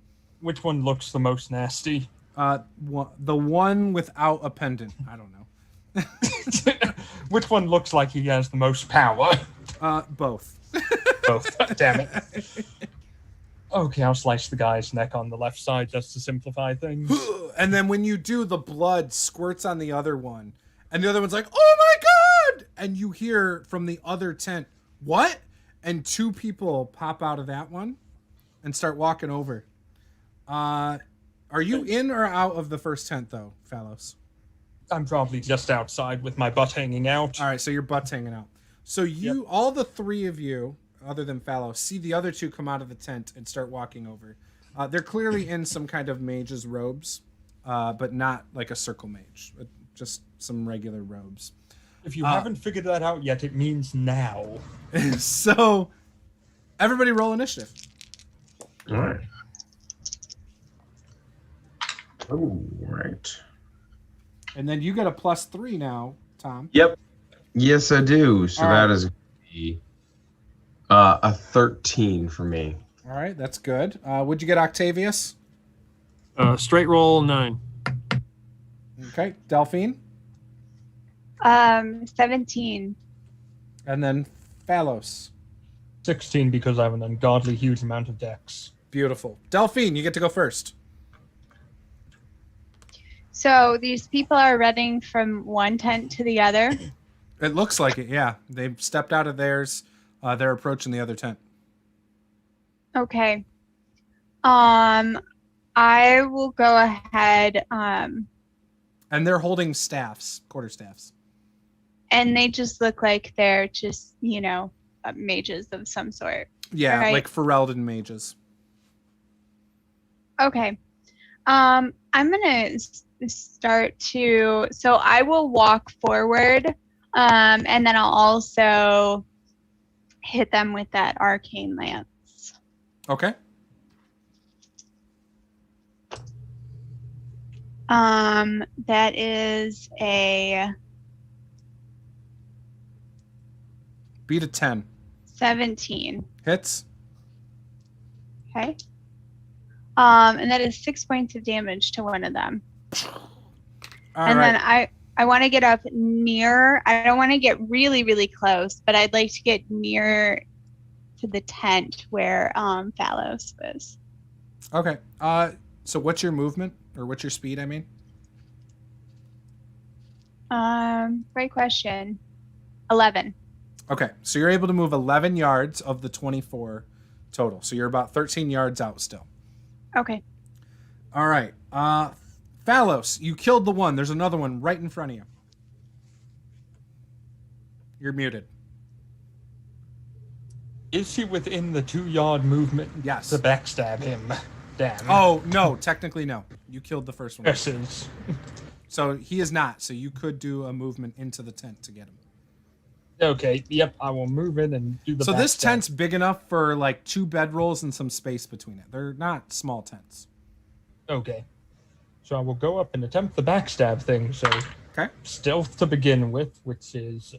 Which one looks the most nasty? The one without a pendant. I don't know. Which one looks like he has the most power? Both. Both. Damn it. Okay, I'll slice the guy's neck on the left side just to simplify things. And then when you do, the blood squirts on the other one, and the other one's like, "Oh my god!" And you hear from the other tent, "What?" And 2 people pop out of that one and start walking over. Are you in or out of the first tent though, Phalos? I'm probably just outside with my butt hanging out. All right, so your butt's hanging out. So you, all the 3 of you, other than Phalos, see the other 2 come out of the tent and start walking over. They're clearly in some kind of mage's robes, but not like a circle mage, just some regular robes. If you haven't figured that out yet, it means now. So everybody roll initiative. All right. Oh, right. And then you get a +3 now, Tom. Yep. Yes, I do. So All that right. is a 13 for me. All right, that's good. Would you get Octavius? Straight roll 9. Okay, Delphine. 17. And then Phalos. 16 because I have an ungodly huge amount of dex. Beautiful. Delphine, you get to go first. So these people are running from one tent to the other. It looks like it, yeah. They've stepped out of theirs. They're approaching the other tent. Okay. I will go ahead And they're holding staffs, quarterstaffs. And they just look like they're just, mages of some sort. Yeah, Right. like Ferelden mages. Okay. I'm gonna start to. So I will walk forward, and then I'll also hit them with that arcane lance. Okay. That is a Beat a 10. 17. Hits. Okay. And that is 6 points of damage to one of them. All And right. then I want to get up near. I don't want to get really, really close, but I'd like to get near to the tent where Phalos was. Okay. So what's your movement, or what's your speed? I mean. Great question. 11. Okay, so you're able to move 11 yards of the 24 total. So you're about 13 yards out still. Okay. All right. Phalos, you killed the one. There's another one right in front of you. You're muted. Is he within the 2-yard movement Yes. to backstab him? Damn. Oh, no, technically no. You killed the first one. Curses. So he is not. So you could do a movement into the tent to get him. Okay, yep, I will move in and do the So this backstab. tent's big enough for like 2 bedrolls and some space between it. They're not small tents. Okay. So I will go up and attempt the backstab thing. So Okay. stealth to begin with, which is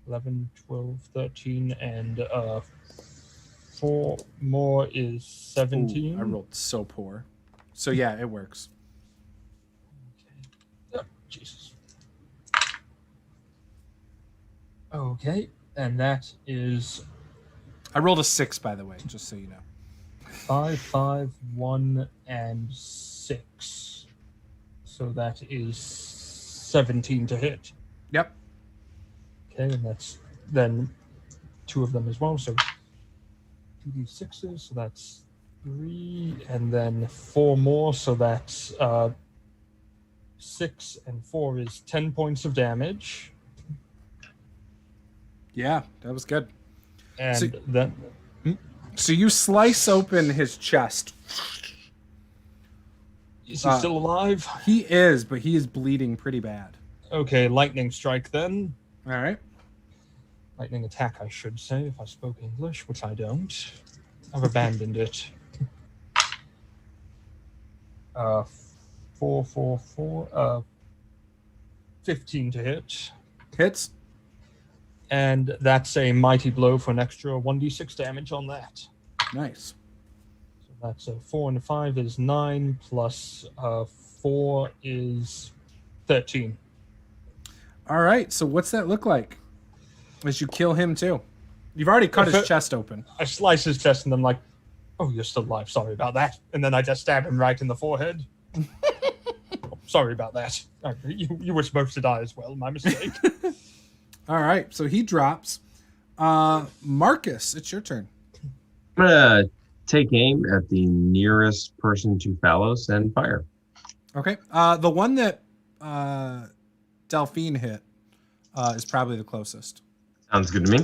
11, 12, 13, and 4 more is 17. Ooh, I rolled so poor. So yeah, it works. Oh, Jesus. Okay, and that is I rolled a 6, by the way, just so you know. 5, 5, 1, and 6. So that is 17 to hit. Yep. Okay, and that's then 2 of them as well. So 2d6s, so that's 3, and then 4 more, so that's 6 and 4 is 10 points of damage. Yeah, that was good. And So- then So you slice open his chest. is he still alive? He is, but he is bleeding pretty bad. Okay, lightning strike then. All right. Lightning attack, I should say, if I spoke English, which I don't. I've abandoned it. 4, 4, 4, 15 to hit. Hits. And that's a mighty blow for an extra 1d6 damage on that. Nice. So that's 4 and 5 is 9, plus 4 is 13. All right. So what's that look like as you kill him too? You've already cut his chest open. I slice his chest and I'm like, oh, you're still alive. Sorry about that. And then I just stab him right in the forehead. Oh, sorry about that. You were supposed to die as well. My mistake. All right. So he drops. Marcus, it's your turn. I'm gonna take aim at the nearest person to Phalos and fire. Okay. The one that Delphine hit is probably the closest. Sounds good to me.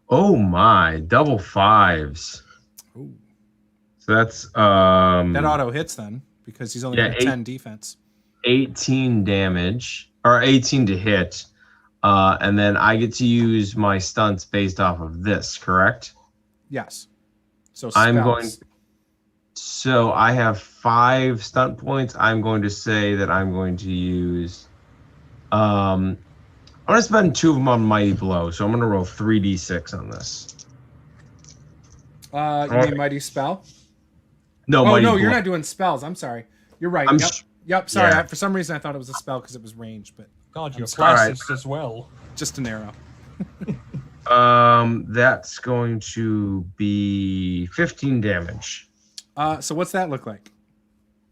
Oh my, double 5s. Ooh. So that's That auto hits then because he's only got 10 defense. 18 damage or 18 to hit. And then I get to use my stunts based off of this, correct? Yes. So So I have 5 stunt points. I'm going to say that I'm going to use I'm gonna spend 2 of them on Mighty Blow, so I'm gonna roll 3d6 on this. You mean Mighty Spell? No, Oh, Mighty no, Blow. you're not doing spells. I'm sorry. You're right. I'm Yep. sh- Yep. Sorry. Yeah. For some reason, I thought it was a spell because it was ranged, but God, you're sorry. classist as well. just an arrow. That's going to be 15 damage. So what's that look like?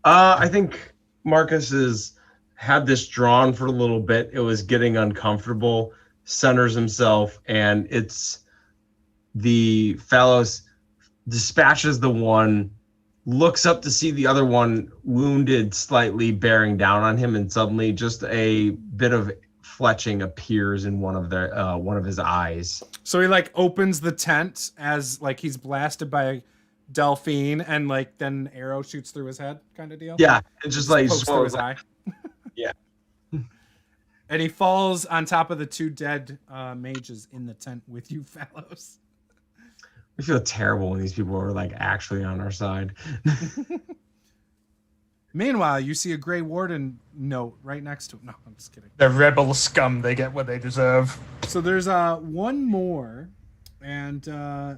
I think Marcus has had this drawn for a little bit. It was getting uncomfortable, centers himself, and it's the Phalos dispatches the one, looks up to see the other one wounded slightly bearing down on him, and suddenly just a bit of fletching appears in one of his eyes. So he like opens the tent as like he's blasted by Delphine, and like then an arrow shoots through his head, kind of deal. Yeah, it's just like pokes through his eye. Yeah. And he falls on top of the two dead mages in the tent with you, Phalos. We feel terrible when these people are like actually on our side. Meanwhile, you see a Grey Warden note right next to him. No, I'm just kidding. The rebel scum, they get what they deserve. So there's one more, and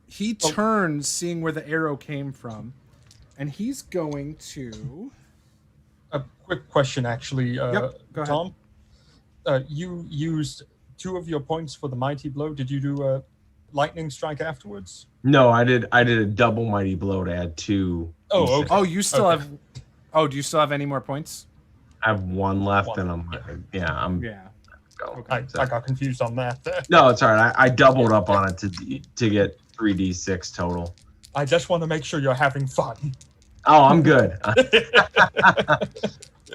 he turns, seeing where the arrow came from, and he's going to... A quick question, actually, Yep, go ahead. Tom. You used 2 of your points for the mighty blow. Did you do a lightning strike afterwards? No, I did a double mighty blow to add 2. Oh, okay. Oh, you still have... Oh, do you still have any more points? I have 1 left, One. and I'm Yeah. go. I got confused on that. No, it's all right. I doubled up on it to get 3d6 total. I just want to make sure you're having fun. Oh, I'm good.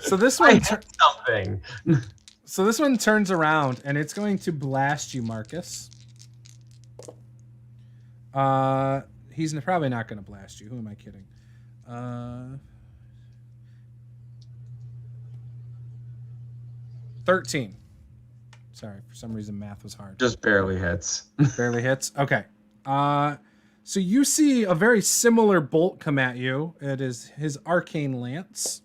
So this I one... had something. So this one turns around, and it's going to blast you, Marcus. He's probably not going to blast you. Who am I kidding? 13. Sorry, for some reason math was hard. Just barely hits. Barely hits. Okay. So you see a very similar bolt come at you. It is his arcane lance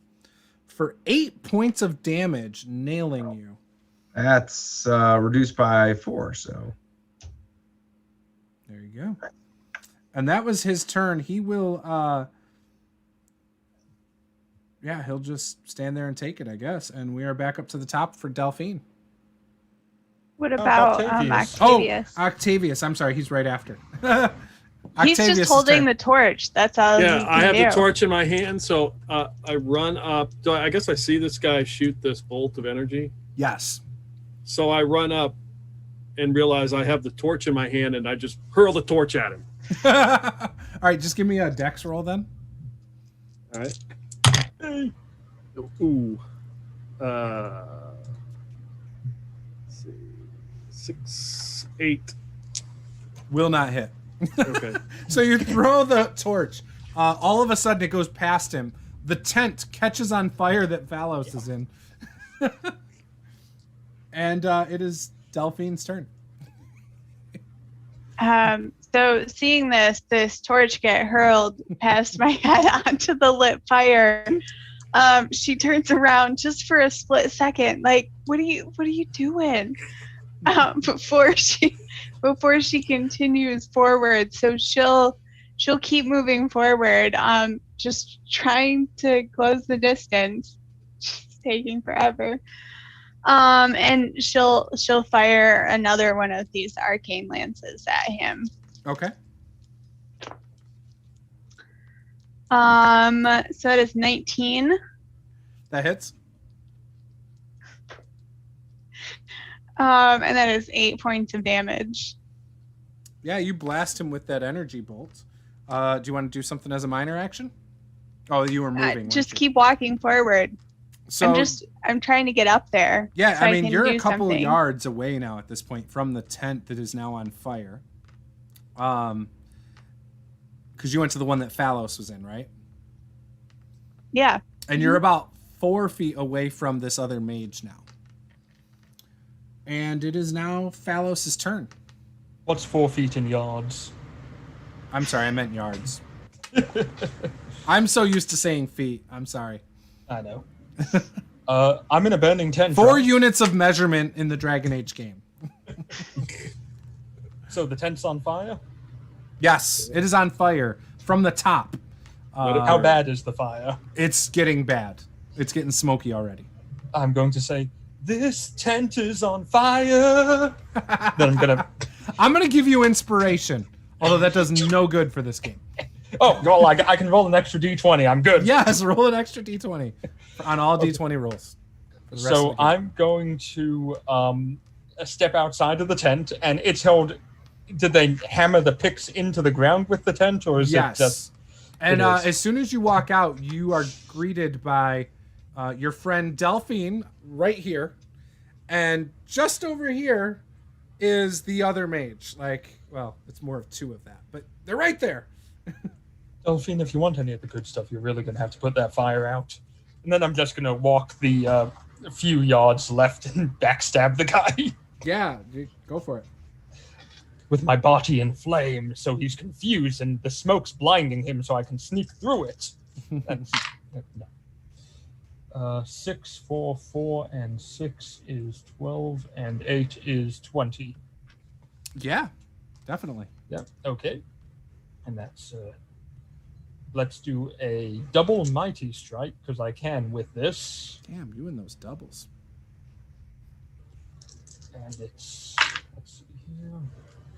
for 8 points of damage, nailing you. That's reduced by 4, so. There you go. And that was his turn. He will he'll just stand there and take it, I guess. And we are back up to the top for Delphine. What about Octavius? Octavius? Oh, Octavius. I'm sorry, he's right after. He's just holding the torch. That's all. he Yeah, can I have do. the torch in my hand, so I run up. I guess I see this guy shoot this bolt of energy. Yes. So I run up and realize I have the torch in my hand, and I just hurl the torch at him. All right, just give me a dex roll then. All right. Ooh. Let's see. 6, 8. Will not hit. Okay. So you throw the torch. All of a sudden, it goes past him. The tent catches on fire that Phalos is in. And it is Delphine's turn. So seeing this torch get hurled past my head onto the lit fire, she turns around just for a split second, like, what are you doing? Before she continues forward. So she'll keep moving forward, just trying to close the distance. It's taking forever. And she'll fire another one of these arcane lances at him. Okay. So it is 19. That hits. And that is 8 points of damage. Yeah, you blast him with that energy bolt. Do you want to do something as a minor action? Oh, you were moving. Just weren't you? keep walking forward. So I'm trying to get up there. yeah, so I mean, can you're do a couple something. yards away now at this point from the tent that is now on fire. Because you went to the one that Phalos was in, right? Yeah. And you're about 4 feet away from this other mage now. And it is now Phalos' turn. What's 4 feet in yards? I'm sorry, I meant yards. I'm so used to saying feet. I'm sorry. I know. I'm in a burning tent. 4 right? units of measurement in the Dragon Age game. So the tent's on fire? Yes, it is on fire from the top. How bad is the fire? It's getting bad. It's getting smoky already. I'm going to say, this tent is on fire. Then I'm gonna give you inspiration, although that does no good for this game. Oh, well, I can roll an extra d20. I'm good. Yes, roll an extra d20 on all d20 rolls. for the rest of the So game. I'm going to step outside of the tent, and it's held. Did they hammer the picks into the ground with the tent, or is yes. it just? And it is. as soon as you walk out, you are greeted by your friend Delphine right here, And just over here is the other mage. Like, well, it's more of two of that, but they're right there. Delphine, if you want any of the good stuff, you're really going to have to put that fire out. And then I'm just going to walk the few yards left and backstab the guy. Yeah, dude, go for it. With my body in flames, so he's confused, and the smoke's blinding him, so I can sneak through it. And, 6, 4, 4, and 6 is 12, and 8 is 20. Yeah, definitely. Yeah, okay. And that's... let's do a double mighty strike, because I can with this. Damn, you and those doubles. And it's... let's see here.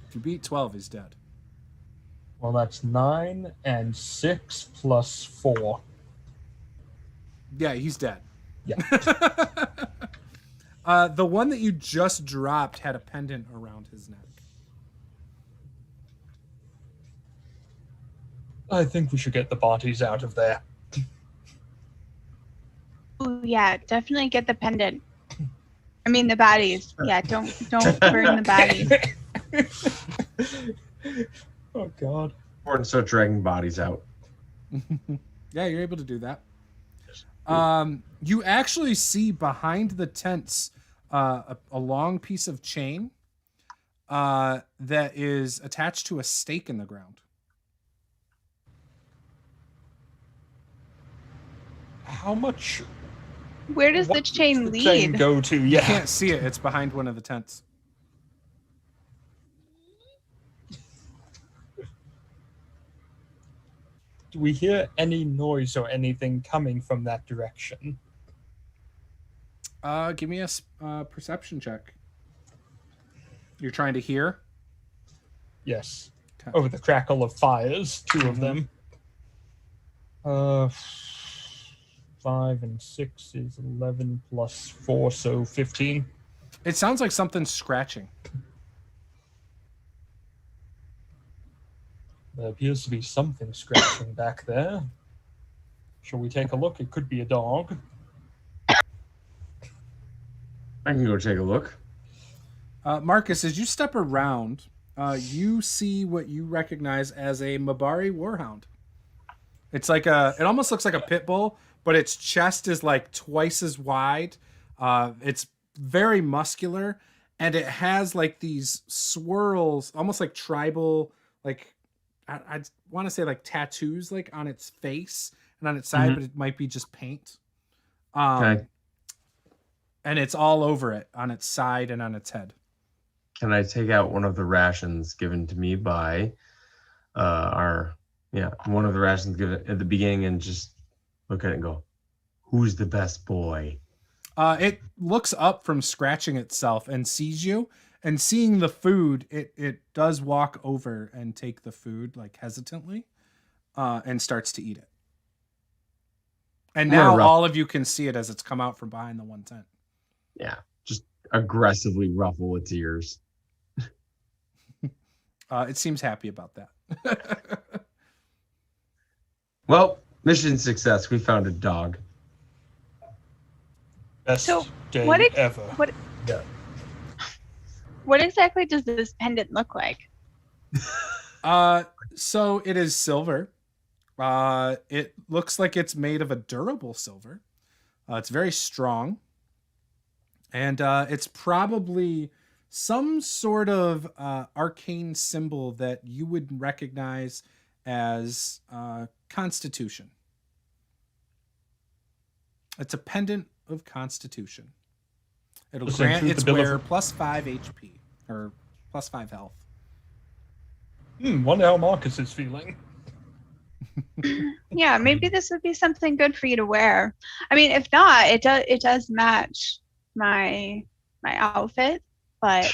If you beat 12, he's dead. Well, that's 9 and 6 plus 4. Yeah, he's dead. Yeah. The one that you just dropped had a pendant around his neck. I think we should get the bodies out of there. Oh yeah, definitely get the pendant. I mean the bodies. Yeah, don't burn the bodies. Oh God. Important, start dragging bodies out. Yeah, you're able to do that. You actually see behind the tents a long piece of chain that is attached to a stake in the ground. How much? Where does the what chain does the lead? chain go to? You Yeah. can't see it. It's behind one of the tents. Do we hear any noise or anything coming from that direction? Give me a perception check. You're trying to hear? Yes. Okay. Over the crackle of fires, 2 of them. 5 and 6 is 11 plus 4, so 15. It sounds like something's scratching. There appears to be something scratching back there. Shall we take a look? It could be a dog. I can go take a look. Marcus, as you step around, you see what you recognize as a Mabari warhound. It's like it almost looks like a pit bull, but its chest is like twice as wide. It's very muscular, and it has like these swirls, almost like tribal, like I want to say like tattoos, like on its face and on its side, but it might be just paint. Okay. And it's all over it, on its side and on its head. Can I take out one of the rations given to me by one of the rations given at the beginning and just look at it and go, who's the best boy? It looks up from scratching itself and sees you, and seeing the food, it does walk over and take the food like hesitantly, and starts to eat it. And now all of you can see it as it's come out from behind the one tent. Yeah, just aggressively ruffle its ears. It seems happy about that. Well, mission success. We found a dog. Best So, day what ever. What exactly does this pendant look like? So it is silver. It looks like it's made of a durable silver. It's very strong. And it's probably some sort of arcane symbol that you would recognize as Constitution. It's a pendant of Constitution. It'll Does it grant include its the bill of- wearer plus 5 HP, or plus 5 health. Wonder how Marcus is feeling. Yeah, maybe this would be something good for you to wear. I mean, if not, it does match my outfit, but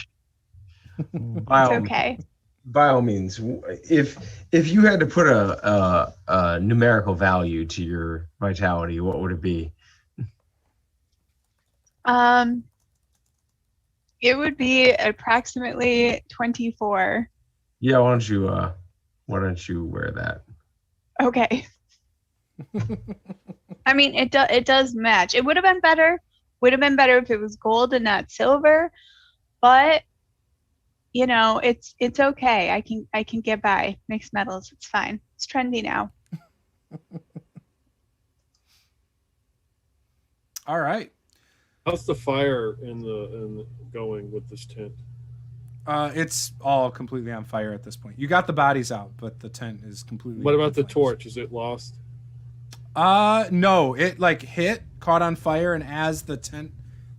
it's okay. By all means, if you had to put a numerical value to your vitality, what would it be? It would be approximately 24. Yeah, why don't you wear that? Okay. I mean, it does match. It would have been better, Would have been better if it was gold and not silver, but you know, it's okay. I can get by mixed metals. It's fine. It's trendy now. All right. How's the fire in the going with this tent? It's all completely on fire at this point. You got the bodies out, but the tent is completely. What about the flames. torch? Is it lost? No. It like hit, caught on fire, and as the tent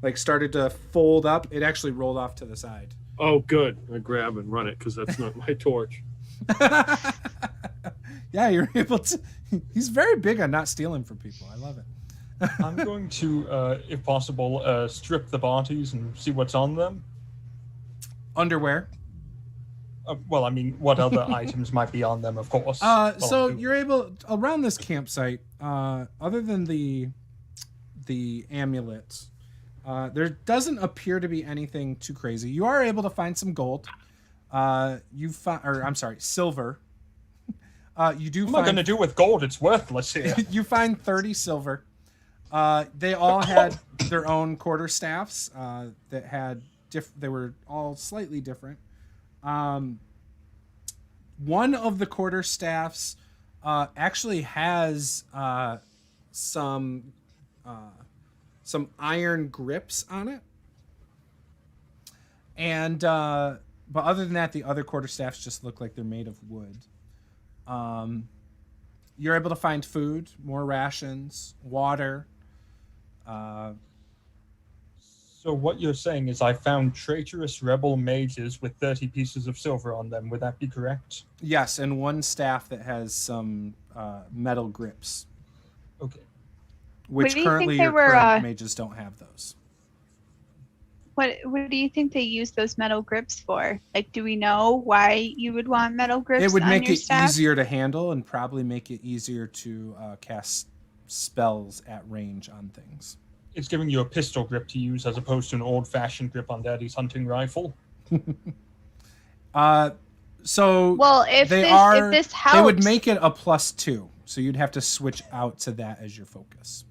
like started to fold up, it actually rolled off to the side. Oh, good. I grab and run it because that's not my torch. Yeah, you're able to. He's very big on not stealing from people. I love it. I'm going to, if possible, strip the bodies and see what's on them. Underwear. Well, I mean, what other items might be on them, of course. So you're able around this campsite. Other than the amulets, there doesn't appear to be anything too crazy. You are able to find some gold. Silver. You do. What am I going to do with gold? It's worthless here. You find 30 silver. They all had their own quarterstaffs that had they were all slightly different. One of the quarterstaffs actually has some iron grips on it, and but other than that, the other quarterstaffs just look like they're made of wood. You're able to find food, more rations, water. So what you're saying is I found traitorous rebel mages with 30 pieces of silver on them. Would that be correct? Yes, and one staff that has some metal grips. Okay. Which do you think currently they your were, current mages don't have those. What do you think they use those metal grips for? Like, do we know why you would want metal grips? It would on make your it staff? easier to handle and probably make it easier to cast spells at range on things. It's giving you a pistol grip to use as opposed to an old-fashioned grip on Daddy's hunting rifle. So well, if this helps, they would make it a +2, so you'd have to switch out to that as your focus.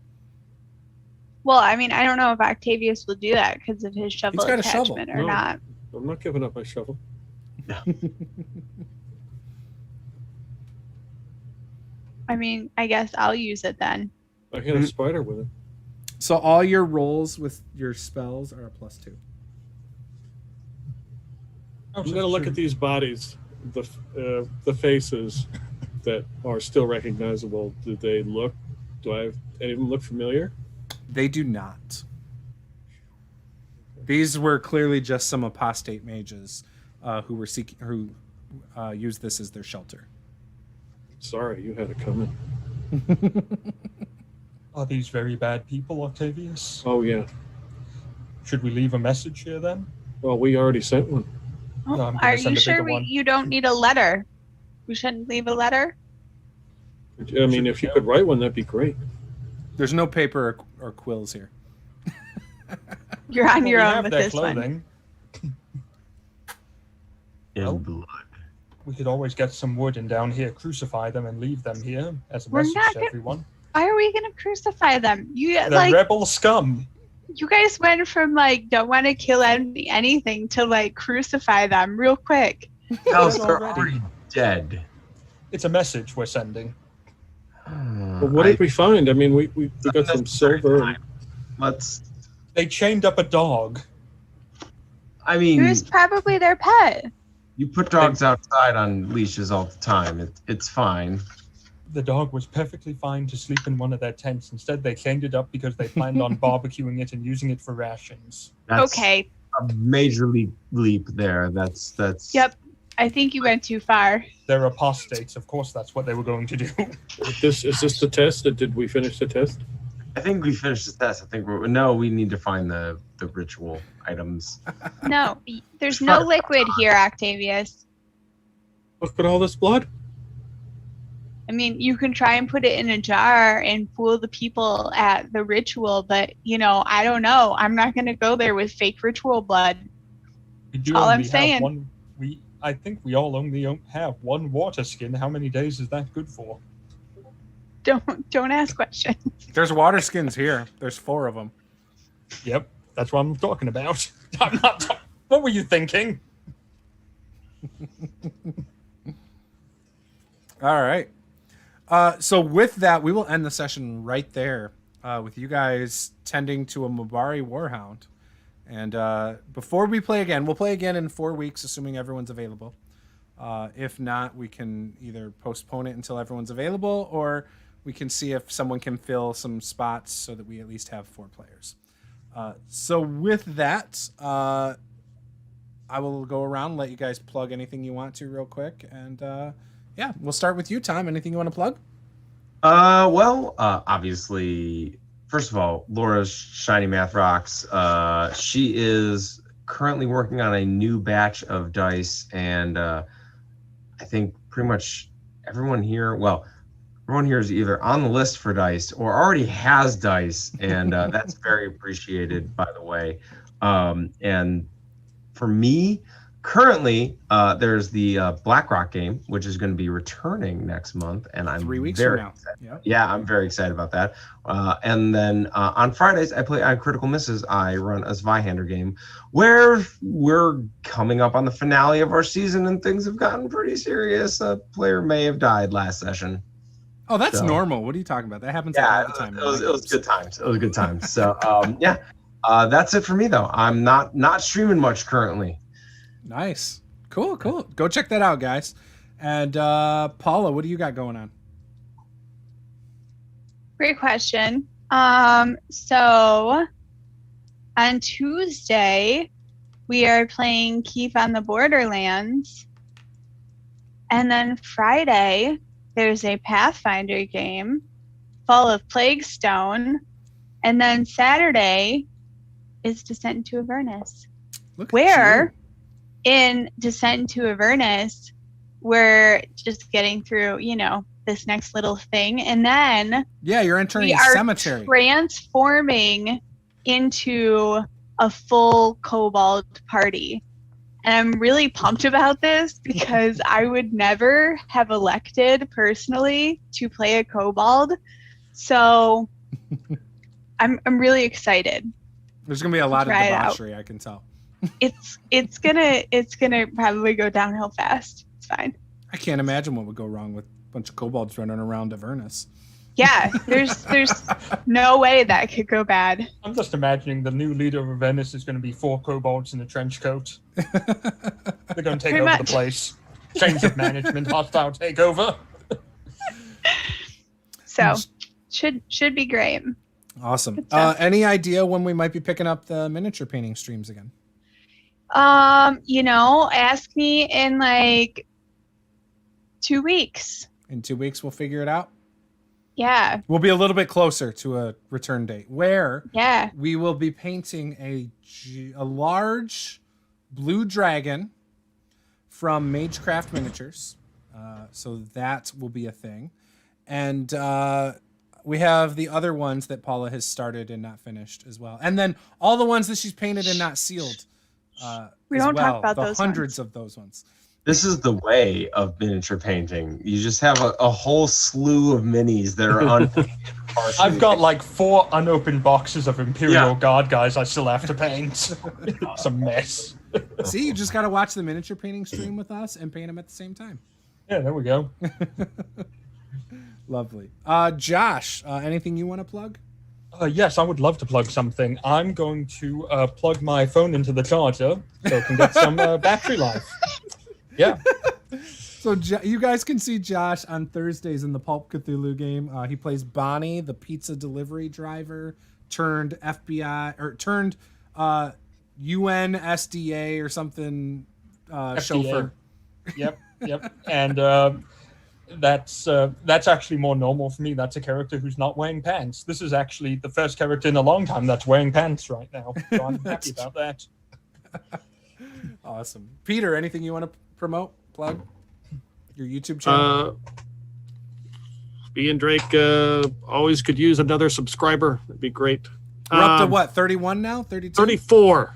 Well, I mean, I don't know if Octavius will do that because of his shovel got a shovel. attachment or No. not. I'm not giving up my shovel. I mean, I guess I'll use it then. I hit a spider with it. So all your rolls with your spells are a +2. I'm gonna look at these bodies, the faces that are still recognizable. Do they look? Do any of them look familiar? They do not. These were clearly just some apostate mages who used this as their shelter. Sorry, you had it coming. Are these very bad people, Octavius? Oh yeah. Should we leave a message here then? Well, we already sent one. Oh, No, I'm gonna are send you a sure bigger one. you don't need a letter? We shouldn't leave a letter? I mean, if you could write one, that'd be great. There's no paper or quills here. You're on your we own have with their this one. clothing. In Well, blood. We could always get some wood and down here crucify them and leave them here as a We're message not to gonna- everyone. Why are we gonna crucify them? You They're like rebel scum. you guys went from like don't want to kill anything to like crucify them real quick. Else Dead they're already. already dead. It's a message we're sending. But what did we find? I mean, we got some silver. And, Let's. They chained up a dog. I mean, Who's probably their pet? you put dogs outside on leashes all the time. It's fine. The dog was perfectly fine to sleep in one of their tents. Instead, they chained it up because they planned on barbecuing it and using it for rations. That's Okay. a major leap there. That's. Yep. I think you went too far. They're apostates. Of course, that's what they were going to do. is this the test? Did we finish the test? I think we finished the test. I think we need to find the ritual items. No, there's no liquid here, Octavius. Look at all this blood. I mean, you can try and put it in a jar and fool the people at the ritual, but you know, I don't know. I'm not going to go there with fake ritual blood. We do All I'm only have saying. I think we all only have one water skin. How many days is that good for? Don't ask questions. There's water skins here. There's 4 of them. Yep, that's what I'm talking about. I'm not. What were you thinking? All right. So with that, we will end the session right there with you guys tending to a Mabari Warhound. And before we play again, we'll play again in 4 weeks, assuming everyone's available. If not, we can either postpone it until everyone's available, or we can see if someone can fill some spots so that we at least have 4 players. So with that, I will go around, let you guys plug anything you want to real quick. And yeah, we'll start with you, Tom. Anything you want to plug? Obviously, first of all, Laura's Shiny Math Rocks. She is currently working on a new batch of dice, and I think pretty much everyone here is either on the list for dice or already has dice, and that's very appreciated, by the way. And for me, currently, there's the BlackRock game, which is going to be returning next month, and I'm 3 weeks very from now. excited. Yep. Yeah, I'm very excited about that. And then on Fridays, I play on Critical Misses. I run a Zweihander game where we're coming up on the finale of our season, and things have gotten pretty serious. A player may have died last session. Oh, that's So- normal. What are you talking about? That happens Yeah, all the time. it was good times. It was good times. So yeah, that's it for me though. I'm not streaming much currently. Nice. Cool. Go check that out, guys. And Paula, what do you got going on? Great question. So on Tuesday, we are playing Keep on the Borderlands. And then Friday, there's a Pathfinder game, Fall of Plaguestone. And then Saturday is Descent into Avernus. Look at Where you. in Descent into Avernus, we're just getting through, this next little thing. And then Yeah, you're entering we a are cemetery. transforming into a full kobold party. And I'm really pumped about this because I would never have elected personally to play a kobold. So I'm really excited. There's gonna be a lot of Try it out. debauchery, I can tell. It's gonna probably go downhill fast. It's fine. I can't imagine what would go wrong with a bunch of kobolds running around Avernus. Yeah, there's no way that could go bad. I'm just imagining the new leader of Venice is going to be 4 kobolds in a trench coat. They're going to take Pretty over much. the place. Change of management, hostile takeover. So should be great. Awesome. Good stuff. Any idea when we might be picking up the miniature painting streams again? Ask me in like 2 weeks. In 2 weeks, we'll figure it out. Yeah. We'll be a little bit closer to a return date where Yeah. we will be painting a large blue dragon from Magecraft Miniatures. So that will be a thing. And we have the other ones that Paula has started and not finished as well. And then all the ones that she's painted and not sealed. We as don't talk well. about the those hundreds of those ones. This is the way of miniature painting. You just have a whole slew of minis that are unpainted. I've got like 4 unopened boxes of Imperial Yeah. Guard guys I still have to paint. It's a mess. See, you just got to watch the miniature painting stream with us and paint them at the same time. Yeah, there we go. Lovely. Josh, anything you want to plug? Yes, I would love to plug something. I'm going to plug my phone into the charger so it can get some battery life. Yeah. So you guys can see Josh on Thursdays in the Pulp Cthulhu game. He plays Bonnie, the pizza delivery driver, turned FBI or turned UN SDA or something chauffeur. Yep. And that's actually more normal for me. That's a character who's not wearing pants. This is actually the first character in a long time that's wearing pants right now. So I'm happy about that. Awesome. Peter, anything you want to promote, plug? Your YouTube channel? B and Drake always could use another subscriber. That'd be great. We're up to what, 31 now? 32? 34.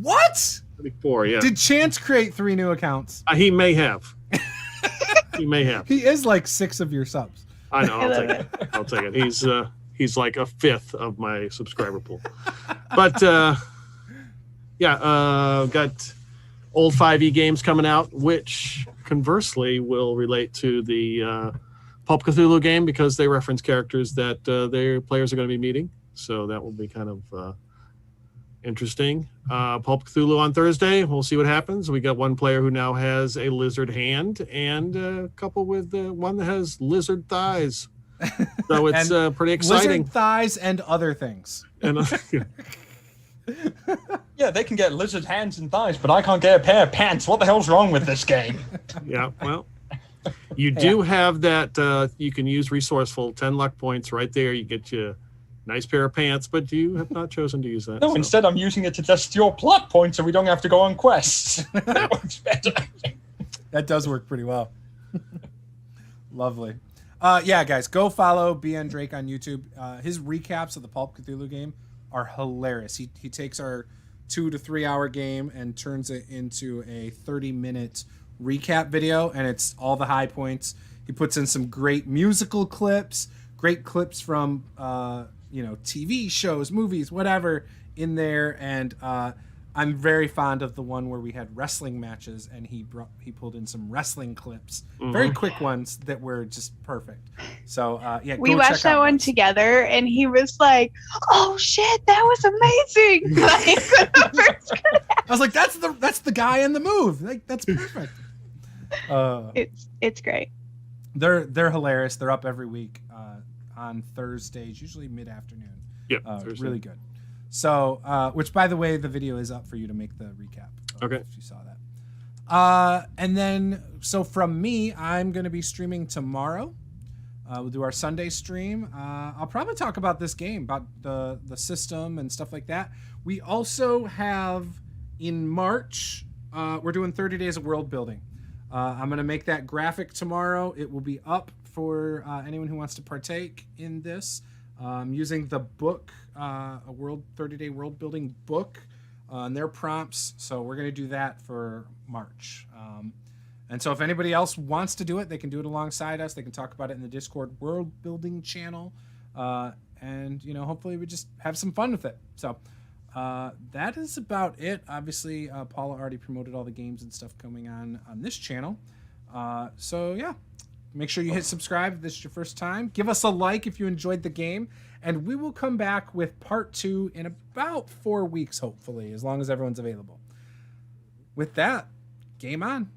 What? 34, yeah. Did Chance create 3 new accounts? He may have. He may have. He is like 6 of your subs. I know. I I'll love take it. I'll take it. He's like a fifth of my subscriber pool. But got old 5e games coming out, which conversely will relate to the Pulp Cthulhu game because they reference characters that their players are going to be meeting. So that will be kind of interesting. Pulp Cthulhu on Thursday. We'll see what happens. We got one player who now has a lizard hand and a couple with one that has lizard thighs. So it's pretty exciting. Lizard thighs and other things. And, Yeah, they can get lizard hands and thighs, but I can't get a pair of pants. What the hell's wrong with this game? yeah, well, you do have that. You can use resourceful 10 luck points right there. You get you a nice pair of pants, but you have not chosen to use that. No, instead I'm using it to just steal plot points so we don't have to go on quests. That works better. That does work pretty well. Lovely. Yeah, guys, go follow BN Drake on YouTube. His recaps of the Pulp Cthulhu game are hilarious. He takes our 2 to 3 hour game and turns it into a 30-minute recap video, and it's all the high points. He puts in some great musical clips, great clips from TV shows, movies, whatever in there, and I'm very fond of the one where we had wrestling matches, and he pulled in some wrestling clips, very quick ones that were just perfect. So we watched that one together, and he was like, "Oh shit, that was amazing!" I was like, "That's the guy in the move. Like that's perfect." It's great. They're hilarious. They're up every week on Thursdays, usually mid-afternoon. Yep, really good. So, which by the way, the video is up for you to make the recap. Okay. If you saw that. And then, so from me, I'm going to be streaming tomorrow. We'll do our Sunday stream. I'll probably talk about this game, about the system and stuff like that. We also have in March, we're doing 30 days of world building. I'm going to make that graphic tomorrow. It will be up for anyone who wants to partake in this. I'm using the book, a 30-day world building book, and their prompts. So we're going to do that for March. And so if anybody else wants to do it, they can do it alongside us. They can talk about it in the Discord world building channel. And, hopefully we just have some fun with it. So that is about it. Obviously, Paula already promoted all the games and stuff coming on this channel. So yeah. Make sure you hit subscribe if this is your first time. Give us a like if you enjoyed the game. And we will come back with part 2 in about 4 weeks, hopefully, as long as everyone's available. With that, game on.